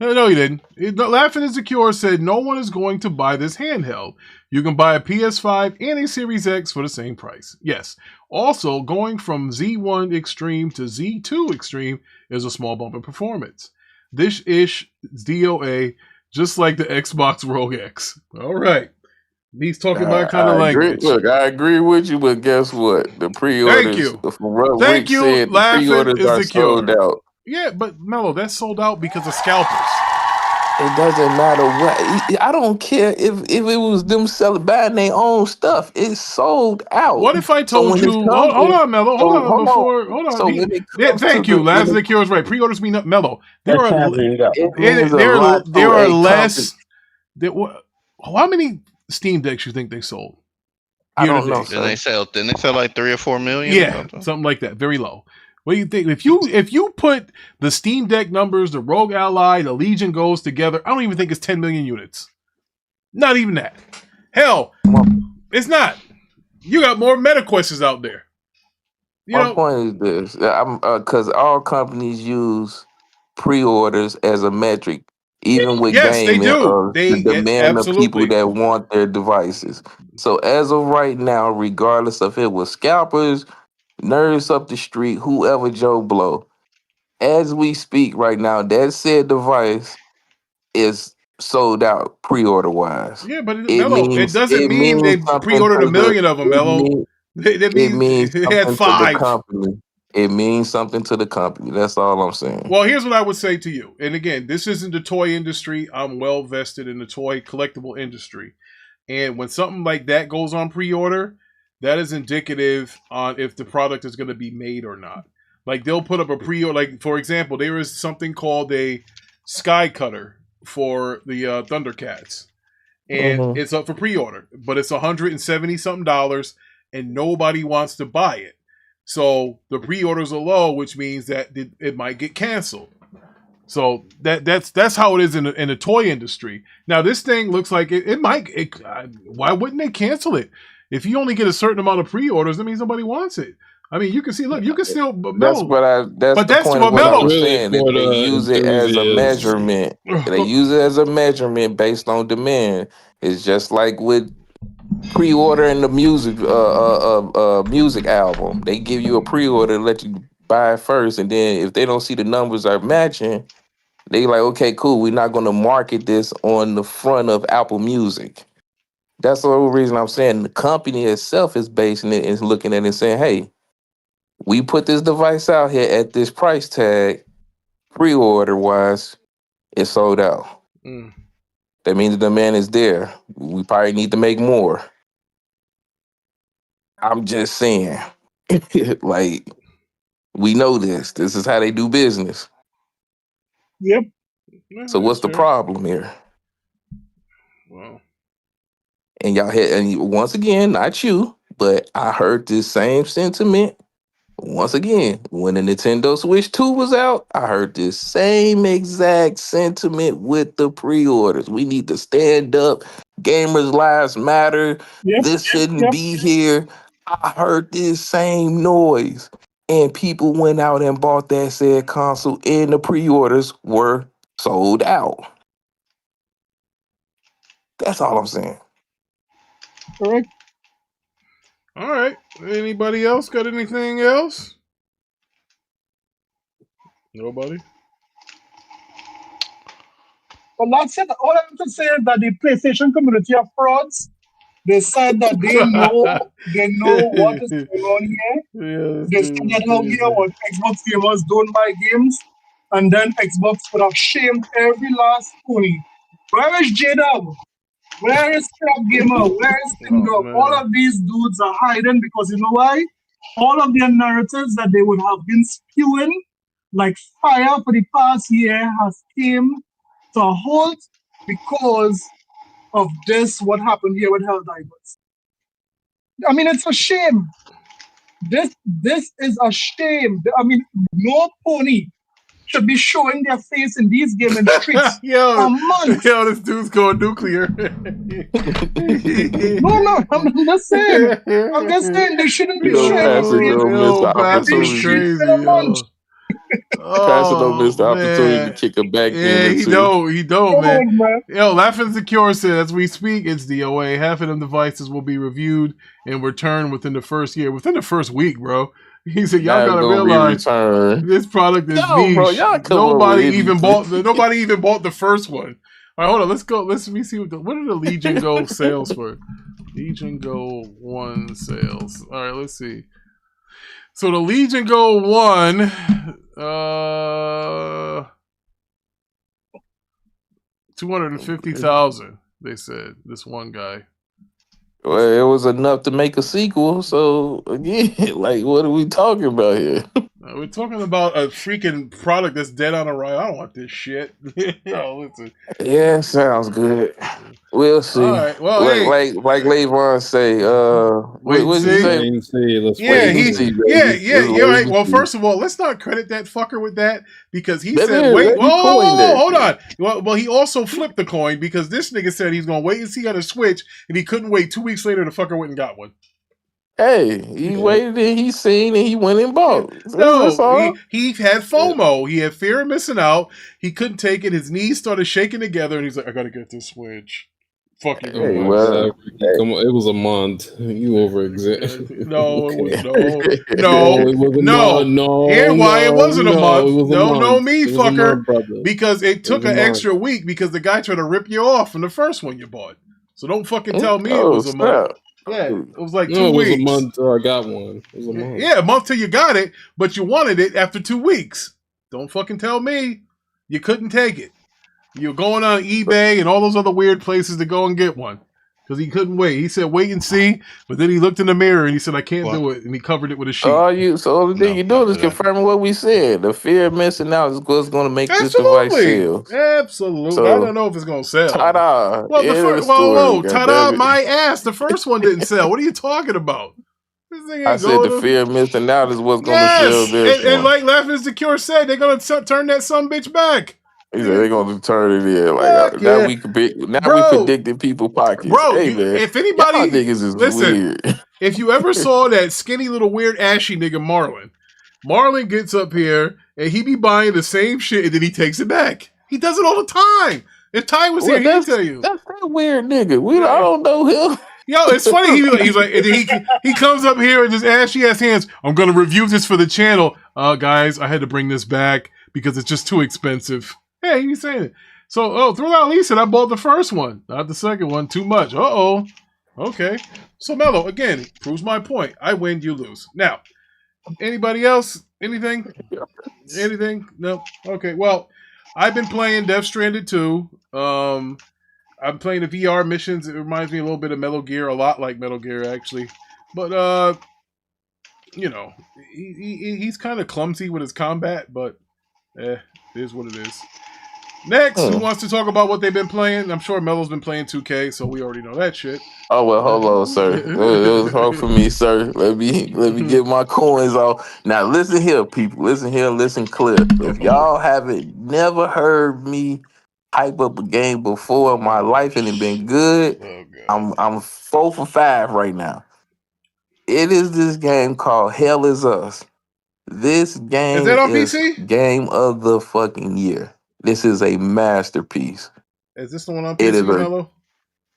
No, he didn't. Laughing Insecure said no one is going to buy this handheld. You can buy a PS5 and a Series X for the same price. Yes. Also, going from Z1 Extreme to Z2 Extreme is a small bump in performance. This ish DOA, just like the Xbox Rogue X. All right. He's talking my kind of language. Look, I agree with you, but guess what? The pre-orders, Thank you. from what Thank Rick you, said, the Laughing pre-orders are Insecure. sold out. Yeah, but Mello, that's sold out because of scalpers. It doesn't matter what. I don't care if it was them buying their own stuff. It's sold out. What if I told you? Hold on, Mello. Hold on. So when it comes thank to you. Laughing Insecure is right. Pre-orders mean Mello. There are less. How many Steam Decks you think they sold? I don't know. Didn't they sell like 3 or 4 million? Yeah, something like that. Very low. What do you think? If you put the Steam Deck numbers, the Rogue Ally, the Legion goes together, I don't even think it's 10 million units. Not even that. Hell, it's not. You got more meta questions out there. My point is this: because all companies use pre-orders as a metric, even with gaming, they do. The demand of people that want their devices. So as of right now, regardless of if it was scalpers, nerds up the street, whoever Joe Blow, as we speak right now, that said device is sold out pre-order wise. Yeah, but it doesn't mean they pre-ordered a million of them, Mello. It means they had 5. It means something to the company. That's all I'm saying. Well, here's what I would say to you. And again, this isn't the toy industry. I'm well vested in the toy collectible industry. And when something like that goes on pre-order, that is indicative on if the product is going to be made or not. Like they'll put up a pre-order. Like for example, there is something called a Sky Cutter for the Thundercats, and it's up for pre-order, but it's $170 something, and nobody wants to buy it. So the pre-orders are low, which means that it might get canceled. So that's how it is in the toy industry. Now this thing looks like it might. Why wouldn't they cancel it? If you only get a certain amount of pre-orders, that means nobody wants it. I mean, you can see. Look, you can still. That's the point of what I was saying. That they use it as a measurement. They use it as a measurement based on demand. It's just like with pre-ordering the music album. They give you a pre-order to let you buy it first, and then if they don't see the numbers are matching, they like, okay, cool. We're not going to market this on the front of Apple Music. That's the whole reason I'm saying the company itself is basing it and looking at it and saying, hey, we put this device out here at this price tag, pre-order wise, it's sold out. That means the demand is there. We probably need to make more. I'm just saying, like, we know this. This is how they do business. Yep. So what's the problem here? Well, and y'all had, and once again, not you, but I heard this same sentiment. Once again, when the Nintendo Switch 2 was out, I heard this same exact sentiment with the pre-orders. We need to stand up. Gamers' lives matter. This shouldn't be here. I heard this same noise. And people went out and bought that said console, and the pre-orders were sold out. That's all I'm saying. Correct. All right. Anybody else got anything else? Nobody? Well, that's it. All I have to say is that the PlayStation community are frauds. They said that they know what is going on here. They said that out here what Xbox gamers don't buy games, and then Xbox would have shamed every last pony. Where is J-Dub? Where is Scrap Gamer? Where is Stingdog? All of these dudes are hiding because you know why? All of their narratives that they would have been spewing like fire for the past year has came to a halt because of this, what happened here with Helldivers. I mean, it's a shame. This is a shame. I mean, no pony should be showing their face in these gaming streets a month. Yo, this dude's going nuclear. No, I'm just saying. I'm just saying they shouldn't be showing their face in a month. Pastor don't miss the opportunity to man. kick a back Yeah, in he too. don't, man. on, man. Yo, Laughing Secure said, as we speak, it's DOA. Half of them devices will be reviewed and returned within the first year. Within the first week, bro. He said, y'all Now it's gotta gonna be realize returned. this product is Yo, bro, niche. y'all come Nobody up with even anything. nobody even bought the first one. All right, hold on. Let's go. Let me see what are the Legion Go sales for? Legion Go 1 sales. All right, let's see. So the Legion Go 1, 250,000. They said, this one guy. Well, it was enough to make a sequel. So again, like, what are we talking about here? We're talking about a freaking product that's dead on arrival. I don't want this shit. Yo, listen. Yeah, sounds good. We'll see. All right. Well, hey, like Lavon say, wait and what did he see. say? Wait and see. Let's Yeah, wait and see. you're right. Well, first of all, let's not credit that fucker with that because he said, Let wait, me coin that hold shit. on. Well, he also flipped the coin because this nigga said he's going to wait and see on the Switch, and he couldn't wait. 2 weeks later, the fucker went and got one. Hey, he waited and he seen and he went and bought. That's No, all. he had FOMO. He had fear of missing out. He couldn't take it. His knees started shaking together, and he's like, I got to get this Switch. Fuck you, Hey, going well, Come on, it was a month. You over exaggerated. No, Okay. it it was a month. No, Here's why it wasn't a month. It was a month. No, me, It was a fucker. month, brother. Because it took was a an month. extra week because the guy tried to rip you off from the first one you bought. So don't fucking tell me it Oh, was a month. snap. Yeah, it was like 2 No, it was weeks. a month till I got one. It was a month. Yeah, a month till you got it, but you wanted it after 2 weeks. Don't fucking tell me you couldn't take it. You're going on eBay and all those other weird places to go and get one. Because he couldn't wait. He said, wait and see. But then he looked in the mirror and he said, I can't do it. And he covered it with a sheet. So the thing you doing is confirming what we said. The fear of missing out is what's going to make this device sell. Absolutely. So, I don't know if it's going to sell. Ta-da. Well, End of the story, whoa, ta-da, goddammit. my ass. The first one didn't sell. What are you talking about? This thing ain't I said the going fear of missing out is what's going to Yes! sell this And one. like Laughing Secure said, they're going to turn that sumbitch back. He said they're going to turn it in. Fuck Now yeah. we Bro. predicting people pockets. Bro, Hey, man. if anybody... Y'all niggas is weird. If you ever saw that skinny little weird ashy nigga Marlon gets up here and he be buying the same shit and then he takes it back. He does it all the time. If Ty was here, he'd tell you. That's that weird nigga. I don't know him. Yo, it's funny. He's like, and then he comes up here and just ashy ass hands. I'm gonna review this for the channel, guys. I had to bring this back because it's just too expensive. Hey, he's saying it. So, through that lease, and I bought the first one, not the second one. Too much. Okay. So Mello again proves my point. I win, you lose. Now, anybody else? Anything? Anything? No. Okay. Well, I've been playing Death Stranded 2. I'm playing the VR missions. It reminds me a little bit of Metal Gear, a lot like Metal Gear actually. But you know, he's kind of clumsy with his combat, but it is what it is. Next, who wants to talk about what they've been playing? I'm sure Mello's been playing 2K, so we already know that shit. Oh well, hold on, sir. It was hard for me, sir. Let me get my coins off. Now listen here, people. Listen here, listen clear. If y'all haven't never heard me hype up a game before in my life and it been good, I'm 4 for 5 right now. It is this game called Hell Is Us. This game is that on PC? Game of the fucking year. This is a masterpiece. Is this the one on PC, Mello?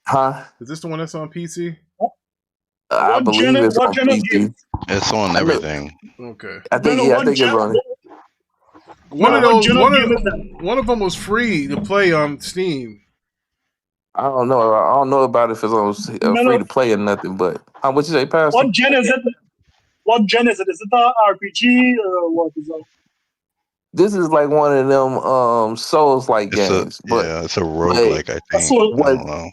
Huh? Is this the one that's on PC? I believe it's on PC. It's on everything. Okay. I think it's on it. One of them was free to play on Steam. I don't know. I don't know about if it's on free to play or nothing. But what you say, Pastor? What gen is it? What gen is it? Is it an RPG or what is it? This is like one of them Souls-like games. It's a roguelike, I think.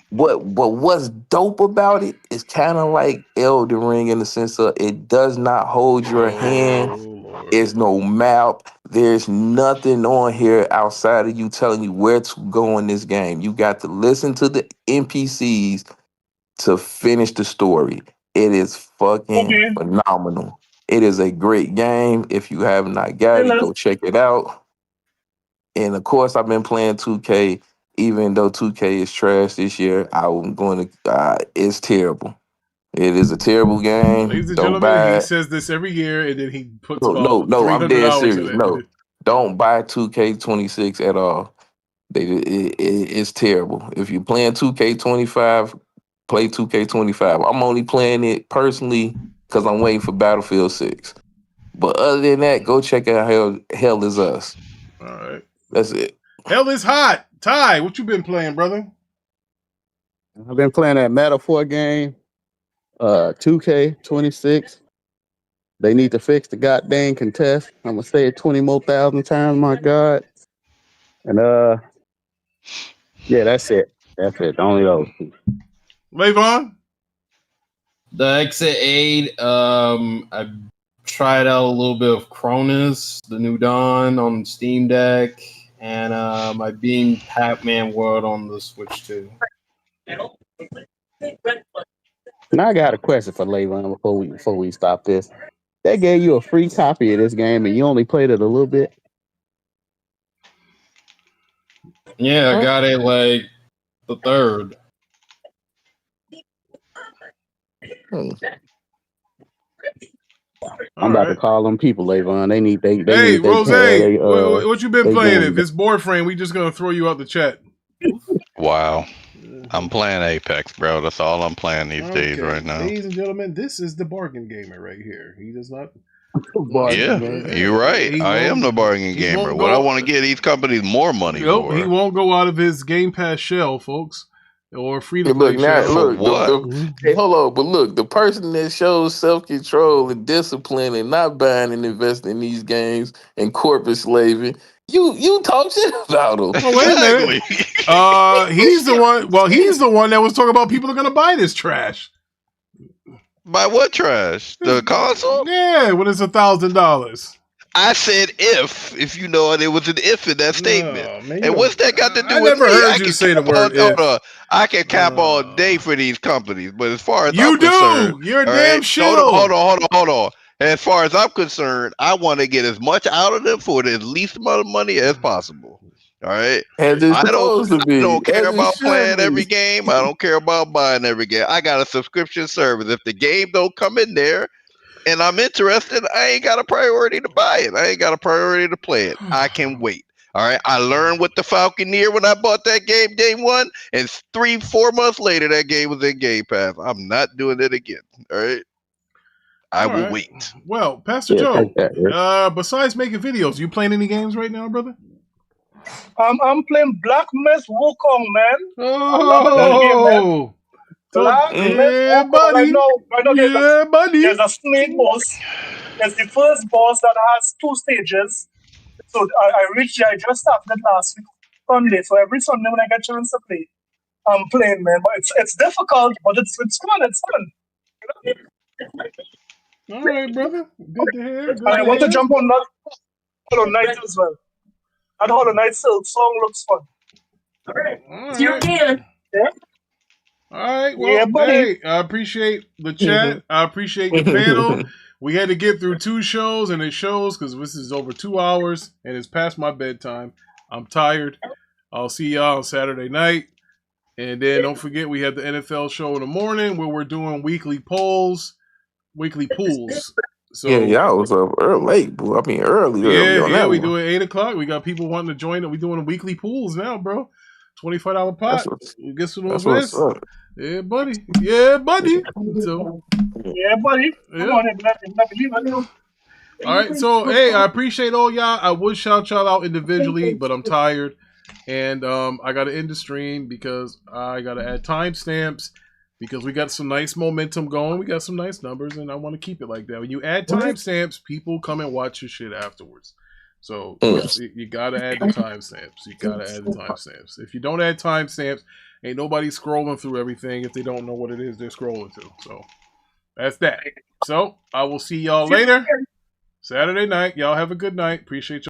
What's dope about it is kind of like Elden Ring in the sense of it does not hold your hand. There's no map. There's nothing on here outside of you telling you where to go in this game. You got to listen to the NPCs to finish the story. It is fucking phenomenal. It is a great game. If you have not got it, go check it out. And of course, I've been playing 2K. Even though 2K is trash this year, I'm going to. It's terrible. It is a terrible game. Ladies and Don't gentlemen, buy he it. says this every year, and then he puts No, about I'm 300 dead hours serious. in it. No, Don't buy 2K26 at all. It's terrible. If you're playing 2K25, play 2K25. I'm only playing it personally because I'm waiting for Battlefield 6. But other than that, go check out Hell Is Us. All right. That's it. Hell is hot. Ty, what you been playing, brother? I've been playing that Metaphor game, 2K26. They need to fix the goddamn contest. I'm gonna say it 20 more thousand times, my God. And yeah, that's it. That's it. Only those two. Lavon? The Exit 8, I tried out a little bit of Cronus, the new Dawn on Steam Deck, and I being Pac-Man World on the Switch too. Now I got a question for Layvon before we stop this. They gave you a free copy of this game and you only played it a little bit. Yeah, I got it like the 3rd. I'm about to call them people, Layvon. They need Hey, Rose, what you been they playing? game. If it's board frame, we just gonna throw you out the chat. Wow. I'm playing Apex, bro. That's all I'm playing these days right now. Ladies and gentlemen, this is the bargain gamer right here. He does not. Yeah, you're right. I am the bargain gamer. What I want to get these companies more money for. He won't go out of his Game Pass shell, folks, or free to play shell. Hey, hold on, but look, the person that shows self-control and discipline and not buying and investing in these games and corporate slaving, you talk shit about him. Oh, wait a minute. He's the one. Well, he's the one that was talking about people are going to buy this trash. Buy what trash? The console? Yeah, when it's $1,000. I said if you know it was an if in that statement. And what's that got to do I with never me? heard you say the word if. I can cap all day for these companies, but as far as you I'm concerned, you're a all damn right, shill. Hold on. As far as I'm concerned, I want to get as much out of them for the least amount of money as possible. All right. As it's supposed to be. I don't care As it about should playing be. every game. I don't care about buying every game. I got a subscription service. If the game don't come in there and I'm interested, I ain't got a priority to buy it. I ain't got a priority to play it. I can wait. All right. I learned with the Falconeer when I bought that game day one, and 3-4 months later, that game was in Game Pass. I'm not doing it again. All right. I will wait. Well, Pastor Joe, besides making videos, you playing any games right now, brother? I'm playing Black Mist Wukong, man. Oh, Black Mist Wukong. buddy. I know there's a snake boss. There's the first boss that has 2 stages. So I just started it last week, Sunday. So every Sunday when I get a chance to play, I'm playing, man. But it's difficult, but it's fun. It's fun. All right, brother. Good to hear. And I want to jump on that Hollow Knight as well. That Hollow Knight Silksong looks fun. All right. You can. Yeah. All right. Well, yeah, buddy. Hey, I appreciate the chat. I appreciate the panel. We had to get through 2 shows, and it shows because this is over 2 hours, and it's past my bedtime. I'm tired. I'll see y'all on Saturday night. And then don't forget, we have the NFL show in the morning where we're doing weekly pools. So y'all was up early. Early. Yeah, we do it 8 o'clock. We got people wanting to join it. We doing weekly pools now, bro. $25 pot. We get some of those wins. Yeah, buddy. So, yeah, buddy. Come on, all right, so hey, I appreciate all y'all. I would shout y'all out individually, but I'm tired, and I gotta end the stream because I gotta add timestamps because we got some nice momentum going. We got some nice numbers, and I want to keep it like that. When you add timestamps, people come and watch your shit afterwards. So you gotta add the timestamps. If you don't add timestamps, ain't nobody scrolling through everything if they don't know what it is they're scrolling to. So that's that. So I will see y'all later. Saturday night. Y'all have a good night. Appreciate y'all.